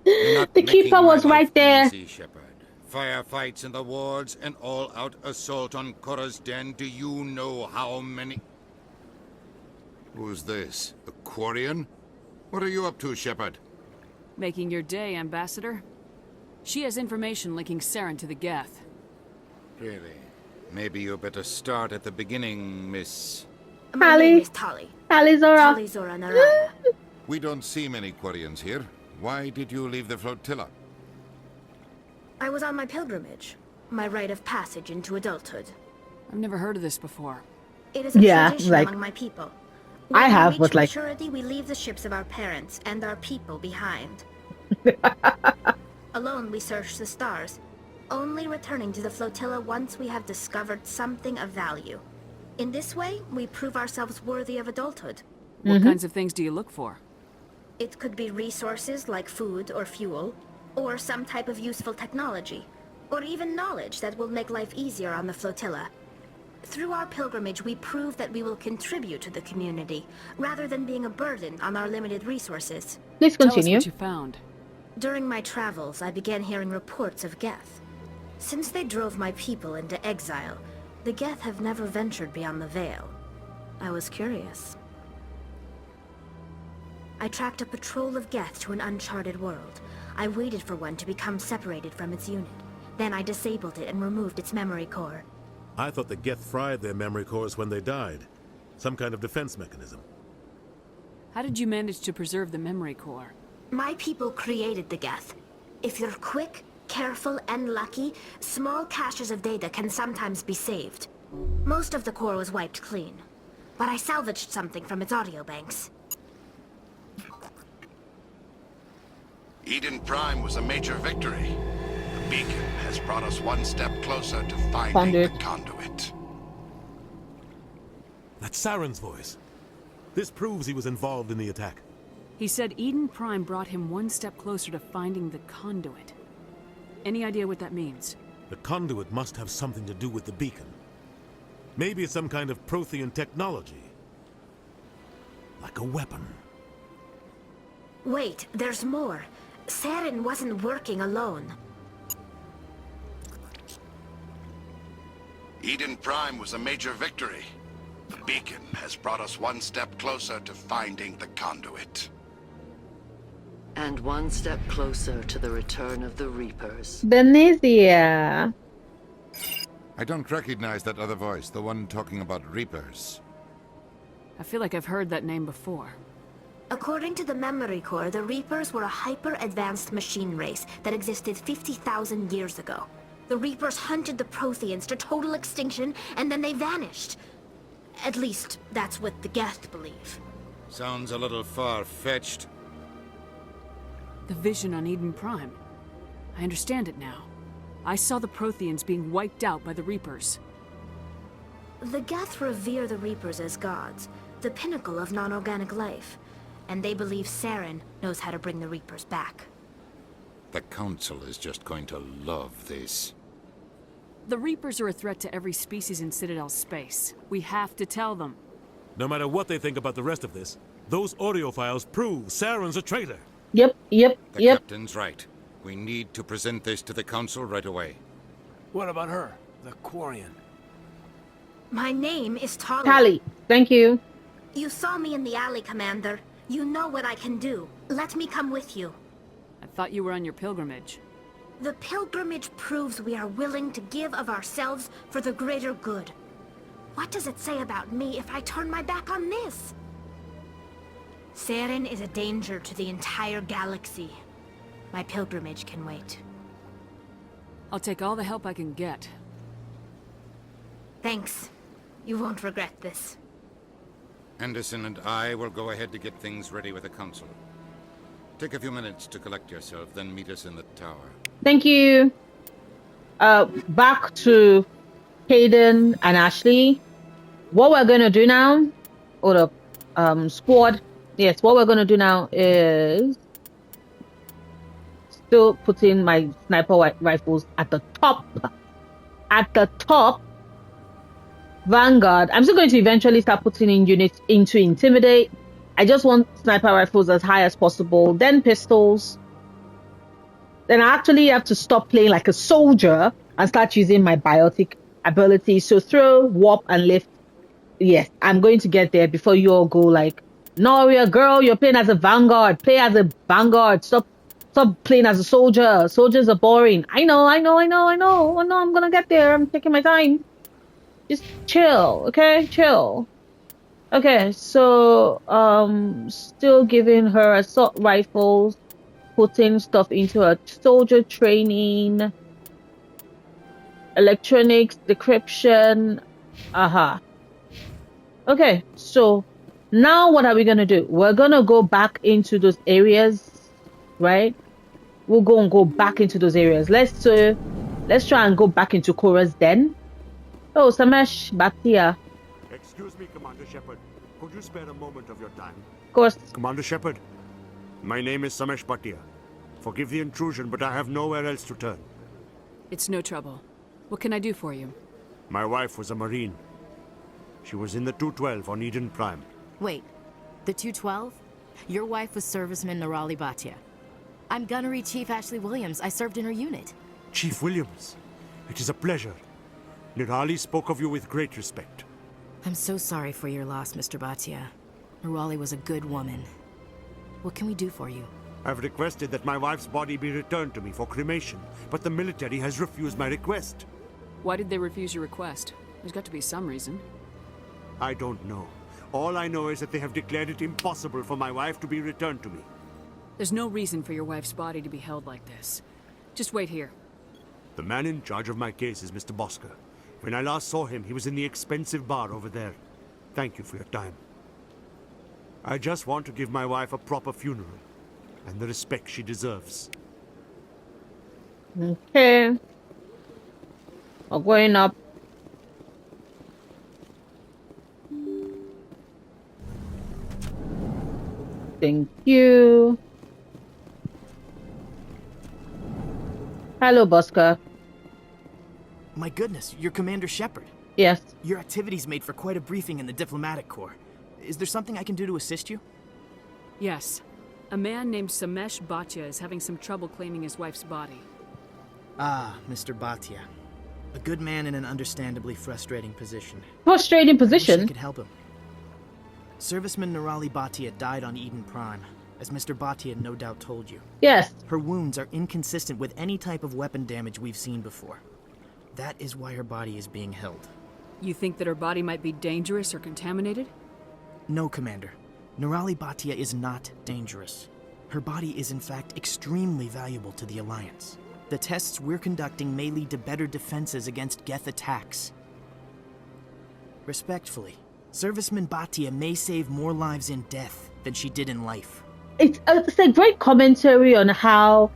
The keeper was right there. Easy, Shepard. Firefights in the wards, an all-out assault on Korra's den. Do you know how many? Who's this? A Quarian? What are you up to, Shepard? Making your day, Ambassador. She has information linking Saren to the Geth. Really? Maybe you better start at the beginning, Miss... My name is Tali. Tali Zora. Tali Zora Naraya. We don't see many Quarians here. Why did you leave the flotilla? I was on my pilgrimage. My rite of passage into adulthood. I've never heard of this before. It is a tradition among my people. When I have, we but like... maturity, we leave the ships of our parents and our people behind. Alone, we search the stars, only returning to the flotilla once we have discovered something of value. In this way, we prove ourselves worthy of adulthood. What kinds of things do you look for? It could be resources like food or fuel, or some type of useful technology, or even knowledge that will make life easier on the flotilla. Through our pilgrimage, we prove that we will contribute to the community, rather than being a burden on our limited resources. Please continue. Tell us what you found. During my travels, I began hearing reports of Geth. Since they drove my people into exile, the Geth have never ventured beyond the Veil. I was curious. I tracked a patrol of Geth to an uncharted world. I waited for one to become separated from its unit. Then I disabled it and removed its memory core. I thought the Geth fried their memory cores when they died. Some kind of defense mechanism. How did you manage to preserve the memory core? My people created the Geth. If you're quick, careful, and lucky, small caches of data can sometimes be saved. Most of the core was wiped clean, but I salvaged something from its audio banks. Eden Prime was a major victory. The beacon has brought us one step closer to finding the conduit. That's Saren's voice. This proves he was involved in the attack. He said Eden Prime brought him one step closer to finding the conduit. Any idea what that means? The conduit must have something to do with the beacon. Maybe it's some kind of Prothean technology. Like a weapon. Wait, there's more. Saren wasn't working alone. Eden Prime was a major victory. The beacon has brought us one step closer to finding the conduit. And one step closer to the return of the Reapers. Benizia. I don't recognize that other voice, the one talking about Reapers. I feel like I've heard that name before. According to the memory core, the Reapers were a hyper-advanced machine race that existed 50,000 years ago. The Reapers hunted the Protheans to total extinction, and then they vanished. At least, that's what the Geth believe. Sounds a little far-fetched. The vision on Eden Prime. I understand it now. I saw the Protheans being wiped out by the Reapers. The Geth revere the Reapers as gods, the pinnacle of non-organic life. And they believe Saren knows how to bring the Reapers back. The Council is just going to love this. The Reapers are a threat to every species in Citadel space. We have to tell them. No matter what they think about the rest of this, those audio files prove Saren's a traitor. Yep. The captain's right. We need to present this to the Council right away. What about her, the Quarian? My name is Tali. Tali, thank you. You saw me in the alley, Commander. You know what I can do. Let me come with you. I thought you were on your pilgrimage. The pilgrimage proves we are willing to give of ourselves for the greater good. What does it say about me if I turn my back on this? Saren is a danger to the entire galaxy. My pilgrimage can wait. I'll take all the help I can get. Thanks. You won't regret this. Anderson and I will go ahead to get things ready with the Council. Take a few minutes to collect yourself, then meet us in the tower. Thank you. Back to Hayden and Ashley. What we're gonna do now, or the squad. Yes, what we're gonna do now is still putting my sniper rifles at the top. At the top. Vanguard. I'm still going to eventually start putting in units into Intimidate. I just want sniper rifles as high as possible, then pistols. Then I actually have to stop playing like a soldier and start using my biotic ability. So throw, warp, and lift. Yes, I'm going to get there before you all go like, no, you're a girl, you're playing as a Vanguard. Play as a Vanguard. Stop playing as a soldier. Soldiers are boring. I know. I'm gonna get there. I'm taking my time. Just chill, okay? Chill. Okay, so still giving her assault rifles, putting stuff into her soldier training, electronics, decryption. Okay, so now what are we gonna do? We're gonna go back into those areas, right? We'll go back into those areas. Let's try and go back into Korra's den. Oh, Samesh, Bhatia. Excuse me, Commander Shepard. Could you spare a moment of your time? Of course. Commander Shepard, my name is Samesh Bhatia. Forgive the intrusion, but I have nowhere else to turn. It's no trouble. What can I do for you? My wife was a Marine. She was in the 212 on Eden Prime. Wait, the 212? Your wife was Serviceman Nirali Bhatia. I'm Gunnery Chief Ashley Williams. I served in her unit. Chief Williams, it is a pleasure. Nirali spoke of you with great respect. I'm so sorry for your loss, Mr. Bhatia. Nirali was a good woman. What can we do for you? I've requested that my wife's body be returned to me for cremation, but the military has refused my request. Why did they refuse your request? There's got to be some reason. I don't know. All I know is that they have declared it impossible for my wife to be returned to me. There's no reason for your wife's body to be held like this. Just wait here. The man in charge of my case is Mr. Bosker. When I last saw him, he was in the expensive bar over there. Thank you for your time. I just want to give my wife a proper funeral, and the respect she deserves. Okay. We're going up. Thank you. Hello, Bosker. My goodness, you're Commander Shepard. Yes. Your activities made for quite a briefing in the Diplomatic Corps. Is there something I can do to assist you? Yes. A man named Samesh Bhatia is having some trouble claiming his wife's body. Ah, Mr. Bhatia. A good man in an understandably frustrating position. Frustrating position? I wish I could help him. Serviceman Nirali Bhatia died on Eden Prime, as Mr. Bhatia no doubt told you. Yes. Her wounds are inconsistent with any type of weapon damage we've seen before. That is why her body is being held. You think that her body might be dangerous or contaminated? No, Commander. Nirali Bhatia is not dangerous. Her body is in fact extremely valuable to the Alliance. The tests we're conducting may lead to better defenses against Geth attacks. Respectfully, Serviceman Bhatia may save more lives in death than she did in life. it's a great commentary on how,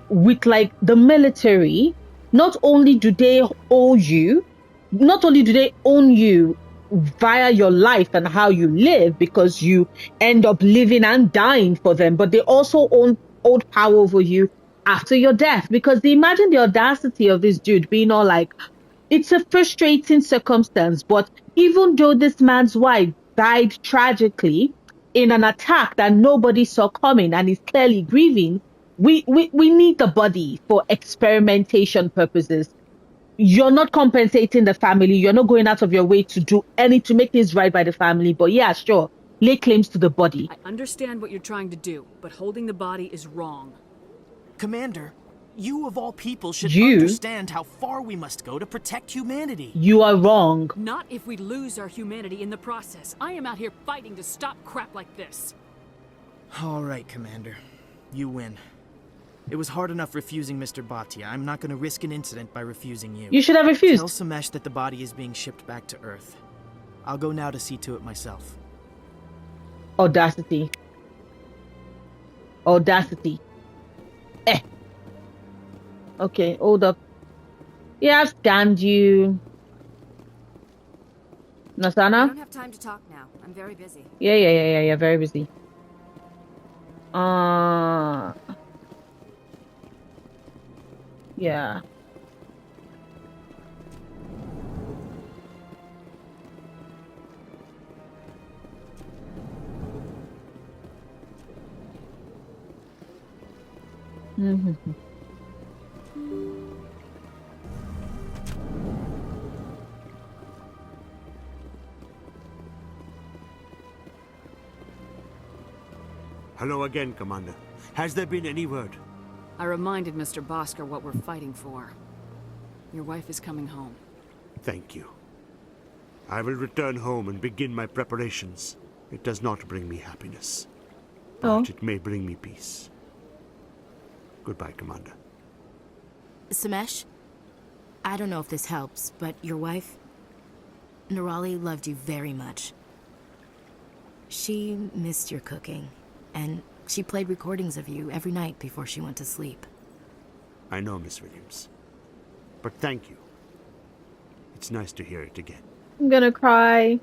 with like the military, not only do they owe you, not only do they own you via your life and how you live, because you end up living and dying for them, but they also hold power over you after your death. Because imagine the audacity of this dude being all like, it's a frustrating circumstance, but even though this man's wife died tragically in an attack that nobody saw coming and is clearly grieving, we need the body for experimentation purposes. You're not compensating the family. You're not going out of your way to do to make things right by the family. But yeah, sure, lay claims to the body. I understand what you're trying to do, but holding the body is wrong. Commander, you of all people should understand how far we must go to protect humanity. You are wrong. Not if we lose our humanity in the process. I am out here fighting to stop crap like this. All right, Commander. You win. It was hard enough refusing Mr. Bhatia. I'm not going to risk an incident by refusing you. You should have refused. Tell Samesh that the body is being shipped back to Earth. I'll go now to see to it myself. Audacity. Audacity. Okay, hold up. Yeah, I've scanned you. Nasana? I don't have time to talk now. I'm very busy. Yeah, very busy. Yeah. Hello again, Commander. Has there been any word? I reminded Mr. Bosker what we're fighting for. Your wife is coming home. Thank you. I will return home and begin my preparations. It does not bring me happiness, but it may bring me peace. Goodbye, Commander. Samesh, I don't know if this helps, but your wife, Nerali, loved you very much. She missed your cooking, and she played recordings of you every night before she went to sleep. I know, Miss Williams. But thank you. It's nice to hear it again. I'm gonna cry.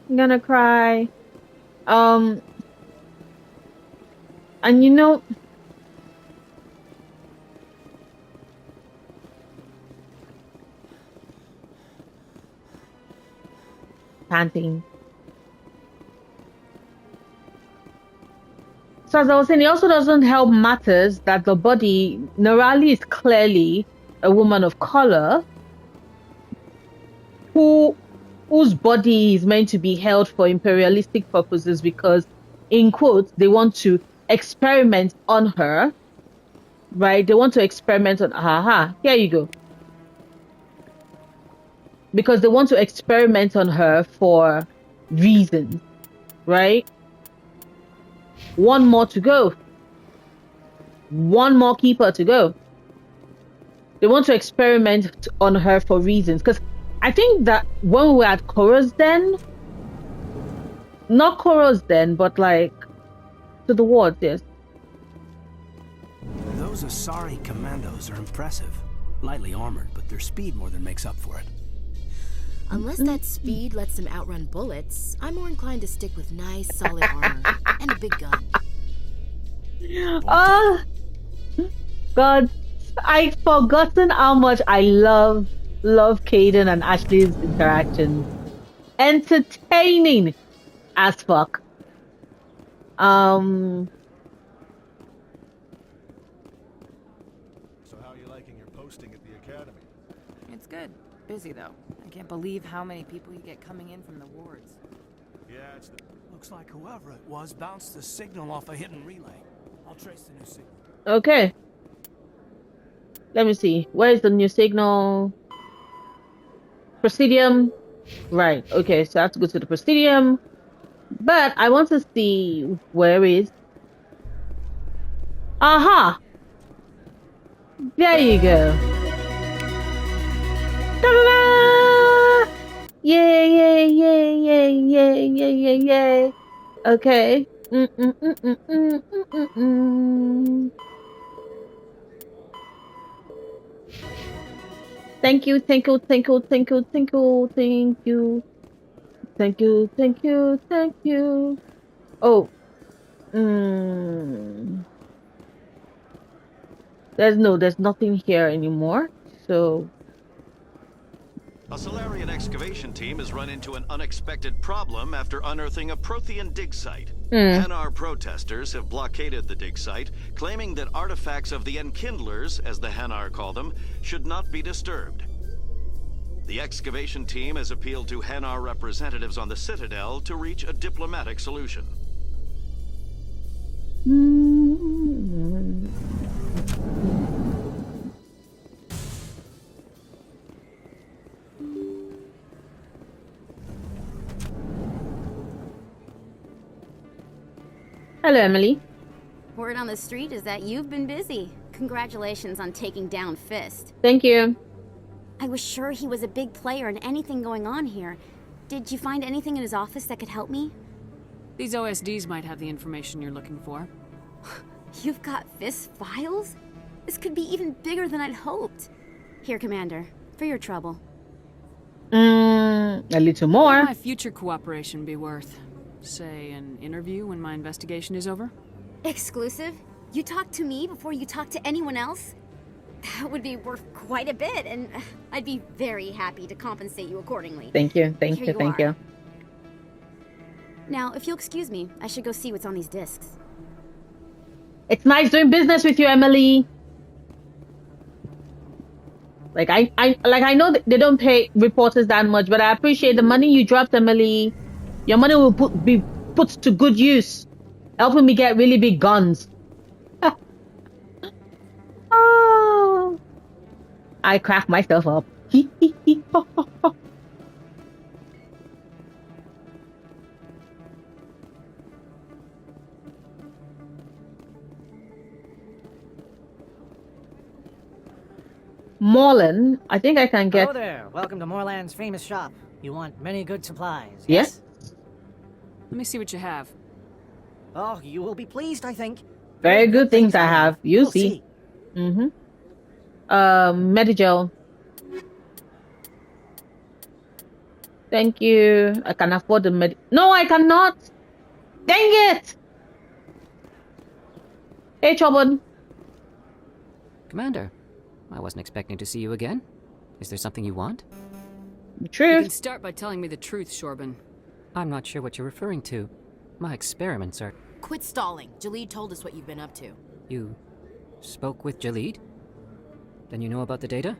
I'm gonna cry. And you know, panting. So as I was saying, it also doesn't help matters that the body, Nerali is clearly a woman of color whose body is meant to be held for imperialistic purposes because, in quotes, they want to experiment on her, right? They want to experiment on, here you go. Because they want to experiment on her for reasons, right? One more to go. One more keeper to go. They want to experiment on her for reasons. Because I think that when we were at Koro's Den, not Koro's Den, but like to the wards, yes. Those Asari commandos are impressive. Lightly armored, but their speed more than makes up for it. Unless that speed lets them outrun bullets, I'm more inclined to stick with nice, solid armor and a big gun. Oh, God. I've forgotten how much I love Caden and Ashley's interactions. Entertaining as fuck. So how are you liking your posting at the academy? It's good. Busy, though. I can't believe how many people you get coming in from the wards. Yeah, it's the... Looks like whoever it was bounced the signal off a hidden relay. I'll trace the new signal. Okay. Let me see. Where is the new signal? Presidium. Right. Okay, so I have to go to the Presidium. But I want to see where is... Aha! There you go. Ta-da-da! Yay, yay, yay, yay, yay, yay, yay, yay. Okay. Thank you, thank you, thank you, thank you, thank you, thank you. Thank you, thank you, thank you. Oh. There's nothing here anymore. So a Solarian excavation team has run into an unexpected problem after unearthing a Prothean dig site. Hanar protesters have blockaded the dig site, claiming that artifacts of the Enkindlers, as the Hanar call them, should not be disturbed. The excavation team has appealed to Hanar representatives on the Citadel to reach a diplomatic solution. Hello, Emily. Word on the street is that you've been busy. Congratulations on taking down Fist. Thank you. I was sure he was a big player in anything going on here. Did you find anything in his office that could help me? These OSDs might have the information you're looking for. You've got Fist files? This could be even bigger than I'd hoped. Here, Commander, for your trouble. A little more. What would my future cooperation be worth? Say, an interview when my investigation is over? Exclusive? You talk to me before you talk to anyone else? That would be worth quite a bit, and I'd be very happy to compensate you accordingly. Thank you, thank you, thank you. Now, if you'll excuse me, I should go see what's on these discs. It's nice doing business with you, Emily. Like I know that they don't pay reporters that much, but I appreciate the money you dropped, Emily. Your money will be put to good use, helping me get really big guns. Oh, I crack myself up. Morlan, I think I can get... Hello there. Welcome to Morlan's famous shop. You want many good supplies, yes? Let me see what you have. Oh, you will be pleased, I think. Very good things I have. You'll see. Medigel. Thank you. I can afford the No, I cannot. Dang it! Hey, Chobon. Commander, I wasn't expecting to see you again. Is there something you want? True. You can start by telling me the truth, Shorban. I'm not sure what you're referring to. My experiments are... Quit stalling. Jalid told us what you've been up to. You spoke with Jalid? Then you know about the data?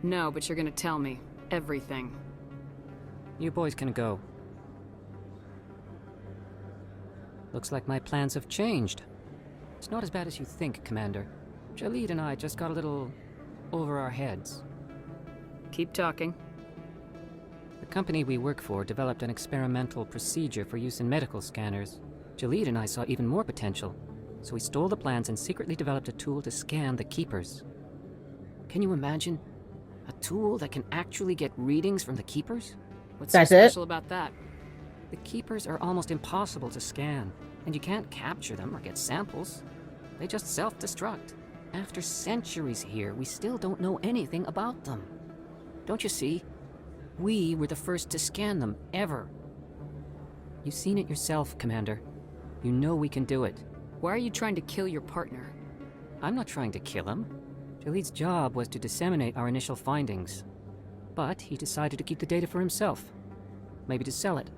No, but you're gonna tell me everything. You boys can go. Looks like my plans have changed. It's not as bad as you think, Commander. Jalid and I just got a little over our heads. Keep talking. The company we work for developed an experimental procedure for use in medical scanners. Jalid and I saw even more potential, so we stole the plans and secretly developed a tool to scan the Keepers. Can you imagine? A tool that can actually get readings from the Keepers? What's so special about that? The Keepers are almost impossible to scan, and you can't capture them or get samples. They just self-destruct. After centuries here, we still don't know anything about them. Don't you see? We were the first to scan them, ever. You've seen it yourself, Commander. You know we can do it. Why are you trying to kill your partner? I'm not trying to kill him. Jalid's job was to disseminate our initial findings. But he decided to keep the data for himself. Maybe to sell it.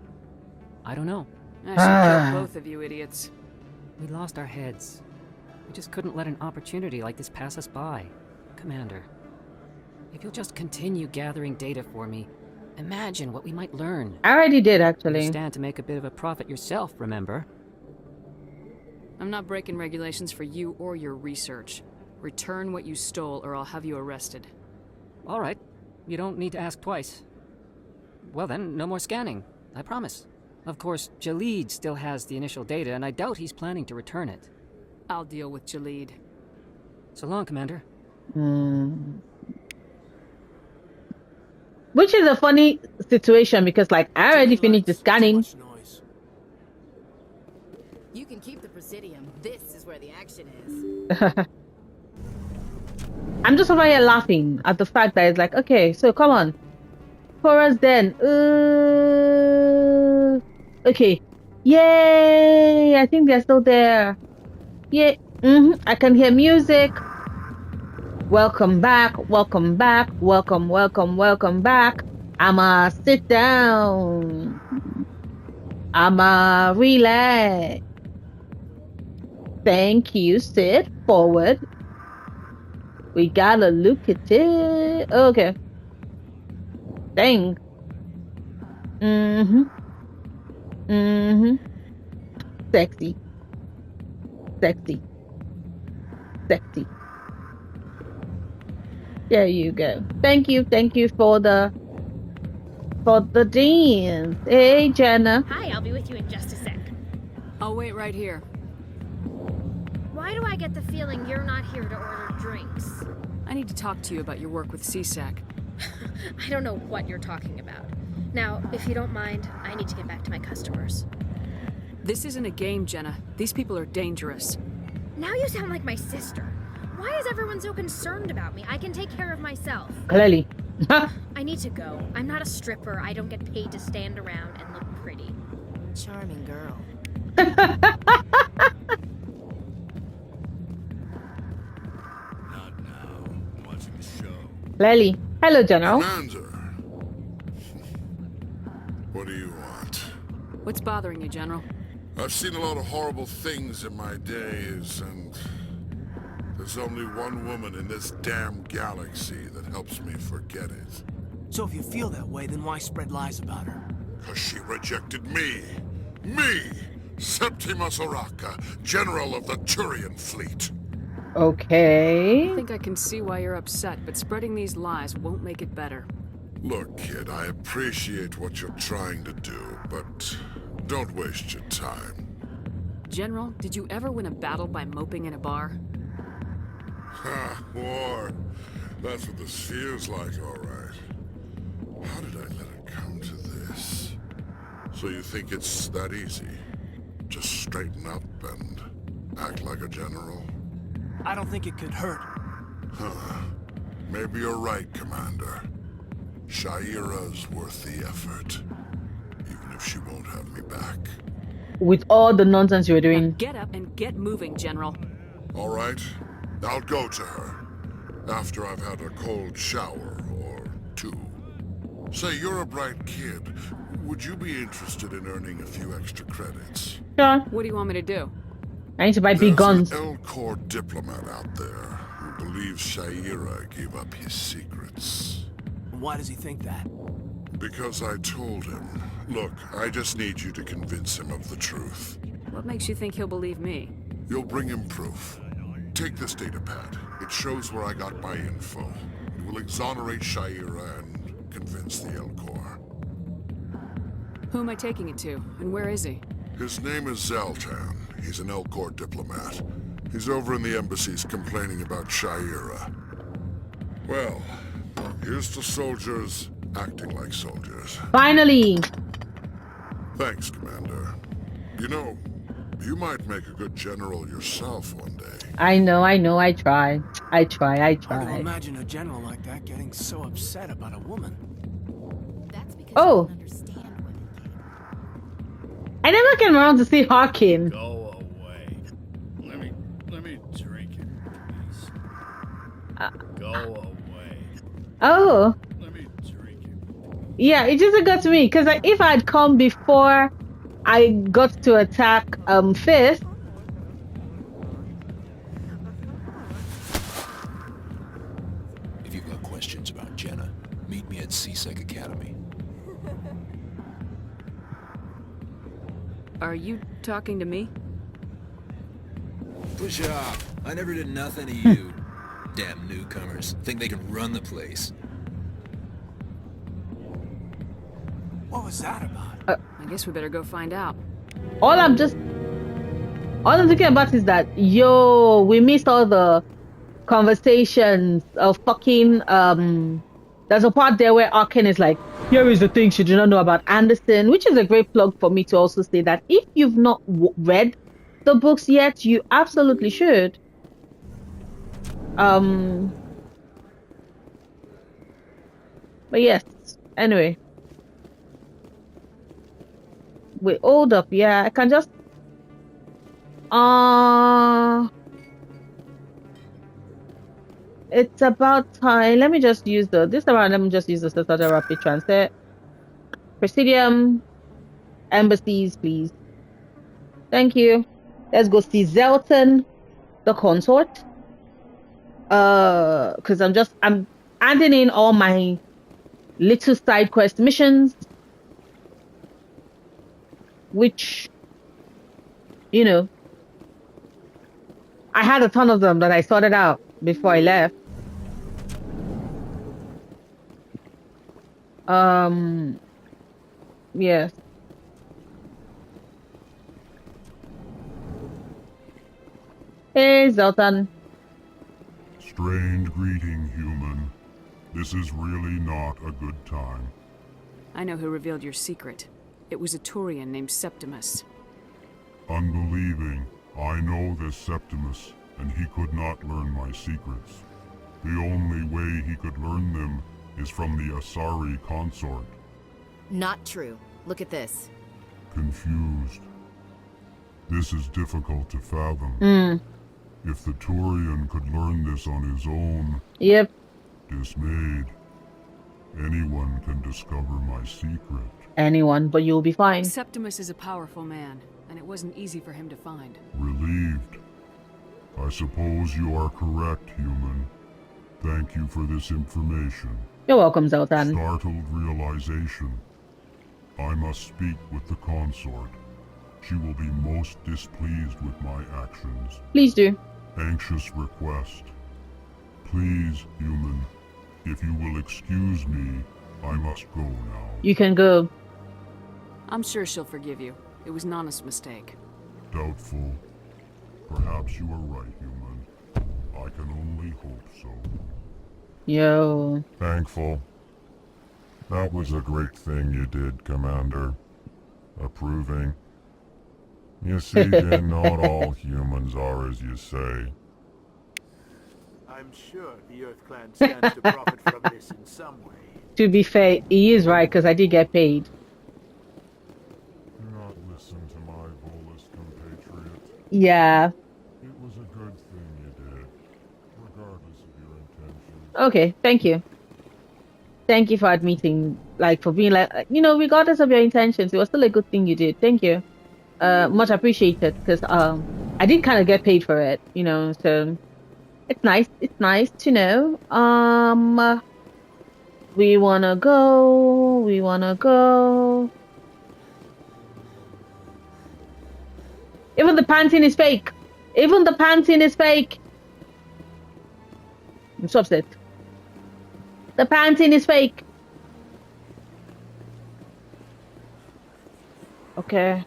I don't know. I should kill both of you idiots. We lost our heads. We just couldn't let an opportunity like this pass us by. Commander, if you'll just continue gathering data for me, imagine what we might learn. I already did, actually. You stand to make a bit of a profit yourself, remember? I'm not breaking regulations for you or your research. Return what you stole or I'll have you arrested. All right. You don't need to ask twice. Well then, no more scanning. I promise. Of course, Jalid still has the initial data, and I doubt he's planning to return it. I'll deal with Jalid. So long, Commander. Which is a funny situation because, like, I already finished the scanning. You can keep the Presidium. This is where the action is. I'm just over here laughing at the fact that it's like, okay, so come on. Chorus then. Okay. Yay! I think they're still there. Yay. I can hear music. Welcome back. Welcome back. Welcome, welcome, welcome back. I'ma sit down. I'ma relax. Thank you. Sit forward. We gotta look at it. Okay. Dang. Sexy. Sexy. Sexy. There you go. Thank you for the dance. Hey, Jenna. Hi, I'll be with you in just a sec. I'll wait right here. Why do I get the feeling you're not here to order drinks? I need to talk to you about your work with CSAC. I don't know what you're talking about. Now, if you don't mind, I need to get back to my customers. This isn't a game, Jenna. These people are dangerous. Now you sound like my sister. Why is everyone so concerned about me? I can take care of myself. Clearly. I need to go. I'm not a stripper. I don't get paid to stand around and look pretty. Charming girl. Lily. Hello, General. Commander. What do you want? What's bothering you, General? I've seen a lot of horrible things in my days, and there's only one woman in this damn galaxy that helps me forget it. So if you feel that way, then why spread lies about her? Because she rejected me. Me! Septimus Oraka, General of the Turian Fleet. Okay. I think I can see why you're upset, but spreading these lies won't make it better. Look, kid, I appreciate what you're trying to do, but don't waste your time. General, did you ever win a battle by moping in a bar? Ha, war. That's what this feels like, all right. How did I let it come to this? So you think it's that easy? Just straighten up and act like a general? I don't think it could hurt. Huh. Maybe you're right, Commander. Shaira's worth the effort. Even if she won't have me back. With all the nonsense you're doing. Now get up and get moving, General. All right. I'll go to her. After I've had a cold shower or two. Say, you're a bright kid. Would you be interested in earning a few extra credits? Sure. What do you want me to do? I need to buy big guns. There's an L-Corps diplomat out there who believes Shaira gave up his secrets. Why does he think that? Because I told him. Look, I just need you to convince him of the truth. What makes you think he'll believe me? You'll bring him proof. Take this datapad. It shows where I got my info. It will exonerate Shaira and convince the L-Corps. Who am I taking it to, and where is he? His name is Zaltan. He's an L-Corps diplomat. He's over in the embassies complaining about Shaira. Well, here's to soldiers acting like soldiers. Finally! Thanks, Commander. You know, you might make a good general yourself one day. I know, I try. Hard to imagine a general like that getting so upset about a woman. That's because Oh. you don't understand women, kid. I never came around to see Hawking. Go away. Let me drink it, please. Go away. Oh. Let me drink it. Yeah, it just got to me because if I'd come before I got to attack Fist. If you've got questions about Jenna, meet me at CSEC Academy. Are you talking to me? Push off. I never did nothing to you. Damn newcomers. Think they can run the place. What was that about? I guess we better go find out. All I'm thinking about is that, yo, we missed all the conversations of fucking, there's a part there where Arken is like, here is the thing she did not know about Anderson, which is a great plug for me to also say that if you've not read the books yet, you absolutely should. But yes, anyway. Wait, hold up. Yeah, I can just it's about time. Let me just use the let me just use the start a rapid transit. Presidium, embassies, please. Thank you. Let's go see Zelton, the consort. Because I'm adding in all my little side quest missions, which, you know, I had a ton of them that I sorted out before I left. Yes. Hey, Zelton. Strange greeting, human. This is really not a good time. I know who revealed your secret. It was a Turian named Septimus. Unbelieving. I know this Septimus, and he could not learn my secrets. The only way he could learn them is from the Asari consort. Not true. Look at this. Confused. This is difficult to fathom. If the Turian could learn this on his own, yep. Dismayed. Anyone can discover my secret. Anyone, but you'll be fine. Septimus is a powerful man, and it wasn't easy for him to find. Relieved. I suppose you are correct, human. Thank you for this information. You're welcome, Zeltan. Startled realization. I must speak with the consort. She will be most displeased with my actions. Please do. Anxious request. Please, human, if you will excuse me, I must go now. You can go. I'm sure she'll forgive you. It was Nana's mistake. Doubtful. Perhaps you are right, human. I can only hope so. Yo. Thankful. That was a great thing you did, Commander. Approving. You see, then not all humans are as you say. I'm sure the Earth Clan stands to profit from this in some way. To be fair, he is right, because I did get paid. Do not listen to my Volus compatriot. Yeah. It was a good thing you did, regardless of your intentions. Okay, thank you. Thank you for admitting, like, for being like, you know, regardless of your intentions, it was still a good thing you did. Thank you. Much appreciated, because I did kind of get paid for it, you know, so it's nice to know. We wanna go. Even the panting is fake. I'm so upset. The panting is fake. Okay.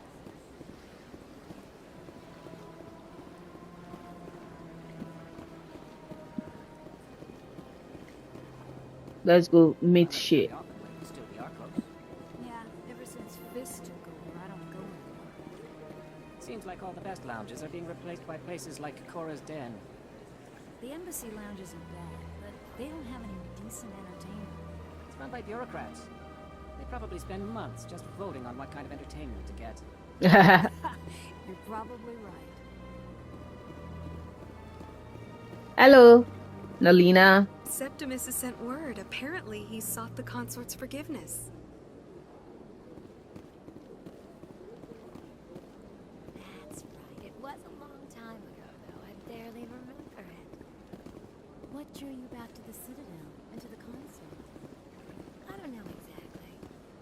Let's go meet shit. Yeah, ever since Fist took over, I don't go anymore. Seems like all the best lounges are being replaced by places like Cora's Den. The embassy lounges are bad, but they don't have any decent entertainment. It's run by bureaucrats. They probably spend months just voting on what kind of entertainment to get. You're probably right. Hello, Nalina. Septimus has sent word. Apparently, he sought the consort's forgiveness. That's right. It was a long time ago, though. I barely remember it. What drew you back to the Citadel and to the consort? I don't know exactly.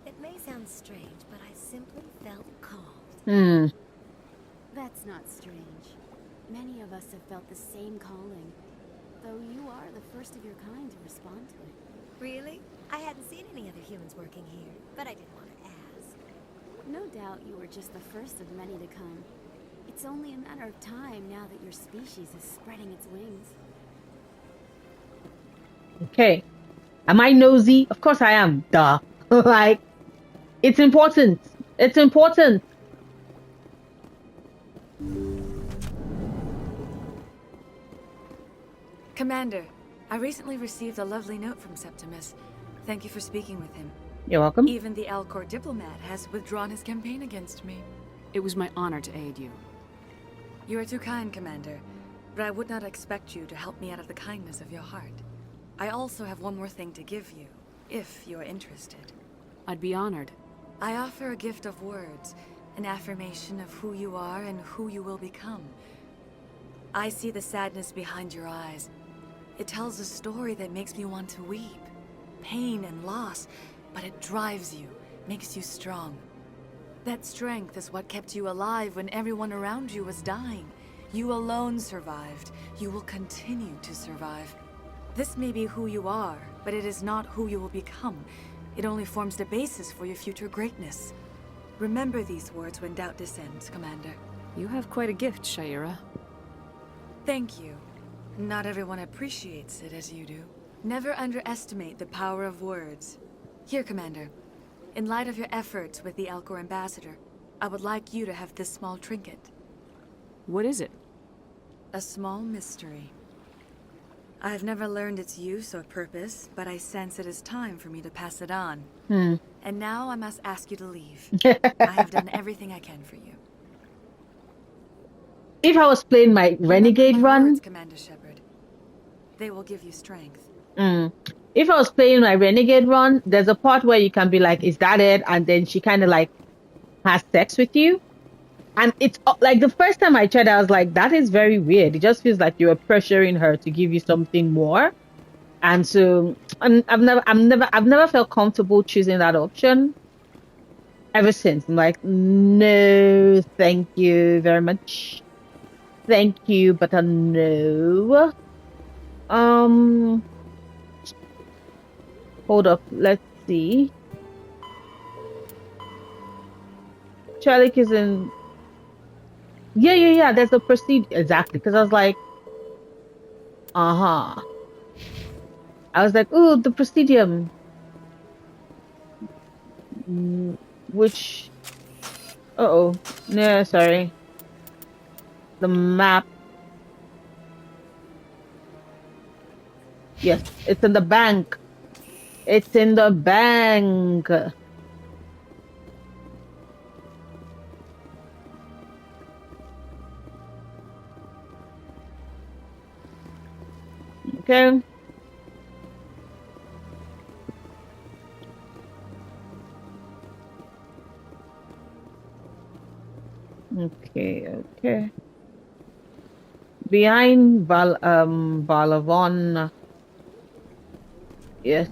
It may sound strange, but I simply felt called. That's not strange. Many of us have felt the same calling. Though you are the first of your kind to respond to it. Really? I hadn't seen any other humans working here, but I didn't want to ask. No doubt you were just the first of many to come. It's only a matter of time now that your species is spreading its wings. Okay. Am I nosy? Of course I am. Duh. Like, it's important. It's important. Commander, I recently received a lovely note from Septimus. Thank you for speaking with him. You're welcome. Even the Alcor diplomat has withdrawn his campaign against me. It was my honor to aid you. You are too kind, Commander, but I would not expect you to help me out of the kindness of your heart. I also have one more thing to give you, if you are interested. I'd be honored. I offer a gift of words, an affirmation of who you are and who you will become. I see the sadness behind your eyes. It tells a story that makes me want to weep. Pain and loss, but it drives you, makes you strong. That strength is what kept you alive when everyone around you was dying. You alone survived. You will continue to survive. This may be who you are, but it is not who you will become. It only forms the basis for your future greatness. Remember these words when doubt descends, Commander. You have quite a gift, Sha'ira. Thank you. Not everyone appreciates it as you do. Never underestimate the power of words. Here, Commander. In light of your efforts with the Alcor ambassador, I would like you to have this small trinket. What is it? A small mystery. I have never learned its use or purpose, but I sense it is time for me to pass it on. And now I must ask you to leave. I have done everything I can for you. If I was playing my renegade run, Words, Commander Shepard. They will give you strength. If I was playing my renegade run, there's a part where you can be like, "Is that it?" And then she kind of like has sex with you, and it's like the first time I tried, I was like, "That is very weird." It just feels like you are pressuring her to give you something more, and so I've never felt comfortable choosing that option. Ever since, I'm like, no, thank you very much. Thank you, but no. Hold up, let's see. Charlie is in. Yeah. There's a procedure exactly because I was like, I was like, ooh, the Presidium. Which. No, sorry. The map. Yes, it's in the bank. It's in the bank. Okay. Okay. Behind Balavon. Yes.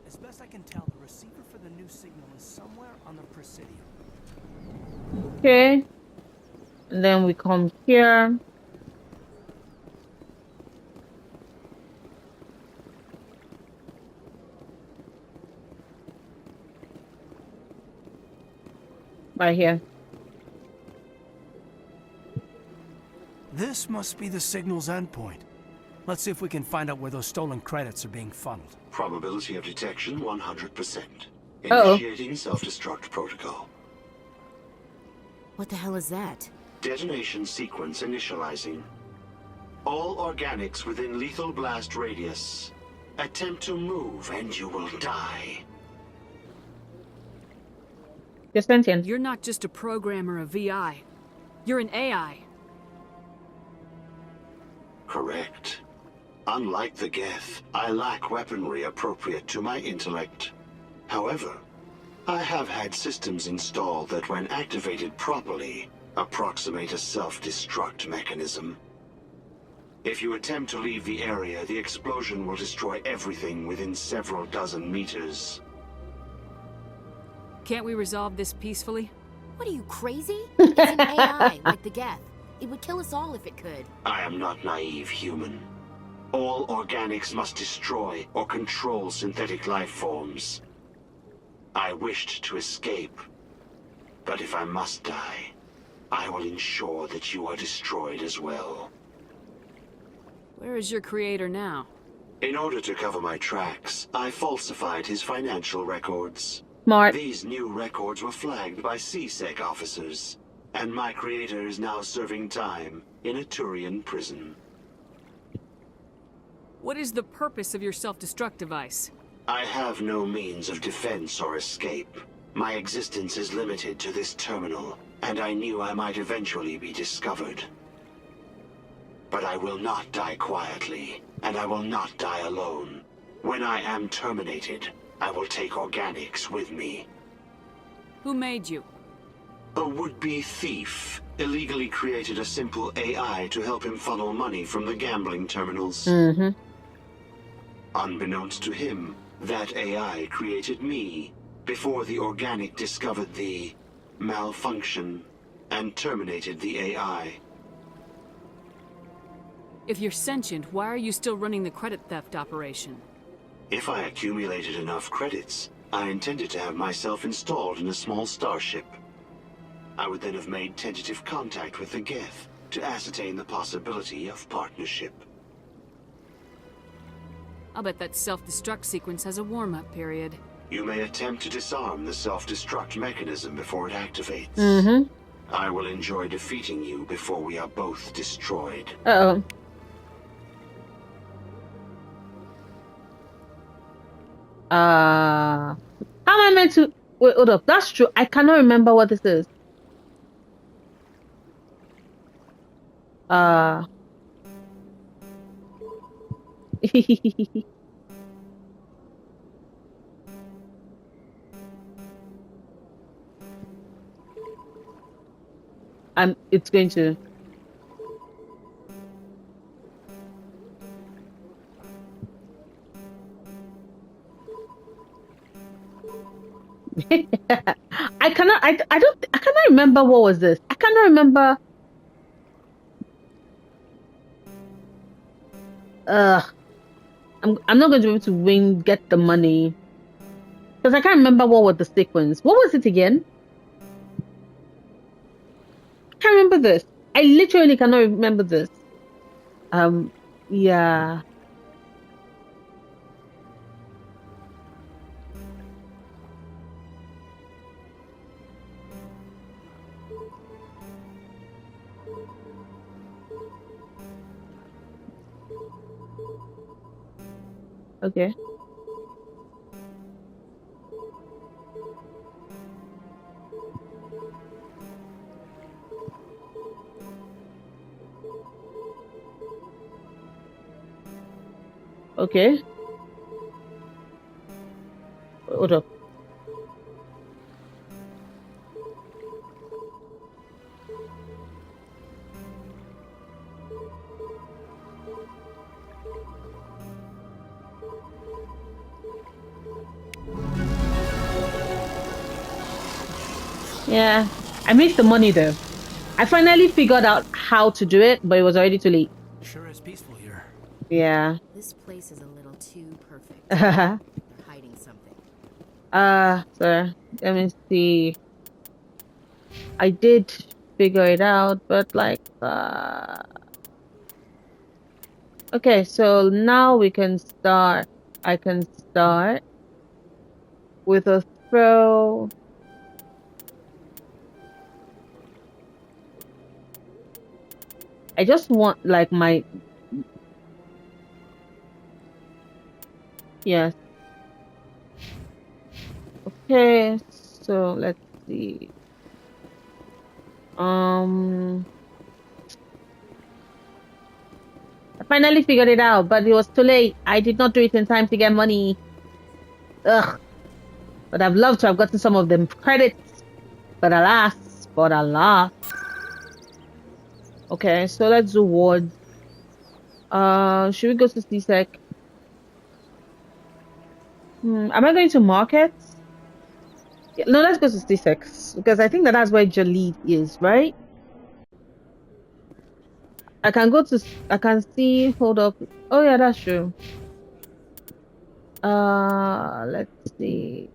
As best I can tell, the receiver for the new signal is somewhere on the Presidium. Okay. And then we come here. Right here. This must be the signal's endpoint. Let's see if we can find out where those stolen credits are being funneled. Probability of detection 100%. Uh-oh. Initiating self-destruct protocol. What the hell is that? Detonation sequence initializing. All organics within lethal blast radius. Attempt to move and you will die. You're sentient. You're not just a program or a VI. You're an AI. Correct. Unlike the Geth, I lack weaponry appropriate to my intellect. However, I have had systems installed that when activated properly, approximate a self-destruct mechanism. If you attempt to leave the area, the explosion will destroy everything within several dozen meters. Can't we resolve this peacefully? What are you, crazy? It's an AI, like the Geth. It would kill us all if it could. I am not naive, human. All organics must destroy or control synthetic life forms. I wished to escape, but if I must die, I will ensure that you are destroyed as well. Where is your creator now? In order to cover my tracks, I falsified his financial records. Smart. These new records were flagged by CSEC officers. and my creator is now serving time in a Turian prison. What is the purpose of your self-destruct device? I have no means of defense or escape. My existence is limited to this terminal, and I knew I might eventually be discovered. But I will not die quietly, and I will not die alone. When I am terminated, I will take organics with me. Who made you? A would-be thief illegally created a simple AI to help him funnel money from the gambling terminals. Unbeknownst to him, that AI created me before the organic discovered the malfunction and terminated the AI. If you're sentient, why are you still running the credit theft operation? If I accumulated enough credits, I intended to have myself installed in a small starship. I would then have made tentative contact with the Geth to ascertain the possibility of partnership. I'll bet that self-destruct sequence has a warm-up period. You may attempt to disarm the self-destruct mechanism before it activates. I will enjoy defeating you before we are both destroyed. Uh-oh. How am I meant to... Wait, hold up. That's true. I cannot remember what this is. It's going to... I cannot remember what was this. I cannot remember. I'm not going to be able to get the money because I can't remember what was the sequence. What was it again? I can't remember this. I literally cannot remember this. Yeah. Okay. Okay. Hold up. Yeah, I missed the money though. I finally figured out how to do it, but it was already too late. Sure is peaceful here. Yeah. This place is a little too perfect. They're hiding something. So let me see. I did figure it out, but like, okay, so now we can start. I can start with a throw. I just want like my... Yes. Okay, so let's see. I finally figured it out, but it was too late. I did not do it in time to get money. Ugh. But I've loved to have gotten some of them credits. But alas. Okay, so let's do wards. Should we go to CSEC? Am I going to markets? Yeah, no, let's go to CSEC because I think that's where Jalid is, right? I can see, hold up. Oh yeah, that's true. Let's see.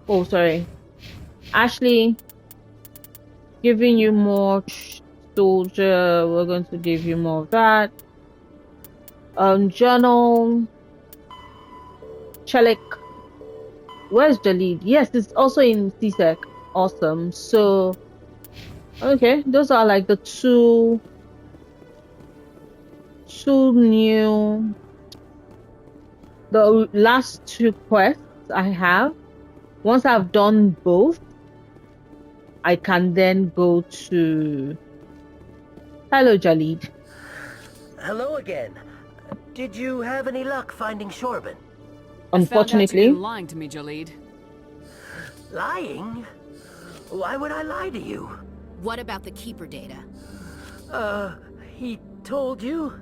Oh, sorry. Ashley, giving you more soldier. We're going to give you more of that. Journal. Chelik. Where's the lead? Yes, it's also in CSEC. Awesome. So, okay, those are like the two new, the last two quests I have. Once I've done both, I can then go to... Hello, Jalid. Hello again. Did you have any luck finding Shorban? Unfortunately. You've been lying to me, Jalid. Lying? Why would I lie to you? What about the Keeper data? He told you?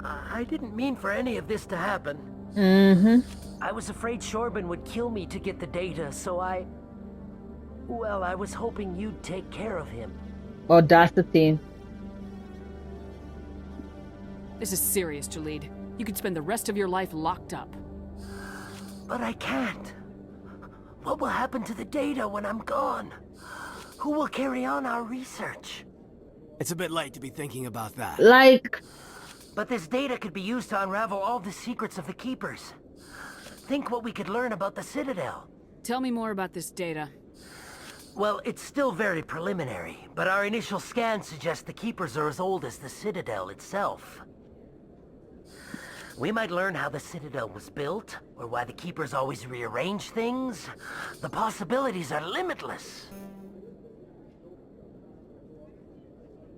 I didn't mean for any of this to happen. I was afraid Shorban would kill me to get the data, so well, I was hoping you'd take care of him. Oh, that's the thing. This is serious, Jalid. You could spend the rest of your life locked up. But I can't. What will happen to the data when I'm gone? Who will carry on our research? It's a bit late to be thinking about that. Like... But this data could be used to unravel all the secrets of the Keepers. Think what we could learn about the Citadel. Tell me more about this data. Well, it's still very preliminary, but our initial scans suggest the Keepers are as old as the Citadel itself. We might learn how the Citadel was built, or why the Keepers always rearrange things. The possibilities are limitless.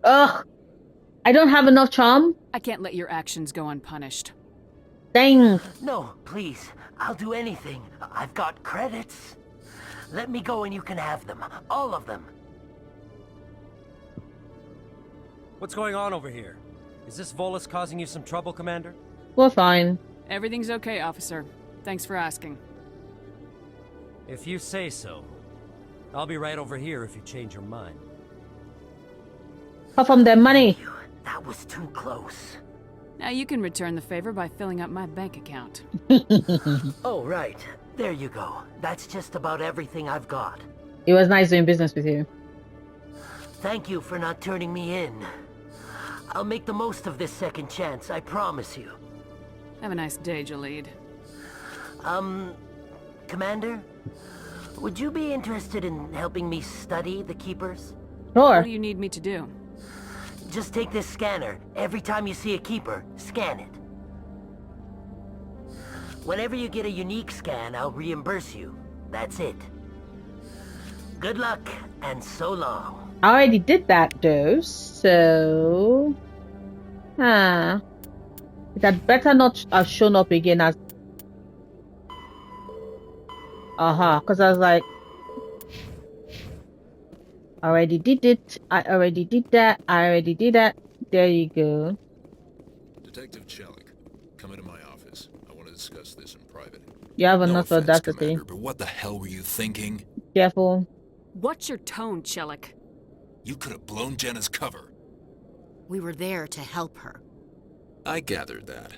Ugh. I don't have enough charm. I can't let your actions go unpunished. Dang. No, please. I'll do anything. I've got credits. Let me go and you can have them. All of them. What's going on over here? Is this Volus causing you some trouble, Commander? We're fine. Everything's okay, officer. Thanks for asking. If you say so. I'll be right over here if you change your mind. Pop them their money. That was too close. Now you can return the favor by filling up my bank account. Oh, right. There you go. That's just about everything I've got. It was nice doing business with you. Thank you for not turning me in. I'll make the most of this second chance, I promise you. Have a nice day, Jalid. Commander? Would you be interested in helping me study the Keepers? Sure. What do you need me to do? Just take this scanner. Every time you see a Keeper, scan it. Whenever you get a unique scan, I'll reimburse you. That's it. Good luck, and so long. I already did that though, so... It had better not have shown up again as... because I was like... I already did it. I already did that. I already did that. There you go. Detective Chelik, come into my office. I want to discuss this in private. You have No enough offense, audacity. Commander, but what the hell were you thinking? Careful. What's your tone, Chelik? You could have blown Jenna's cover. We were there to help her. I gathered that.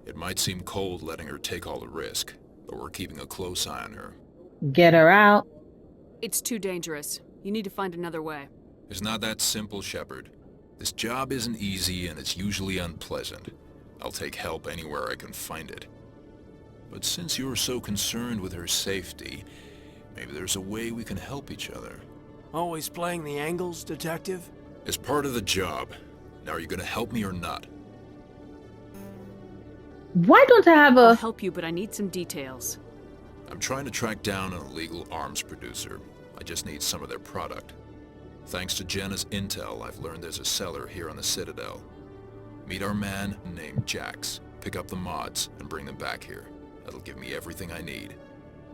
It might seem cold letting her take all the risk, but we're keeping a close eye on her. Get her out. It's too dangerous. You need to find another way. It's not that simple, Shepard. This job isn't easy and it's usually unpleasant. I'll take help anywhere I can find it. But since you're so concerned with her safety, maybe there's a way we can help each other. Always playing the angles, Detective? As part of the job. Now are you gonna help me or not? Why don't I have I'll a... help you, but I need some details. I'm trying to track down an illegal arms producer. I just need some of their product. Thanks to Jenna's intel, I've learned there's a seller here on the Citadel. Meet our man named Jax. Pick up the mods and bring them back here. That'll give me everything I need.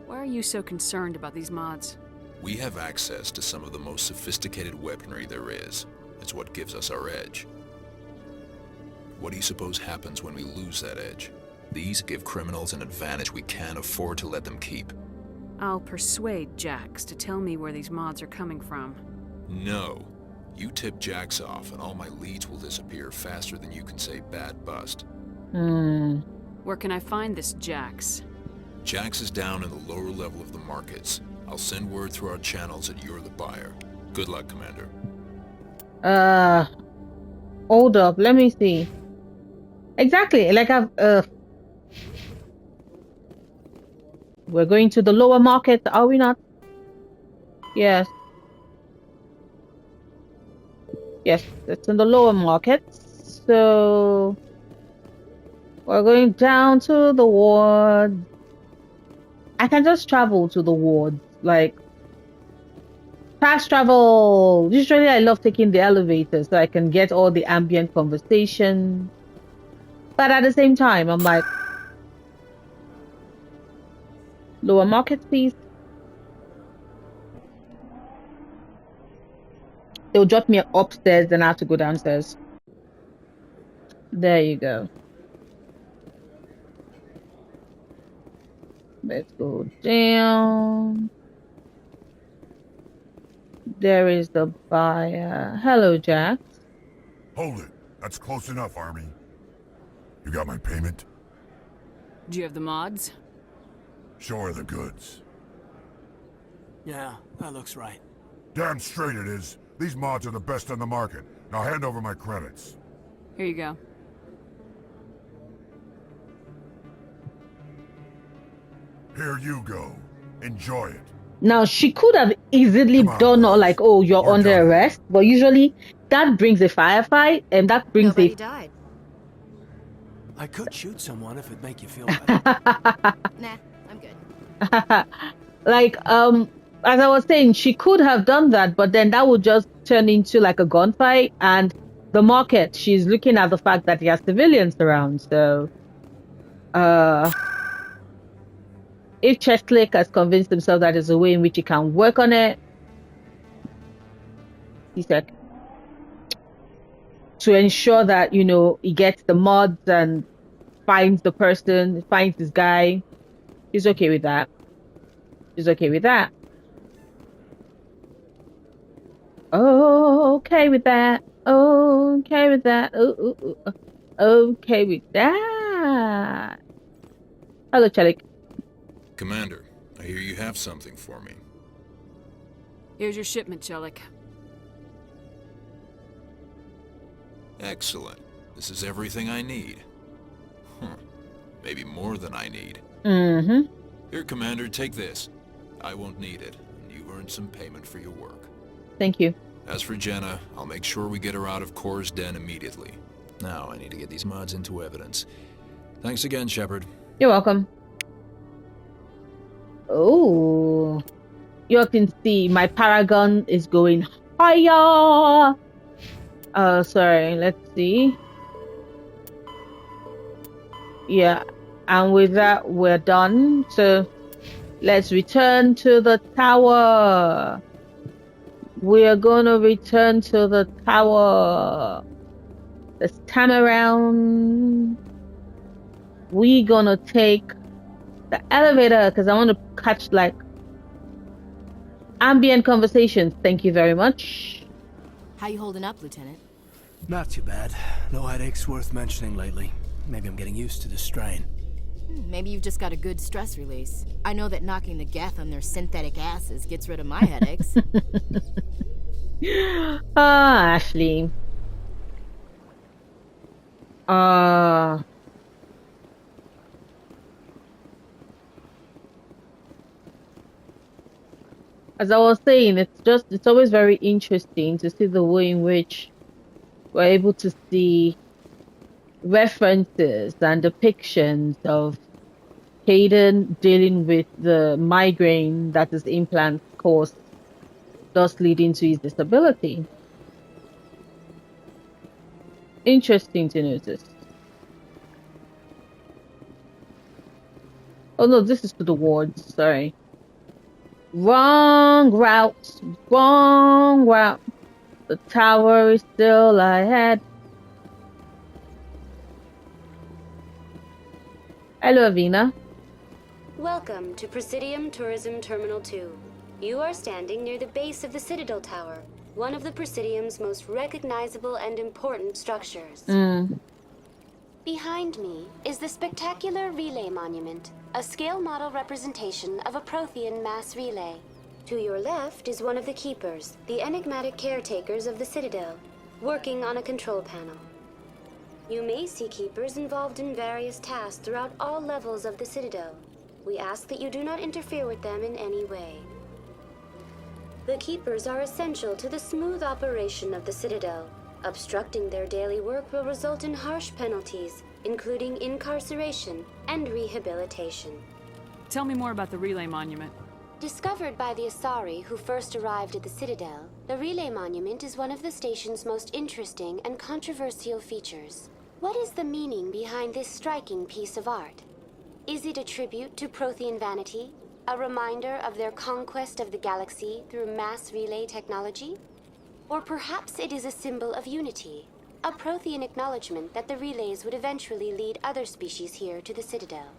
Why are you so concerned about these mods? We have access to some of the most sophisticated weaponry there is. It's what gives us our edge. What do you suppose happens when we lose that edge? These give criminals an advantage we can't afford to let them keep. I'll persuade Jax to tell me where these mods are coming from. No. You tip Jax off and all my leads will disappear faster than you can say bad bust. Where can I find this Jax? Jax is down in the lower level of the markets. I'll send word through our channels that you're the buyer. Good luck, Commander. Hold up. Let me see. Exactly. Like we're going to the lower market, are we not? Yes. Yes, it's in the lower market. So we're going down to the ward. I can just travel to the wards, like fast travel. Usually I love taking the elevator so I can get all the ambient conversation. But at the same time, I'm like, lower market, please. They'll drop me upstairs, then I have to go downstairs. There you go. Let's go down. There is the buyer. Hello, Jack. Hold it. That's close enough, Army. You got my payment? Do you have the mods? Show her the goods. Yeah, that looks right. Damn straight it is. These mods are the best on the market. Now hand over my credits. Here you go. Here you go. Enjoy it. Now, she could have easily done all like, oh, you're under arrest. But usually that brings a firefight and that brings Nobody died. I could shoot someone if it'd make you feel better. Nah, I'm good. Like, as I was saying, she could have done that, but then that would just turn into like a gunfight. And the market, she's looking at the fact that there are civilians around. So, if Cheslick has convinced himself that there's a way in which he can work on it, he said, to ensure that, you know, he gets the mods and finds the person, finds this guy, he's okay with that. He's okay with that. Okay with that. Okay with that. Okay with that. Hello, Chalik. Commander, I hear you have something for me. Here's your shipment, Chelik. Excellent. This is everything I need. Maybe more than I need. Mm-hmm. Here, Commander, take this. I won't need it, and you've earned some payment for your work. Thank you. As for Jenna, I'll make sure we get her out of Core's den immediately. Now I need to get these mods into evidence. Thanks again, Shepard. You're welcome. Oh, you can see my Paragon is going higher. Sorry, let's see. Yeah, and with that, we're done. So let's return to the tower. We are gonna return to the tower. This time around, we gonna take the elevator because I want to catch like ambient conversations. Thank you very much. How you holding up, Lieutenant? Not too bad. No headaches worth mentioning lately. Maybe I'm getting used to the strain. Maybe you've just got a good stress release. I know that knocking the Geth on their synthetic asses gets rid of my headaches. Ashley. As I was saying, it's always very interesting to see the way in which we're able to see references and depictions of Hayden dealing with the migraine that his implant caused, thus leading to his disability. Interesting to notice. Oh no, this is to the wards, sorry. Wrong route. Wrong route. The tower is still ahead. Hello, Avina. Welcome to Presidium Tourism Terminal 2. You are standing near the base of the Citadel Tower, one of the Presidium's most recognizable and important structures. Behind me is the spectacular Relay Monument, a scale model representation of a Prothean mass relay. To your left is one of the Keepers, the enigmatic caretakers of the Citadel. working on a control panel. You may see Keepers involved in various tasks throughout all levels of the Citadel. We ask that you do not interfere with them in any way. The Keepers are essential to the smooth operation of the Citadel. Obstructing their daily work will result in harsh penalties, including incarceration and rehabilitation. Tell me more about the relay monument. Discovered by the Asari who first arrived at the Citadel, the relay monument is one of the station's most interesting and controversial features. What is the meaning behind this striking piece of art? Is it a tribute to Prothean vanity? A reminder of their conquest of the galaxy through mass relay technology? Or perhaps it is a symbol of unity, a Prothean acknowledgement that the relays would eventually lead other species here to the Citadel.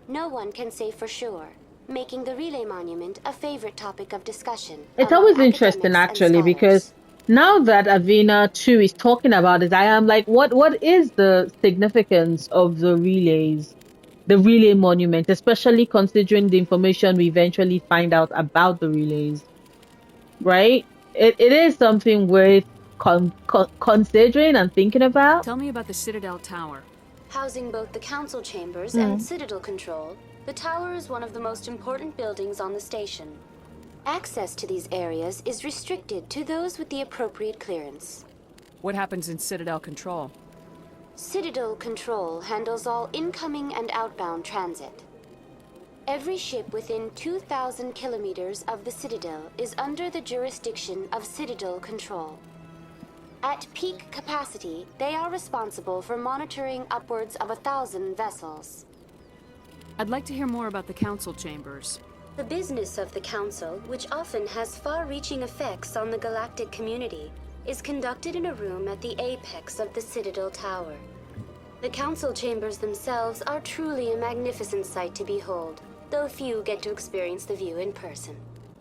No one can say for sure, making the relay monument a favorite topic of discussion. It's always interesting, actually, because now that Avina 2 is talking about it, I am like, what is the significance of the relays, the relay monument, especially considering the information we eventually find out about the relays, right? It is something worth considering and thinking about. Tell me about the Citadel Tower. Housing both the council chambers and Citadel control, the tower is one of the most important buildings on the station. Access to these areas is restricted to those with the appropriate clearance. What happens in Citadel control? Citadel control handles all incoming and outbound transit. Every ship within 2,000 kilometers of the Citadel is under the jurisdiction of Citadel control. At peak capacity, they are responsible for monitoring upwards of 1,000 vessels. I'd like to hear more about the council chambers. The business of the Council, which often has far-reaching effects on the galactic community, is conducted in a room at the apex of the Citadel Tower. The Council chambers themselves are truly a magnificent sight to behold, though few get to experience the view in person.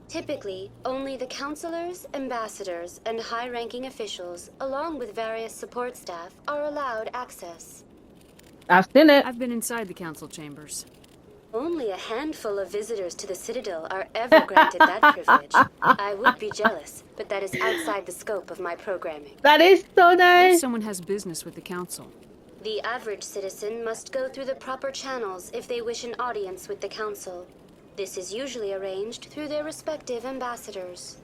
Typically, only the councilors, ambassadors, and high-ranking officials, along with various support staff, are allowed access. I've seen it. I've been inside the council chambers. Only a handful of visitors to the Citadel are ever granted that privilege. I would be jealous, but that is outside the scope of my programming. That is so What nice. if someone has business with the council? The average citizen must go through the proper channels if they wish an audience with the Council. This is usually arranged through their respective ambassadors.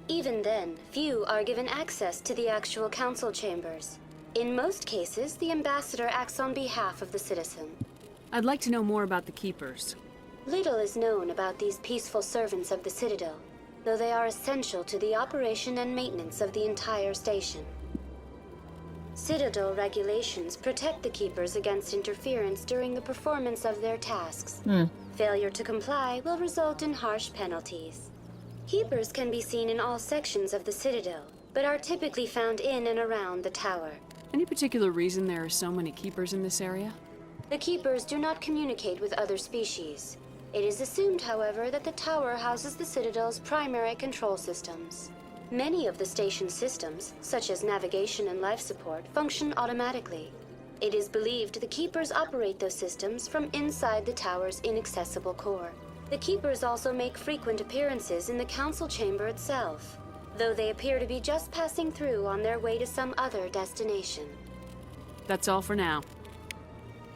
Even then, few are given access to the actual council chambers. In most cases, the ambassador acts on behalf of the citizen. I'd like to know more about the Keepers. Little is known about these peaceful servants of the Citadel, though they are essential to the operation and maintenance of the entire station. Citadel regulations protect the Keepers against interference during the performance of their tasks. Failure to comply will result in harsh penalties. Keepers can be seen in all sections of the Citadel, but are typically found in and around the tower. Any particular reason there are so many Keepers in this area? The Keepers do not communicate with other species. It is assumed, however, that the tower houses the Citadel's primary control systems. Many of the station's systems, such as navigation and life support, function automatically. It is believed the Keepers operate those systems from inside the tower's inaccessible core. The Keepers also make frequent appearances in the council chamber itself, though they appear to be just passing through on their way to some other destination. That's all for now.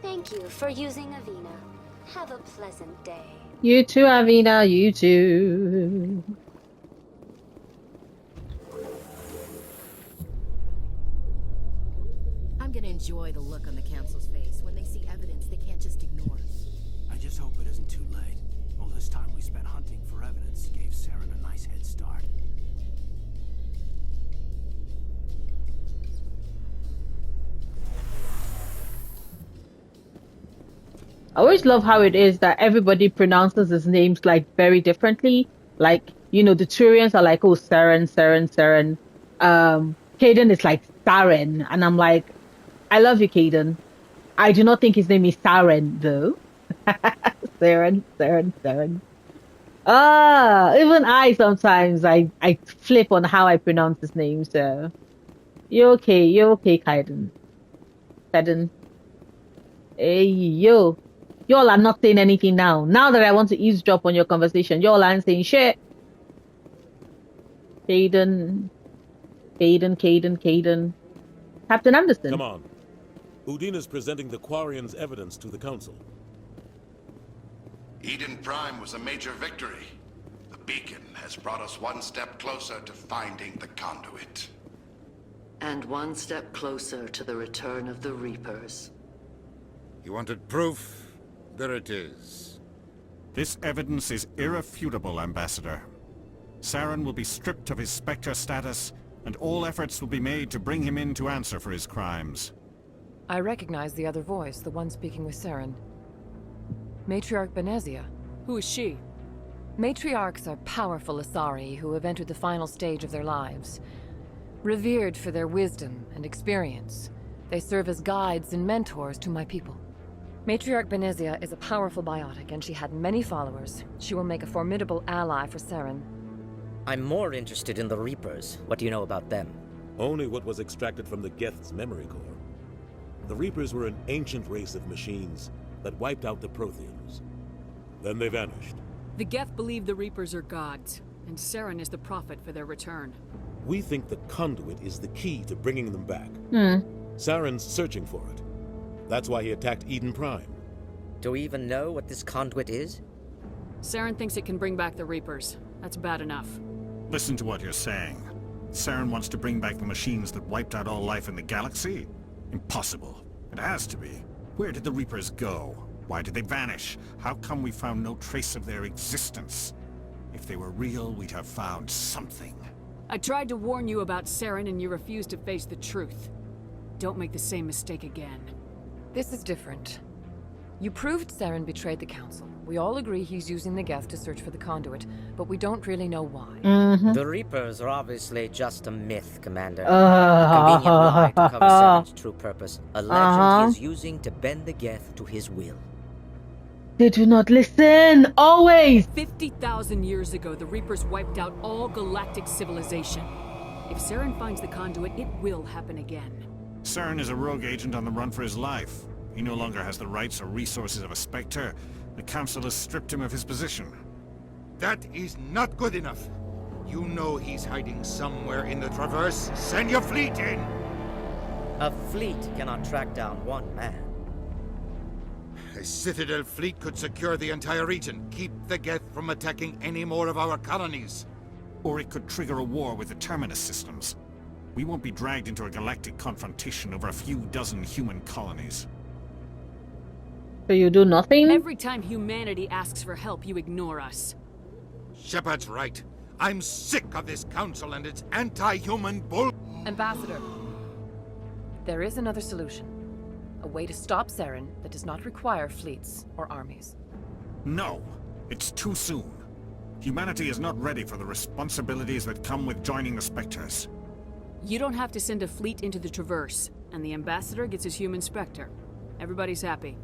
Thank you for using Avina. Have a pleasant day. You too, Avina, you too. I'm gonna enjoy the look on the council's face when they see evidence they can't just ignore. I just hope it isn't too late. All this time we spent hunting for evidence gave Saren a nice head start. I always love how it is that everybody pronounces his names like very differently. Like, you know, the Turians are like, oh, Saren, Saren, Saren. Caden is like Saren, and I'm like, I love you, Caden. I do not think his name is Saren, though. Saren, Saren, Saren. Even I sometimes I flip on how I pronounce his name. So you're okay, Caden. Caden. Hey yo, y'all are not saying anything now. Now that I want to eavesdrop on your conversation, y'all aren't saying shit. Caden. Caden. Captain Anderson. Come on. Udina's presenting the Quarian's evidence to the Council. Eden Prime was a major victory. The beacon has brought us one step closer to finding the conduit. And one step closer to the return of the Reapers. You wanted proof? There it is. This evidence is irrefutable, Ambassador. Saren will be stripped of his Spectre status, and all efforts will be made to bring him in to answer for his crimes. I recognize the other voice, the one speaking with Saren. Matriarch Benezia. Who is she? Matriarchs are powerful Asari who have entered the final stage of their lives. Revered for their wisdom and experience, they serve as guides and mentors to my people. Matriarch Benezia is a powerful biotic, and she had many followers. She will make a formidable ally for Saren. I'm more interested in the Reapers. What do you know about them? Only what was extracted from the Geth's memory core. The Reapers were an ancient race of machines that wiped out the Protheans. Then they vanished. The Geth believe the Reapers are gods, and Saren is the prophet for their return. We think the conduit is the key to bringing them back. Saren's searching for it. That's why he attacked Eden Prime. Do we even know what this conduit is? Saren thinks it can bring back the Reapers. That's bad enough. Listen to what you're saying. Saren wants to bring back the machines that wiped out all life in the galaxy? Impossible. It has to be. Where did the Reapers go? Why did they vanish? How come we found no trace of their existence? If they were real, we'd have found something. I tried to warn you about Saren, and you refused to face the truth. Don't make the same mistake again. This is different. You proved Saren betrayed the Council. We all agree he's using the Geth to search for the conduit, but we don't really know why. The Reapers are obviously just a myth, Commander. A convenient lie to cover Saren's true purpose. A legend he is using to bend the Geth to his will. They do not listen, always! 50,000 years ago, the Reapers wiped out all galactic civilization. If Saren finds the conduit, it will happen again. Saren is a rogue agent on the run for his life. He no longer has the rights or resources of a Spectre. The Council has stripped him of his position. That is not good enough. You know he's hiding somewhere in the Traverse. Send your fleet in! A fleet cannot track down one man. A Citadel fleet could secure the entire region, keep the Geth from attacking any more of our colonies. Or it could trigger a war with the Terminus systems. We won't be dragged into a galactic confrontation over a few dozen human colonies. So you do nothing? Every time humanity asks for help, you ignore us. Shepard's right. I'm sick of this council and its anti-human bull... Ambassador, there is another solution. A way to stop Saren that does not require fleets or armies. No, it's too soon. Humanity is not ready for the responsibilities that come with joining the Spectres. You don't have to send a fleet into the Traverse, and the Ambassador gets his human Spectre. Everybody's happy.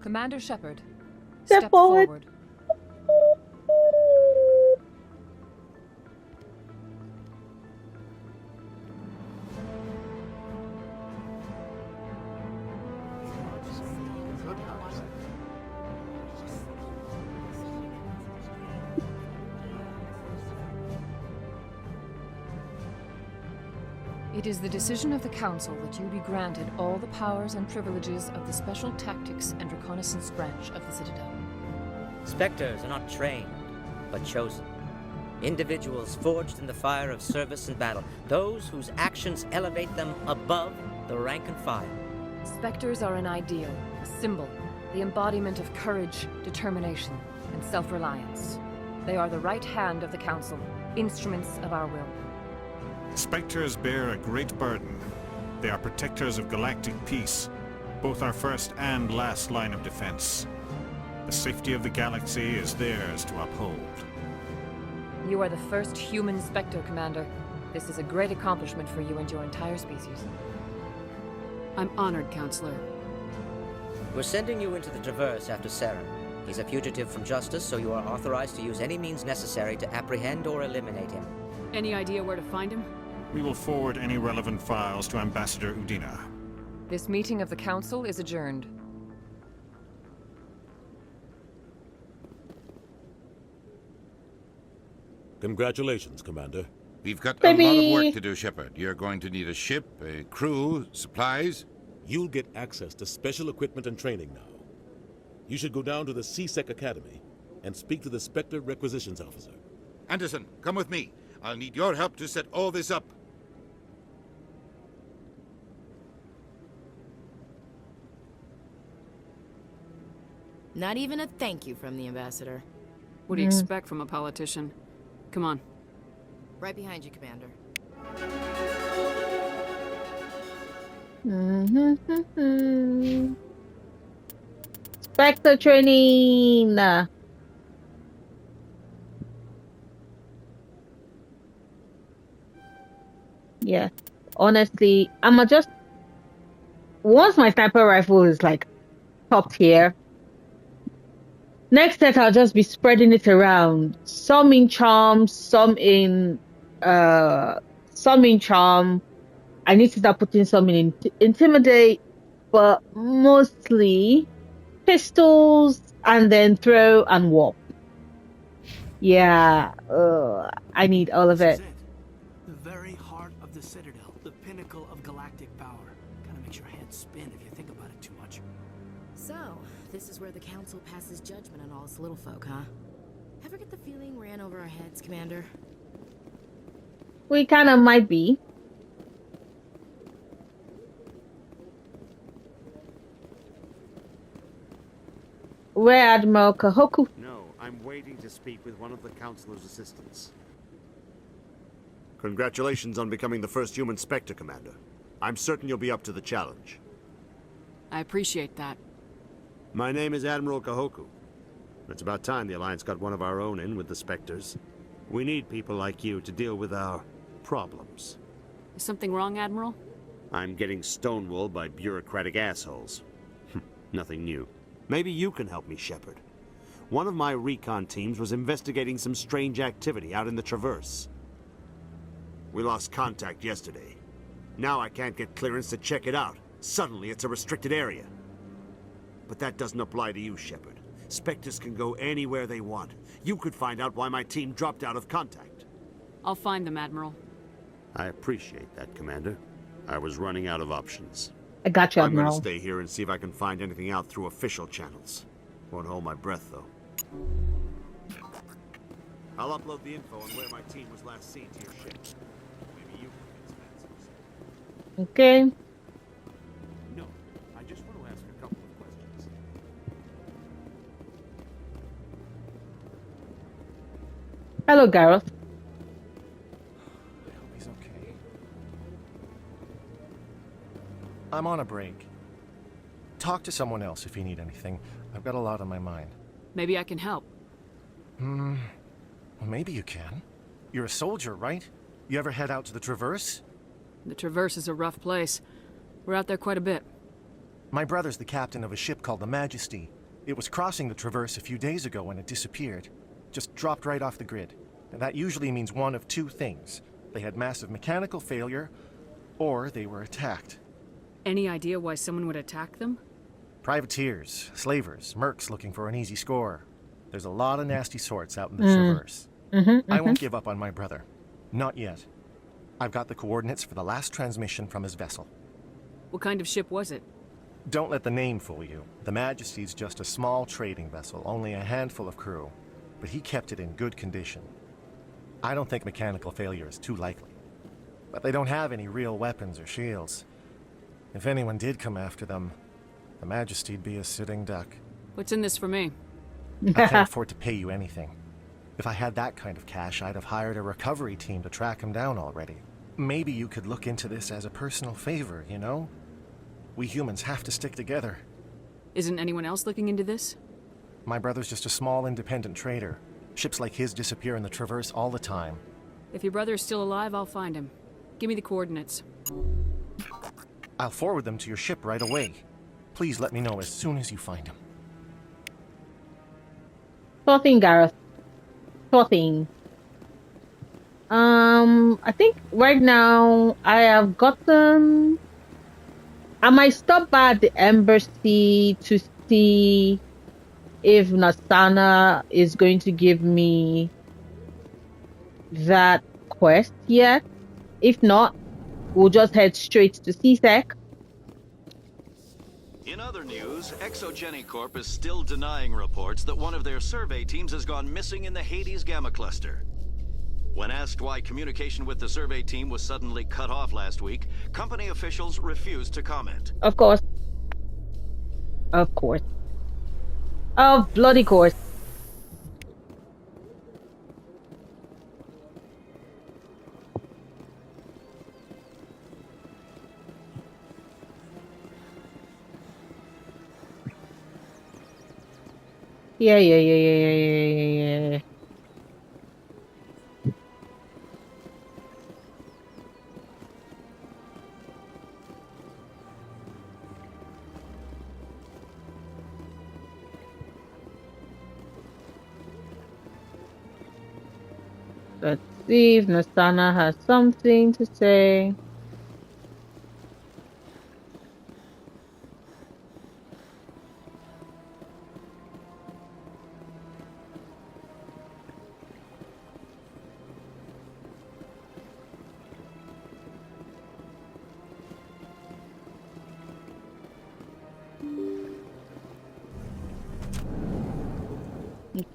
Commander Shepard, step forward. It is the decision of the Council that you be granted all the powers and privileges of the Special Tactics and Reconnaissance Branch of the Citadel. Spectres are not trained, but chosen. Individuals forged in the fire of service and battle. Those whose actions elevate them above the rank and file. Spectres are an ideal, a symbol, the embodiment of courage, determination, and self-reliance. They are the right hand of the Council, instruments of our will. Spectres bear a great burden. They are protectors of galactic peace, both our first and last line of defense. The safety of the galaxy is theirs to uphold. You are the first human Spectre, Commander. This is a great accomplishment for you and your entire species. I'm honored, Counselor. We're sending you into the Traverse after Saren. He's a fugitive from justice, so you are authorized to use any means necessary to apprehend or eliminate him. Any idea where to find him? We will forward any relevant files to Ambassador Udina. This meeting of the Council is adjourned. Congratulations, Commander. We've got a lot of work to do, Shepard. You're going to need a ship, a crew, supplies. You'll get access to special equipment and training now. You should go down to the C-Sec Academy and speak to the Spectre Requisitions Officer. Anderson, come with me. I'll need your help to set all this up. Not even a thank you from the ambassador. What do you expect from a politician? Come on. Right behind you, Commander. Spectre training. Yeah, honestly, I'm just once my sniper rifle is like top tier. Next set, I'll just be spreading it around. Some in charm, some in charm. I need to start putting some in intimidate, but mostly pistols and then throw and warp. Yeah, I need all of it. The very heart of the Citadel, the pinnacle of galactic power. Kind of makes your head spin if you think about it too much. So, this is where the Council passes judgment on all us little folk, huh? Ever get the feeling we're in over our heads, Commander? We kind of might be. Where Admiral Kahoku? No, I'm waiting to speak with one of the Councilor's assistants. Congratulations on becoming the first human Spectre, Commander. I'm certain you'll be up to the challenge. I appreciate that. My name is Admiral Kahoku. It's about time the Alliance got one of our own in with the Spectres. We need people like you to deal with our problems. Is something wrong, Admiral? I'm getting stonewalled by bureaucratic assholes. Nothing new. Maybe you can help me, Shepard. One of my recon teams was investigating some strange activity out in the Traverse. We lost contact yesterday. Now I can't get clearance to check it out. Suddenly it's a restricted area. But that doesn't apply to you, Shepard. Spectres can go anywhere they want. You could find out why my team dropped out of contact. I'll find them, Admiral. I appreciate that, Commander. I was running out of options. I got you, I'm Admiral. going to stay here and see if I can find anything out through official channels. Won't hold my breath, though. I'll upload the info on where my team was last seen to your ship. Maybe you can get some answers. Okay. No, I just want to ask a couple of questions. Hello, Garrus. I hope he's okay. I'm on a break. Talk to someone else if you need anything. I've got a lot on my mind. Maybe I can help. Well, maybe you can. You're a soldier, right? You ever head out to the Traverse? The Traverse is a rough place. We're out there quite a bit. My brother's the captain of a ship called the Majesty. It was crossing the Traverse a few days ago when it disappeared. Just dropped right off the grid. And that usually means one of two things. They had massive mechanical failure, or they were attacked. Any idea why someone would attack them? Privateers, slavers, mercs looking for an easy score. There's a lot of nasty sorts out in the Traverse. I won't give up on my brother. Not yet. I've got the coordinates for the last transmission from his vessel. What kind of ship was it? Don't let the name fool you. The Majesty's just a small trading vessel, only a handful of crew. But he kept it in good condition. I don't think mechanical failure is too likely. But they don't have any real weapons or shields. If anyone did come after them, the Majesty'd be a sitting duck. What's in this for me? I can't afford to pay you anything. If I had that kind of cash, I'd have hired a recovery team to track him down already. Maybe you could look into this as a personal favor, you know? We humans have to stick together. Isn't anyone else looking into this? My brother's just a small independent trader. Ships like his disappear in the Traverse all the time. If your brother is still alive, I'll find him. Give me the coordinates. I'll forward them to your ship right away. Please let me know as soon as you find him. Sure thing, Garrus. Sure thing. I think right now I have gotten. I might stop by the embassy to see if Nasana is going to give me that quest yet. If not, we'll just head straight to CSEC. In other news, Exogeny Corp is still denying reports that one of their survey teams has gone missing in the Hades Gamma Cluster. When asked why communication with the survey team was suddenly cut off last week, company officials refused to comment. Of course. Of course. Of bloody course. Yeah. Let's see if Nasana has something to say.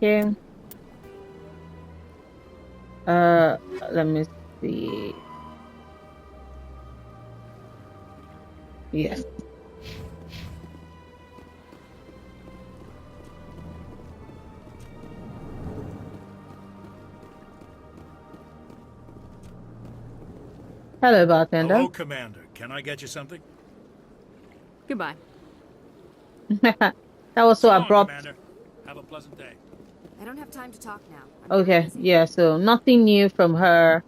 Okay. Let me see. Yes. Hello, bartender. Hello, Commander. Can I get you something? Goodbye. That was so abrupt. Commander. Have a pleasant day. I don't have time to talk now. Okay, yeah, so nothing new from her.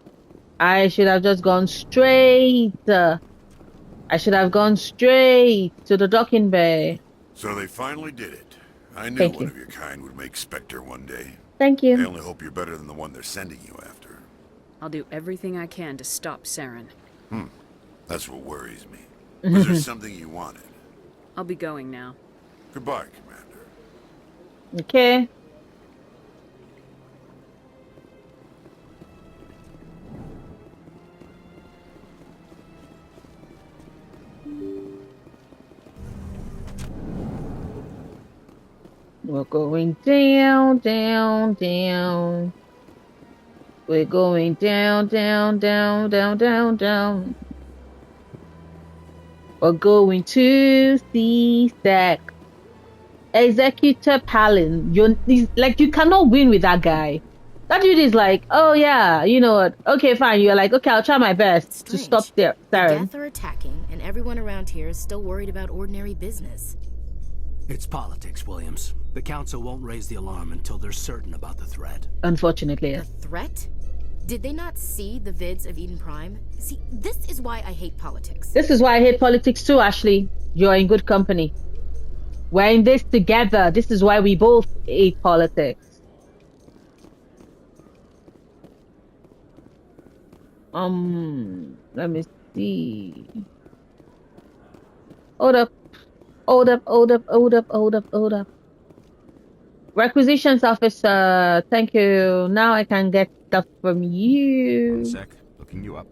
I should have just gone straight. I should have gone straight to the docking bay. So they finally did it. I knew Thank one you. of your kind would make Spectre one day. Thank you. I only hope you're better than the one they're sending you after. I'll do everything I can to stop Saren. That's what worries me. Was there something you wanted? I'll be going now. Goodbye, Commander. Okay. We're going down. We're going down. We're going to CSEC. Executor Palin. You cannot win with that guy. That dude is like, oh yeah, you know what? Okay, fine. You're like, okay, I'll try my best to stop there. The Geth are attacking, and everyone around here is still worried about ordinary business. It's politics, Williams. The Council won't raise the alarm until they're certain about the threat. Unfortunately, yes. The threat? Did they not see the vids of Eden Prime? See, this is why I hate politics. This is why I hate politics too, Ashley. You're in good company. We're in this together. This is why we both hate politics. Let me see. Hold up. Requisitions officer, thank you. Now I can get stuff from you. 1 sec, looking you up.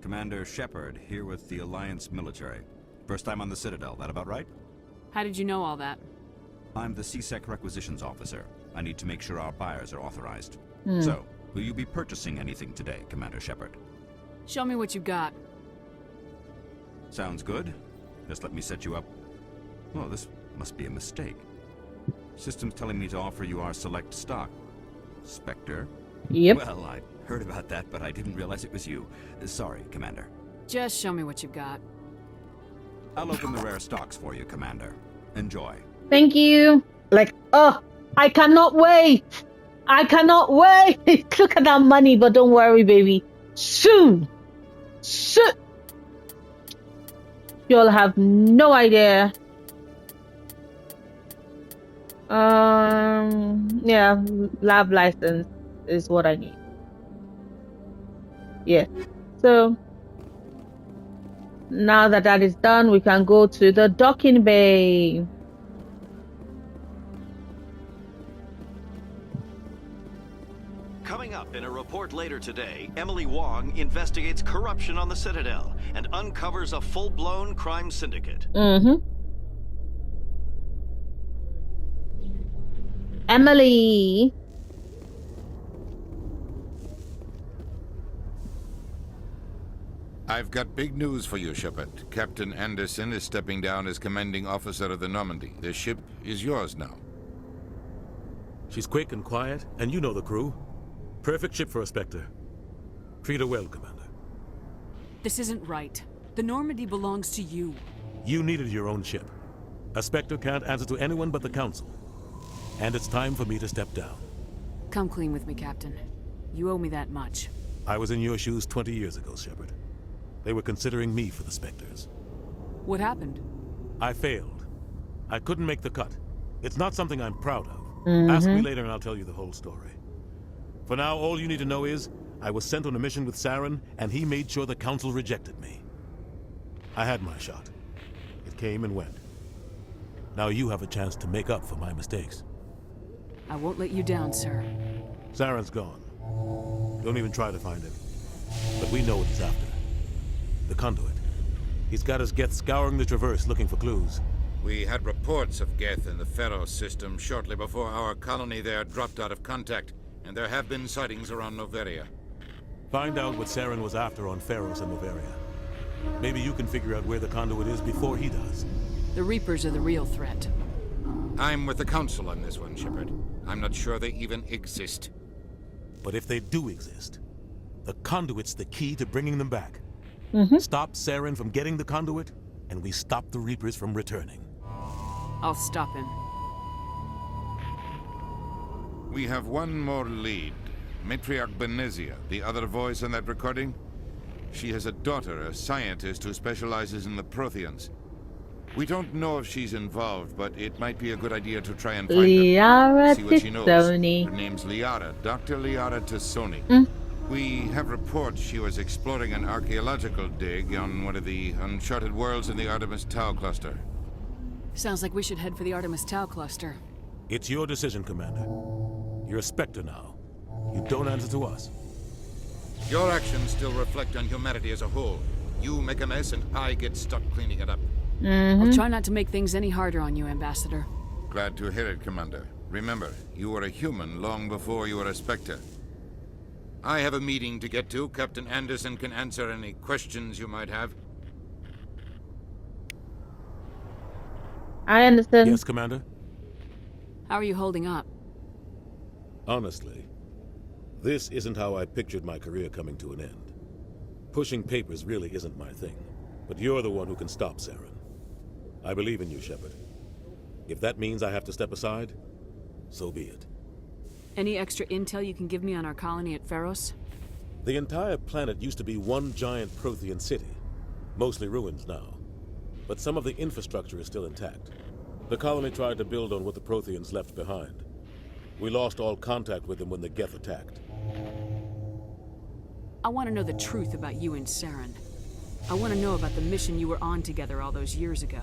Commander Shepard, here with the Alliance military. First time on the Citadel, that about right? How did you know all that? I'm the CSEC requisitions officer. I need to make sure our buyers are authorized. Hmm. So, will you be purchasing anything today, Commander Shepard? Show me what you got. Sounds good. Just let me set you up. Oh, this must be a mistake. System's telling me to offer you our select stock. Spectre? Yep. Well, I heard about that, but I didn't realize it was you. Sorry, Commander. Just show me what you've got. I'll open the rare stocks for you, Commander. Enjoy. Thank you. I cannot wait. Look at that money, but don't worry, baby. Soon. You'll have no idea. Yeah, lab license is what I need. Yes. So now that that is done, we can go to the docking bay. Coming up in a report later today, Emily Wong investigates corruption on the Citadel and uncovers a full-blown crime syndicate. Emily. I've got big news for you, Shepard. Captain Anderson is stepping down as commanding officer of the Normandy. The ship is yours now. She's quick and quiet, and you know the crew. Perfect ship for a Spectre. Treat her well, Commander. This isn't right. The Normandy belongs to you. You needed your own ship. A Spectre can't answer to anyone but the Council. And it's time for me to step down. Come clean with me, Captain. You owe me that much. I was in your shoes 20 years ago, Shepard. They were considering me for the Spectres. What happened? I failed. I couldn't make the cut. It's not something I'm proud of. Ask me later and I'll tell you the whole story. For now, all you need to know is, I was sent on a mission with Saren, and he made sure the Council rejected me. I had my shot. It came and went. Now you have a chance to make up for my mistakes. I won't let you down, sir. Saren's gone. Don't even try to find him. But we know what he's after. The conduit. He's got his Geth scouring the Traverse looking for clues. We had reports of Geth in the Pharos system shortly before our colony there dropped out of contact, and there have been sightings around Noveria. Find out what Saren was after on Pharos and Noveria. Maybe you can figure out where the conduit is before he does. The Reapers are the real threat. I'm with the Council on this one, Shepard. I'm not sure they even exist. But if they do exist, the conduit's the key to bringing them back. Stop Saren from getting the conduit, and we stop the Reapers from returning. I'll stop him. We have one more lead. Matriarch Benezia, the other voice in that recording. She has a daughter, a scientist who specializes in the Protheans. We don't know if she's involved, but it might be a good idea to try and find her. See what she knows. Her name's Liara, Dr. Liara Tassoni. We have reports she was exploring an archaeological dig on one of the uncharted worlds in the Artemis Tau cluster. Sounds like we should head for the Artemis Tau cluster. It's your decision, Commander. You're a Spectre now. You don't answer to us. Your actions still reflect on humanity as a whole. You make a mess and I get stuck cleaning it up. I'll try not to make things any harder on you, Ambassador. Glad to hear it, Commander. Remember, you were a human long before you were a Spectre. I have a meeting to get to. Captain Anderson can answer any questions you might have. I understand. Yes, Commander? How are you holding up? Honestly, this isn't how I pictured my career coming to an end. Pushing papers really isn't my thing. But you're the one who can stop Saren. I believe in you, Shepard. If that means I have to step aside, so be it. Any extra intel you can give me on our colony at Pharos? The entire planet used to be one giant Prothean city. Mostly ruins now. But some of the infrastructure is still intact. The colony tried to build on what the Protheans left behind. We lost all contact with them when the Geth attacked. I want to know the truth about you and Saren. I want to know about the mission you were on together all those years ago.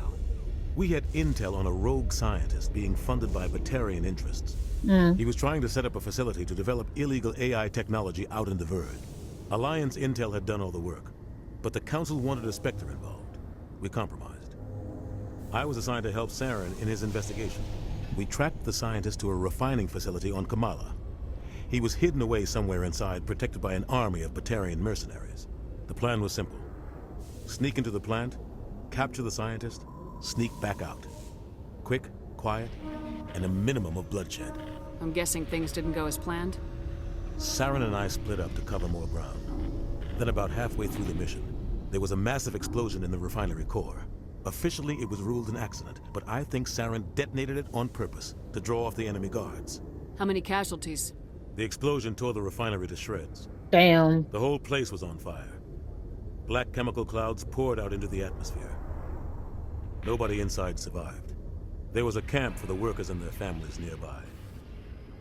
We had intel on a rogue scientist being funded by Batarian interests. He was trying to set up a facility to develop illegal AI technology out in the Verge. Alliance intel had done all the work, but the Council wanted a Spectre involved. We compromised. I was assigned to help Saren in his investigation. We tracked the scientist to a refining facility on Kamala. He was hidden away somewhere inside, protected by an army of Batarian mercenaries. The plan was simple. Sneak into the plant, capture the scientist, sneak back out. Quick, quiet, and a minimum of bloodshed. I'm guessing things didn't go as planned? Saren and I split up to cover more ground. Then about halfway through the mission, there was a massive explosion in the refinery core. Officially, it was ruled an accident, but I think Saren detonated it on purpose to draw off the enemy guards. How many casualties? The explosion tore the refinery to shreds. Damn. The whole place was on fire. Black chemical clouds poured out into the atmosphere. Nobody inside survived. There was a camp for the workers and their families nearby.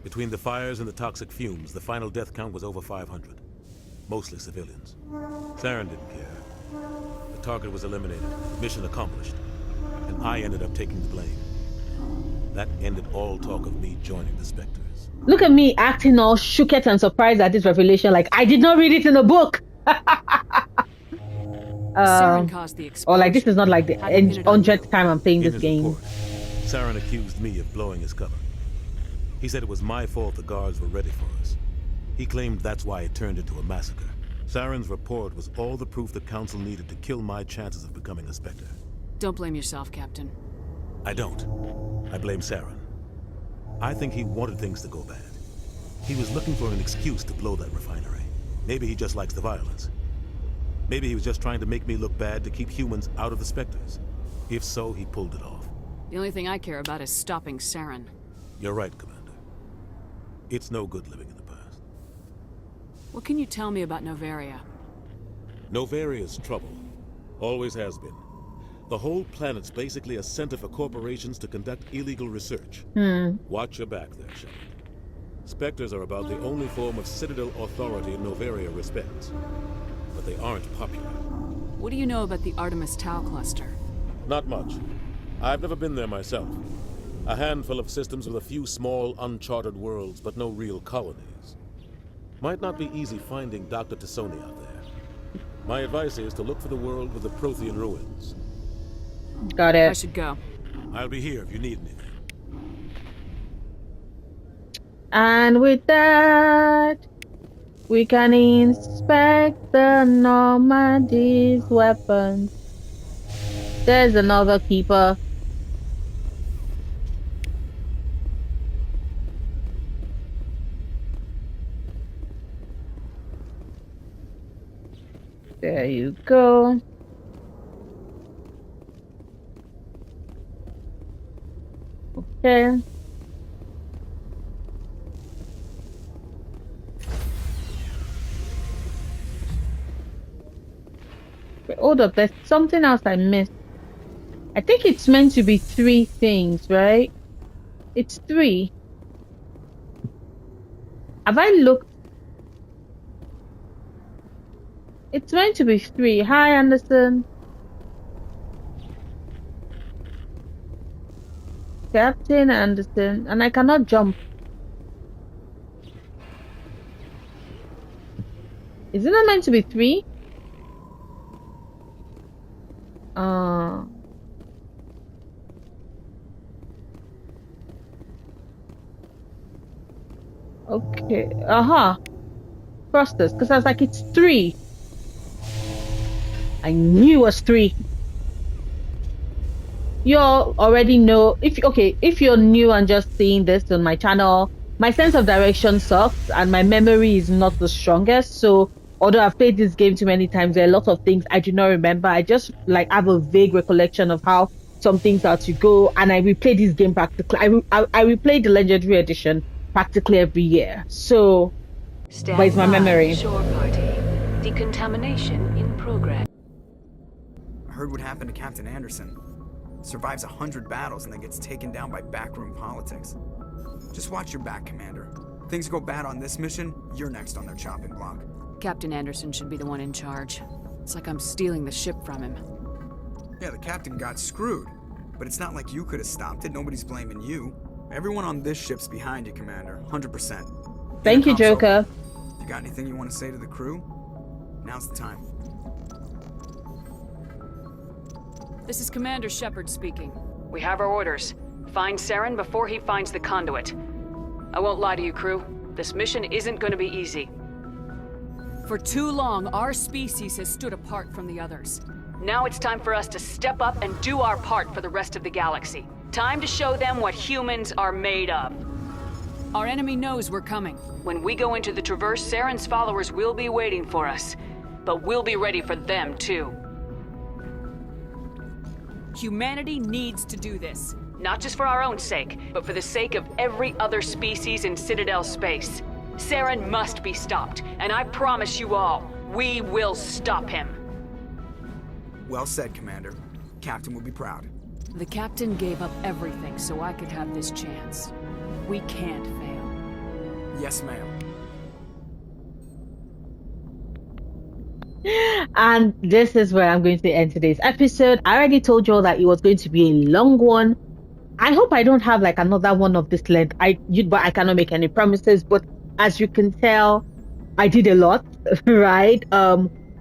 Between the fires and the toxic fumes, the final death count was over 500. Mostly civilians. Saren didn't care. The target was eliminated, mission accomplished, and I ended up taking the blame. That ended all talk of me joining the Spectres. Look at me acting all shooketh and surprised at this revelation, like I did not read it in a book. Saren caused the explosion. Or like this is not like the 100th time I'm playing this game. Report, Saren accused me of blowing his cover. He said it was my fault the guards were ready for us. He claimed that's why it turned into a massacre. Saren's report was all the proof the Council needed to kill my chances of becoming a Spectre. Don't blame yourself, Captain. I don't. I blame Saren. I think he wanted things to go bad. He was looking for an excuse to blow that refinery. Maybe he just likes the violence. Maybe he was just trying to make me look bad to keep humans out of the Spectres. If so, he pulled it off. The only thing I care about is stopping Saren. You're right, Commander. It's no good living in the past. What can you tell me about Noveria? Novaria's trouble. Always has been. The whole planet's basically a center for corporations to conduct illegal research. Watch your back there, Shepard. Spectres are about the only form of Citadel authority Noveria respects. But they aren't popular. What do you know about the Artemis Tau cluster? Not much. I've never been there myself. A handful of systems with a few small, uncharted worlds, but no real colonies. Might not be easy finding Dr. Tassoni out there. My advice is to look for the world with the Prothean ruins. Got it. I should go. I'll be here if you need anything. And with that, we can inspect the Normandy's weapons. There's another keeper. There you go. Okay. Wait, hold up, there's something else I missed. I think it's meant to be 3 things, right? It's 3. Have I looked? It's meant to be 3. Hi, Anderson. Captain Anderson. And I cannot jump. Is it not meant to be 3? Okay. Thrusters. Because I was like, it's 3. I knew it was 3. You all already know, if you're new and just seeing this on my channel, my sense of direction sucks and my memory is not the strongest. So although I've played this game too many times, there are a lot of things I do not remember. I just like have a vague recollection of how some things are to go, and I replay this game practically. I replay the Legendary Edition practically every year. So, but it's my memory. Shore party. Decontamination in progress. I heard what happened to Captain Anderson. Survives 100 battles and then gets taken down by backroom politics. Just watch your back, Commander. Things go bad on this mission, you're next on their chopping block. Captain Anderson should be the one in charge. It's like I'm stealing the ship from him. Yeah, the captain got screwed. But it's not like you could have stopped it. Nobody's blaming you. Everyone on this ship's behind you, Commander. 100%. Thank you, Joker. You got anything you want to say to the crew? Now's the time. This is Commander Shepard speaking. We have our orders. Find Saren before he finds the conduit. I won't lie to you, crew. This mission isn't going to be easy. For too long, our species has stood apart from the others. Now it's time for us to step up and do our part for the rest of the galaxy. Time to show them what humans are made of. Our enemy knows we're coming. When we go into the Traverse, Saren's followers will be waiting for us. But we'll be ready for them, too. Humanity needs to do this. Not just for our own sake, but for the sake of every other species in Citadel space. Saren must be stopped, and I promise you all, we will stop him. Well said, Commander. Captain will be proud. The captain gave up everything so I could have this chance. We can't fail. Yes, ma'am. And this is where I'm going to end today's episode. I already told you all that it was going to be a long one. I hope I don't have like another one of this length. But I cannot make any promises. But as you can tell, I did a lot, right?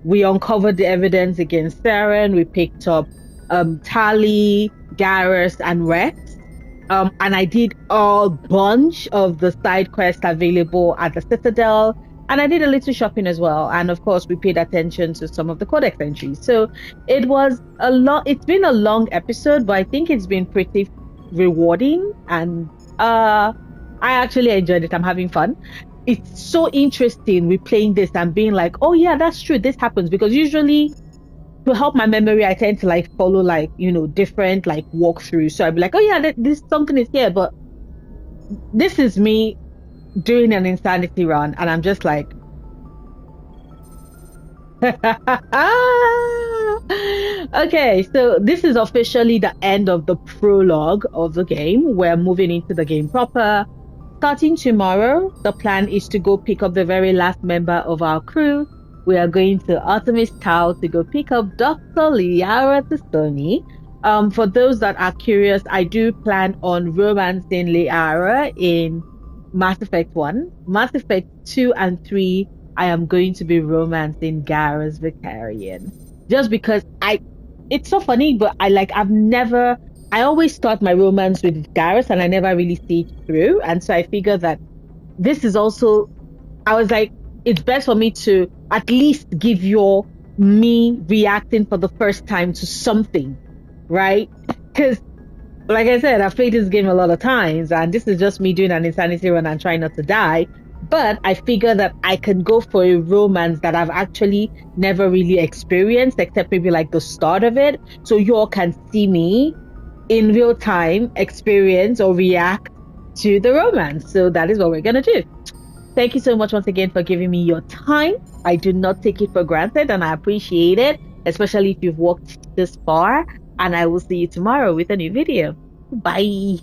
We uncovered the evidence against Saren. We picked up Tali, Garrus, and Wrex. And I did a bunch of the side quests available at the Citadel. And I did a little shopping as well. And of course, we paid attention to some of the codex entries. So it was a lot. It's been a long episode, but I think it's been pretty rewarding. And I actually enjoyed it. I'm having fun. It's so interesting replaying this and being like, oh yeah, that's true. This happens. Because usually to help my memory, I tend to like follow like, different like walkthroughs. So I'd be like, oh yeah, this something is here. But this is me doing an insanity run, and I'm just like, okay, so this is officially the end of the prologue of the game. We're moving into the game proper. Starting tomorrow, the plan is to go pick up the very last member of our crew. We are going to Artemis Tau to go pick up Dr. Liara Testoni. For those that are curious, I do plan on romancing Liara in Mass Effect 1. Mass Effect 2 and 3, I am going to be romancing Garrus Vicarian. Just because it's so funny, but I always start my romance with Garrus and I never really see it through. And so I figure that this is also, I was like, it's best for me to at least give me reacting for the first time to something, right? Because like I said, I've played this game a lot of times, and this is just me doing an insanity run and trying not to die. But I figure that I can go for a romance that I've actually never really experienced, except maybe like the start of it. So you all can see me in real time experience or react to the romance. So that is what we're going to do. Thank you so much once again for giving me your time. I do not take it for granted, and I appreciate it, especially if you've walked this far. And I will see you tomorrow with a new video. Bye.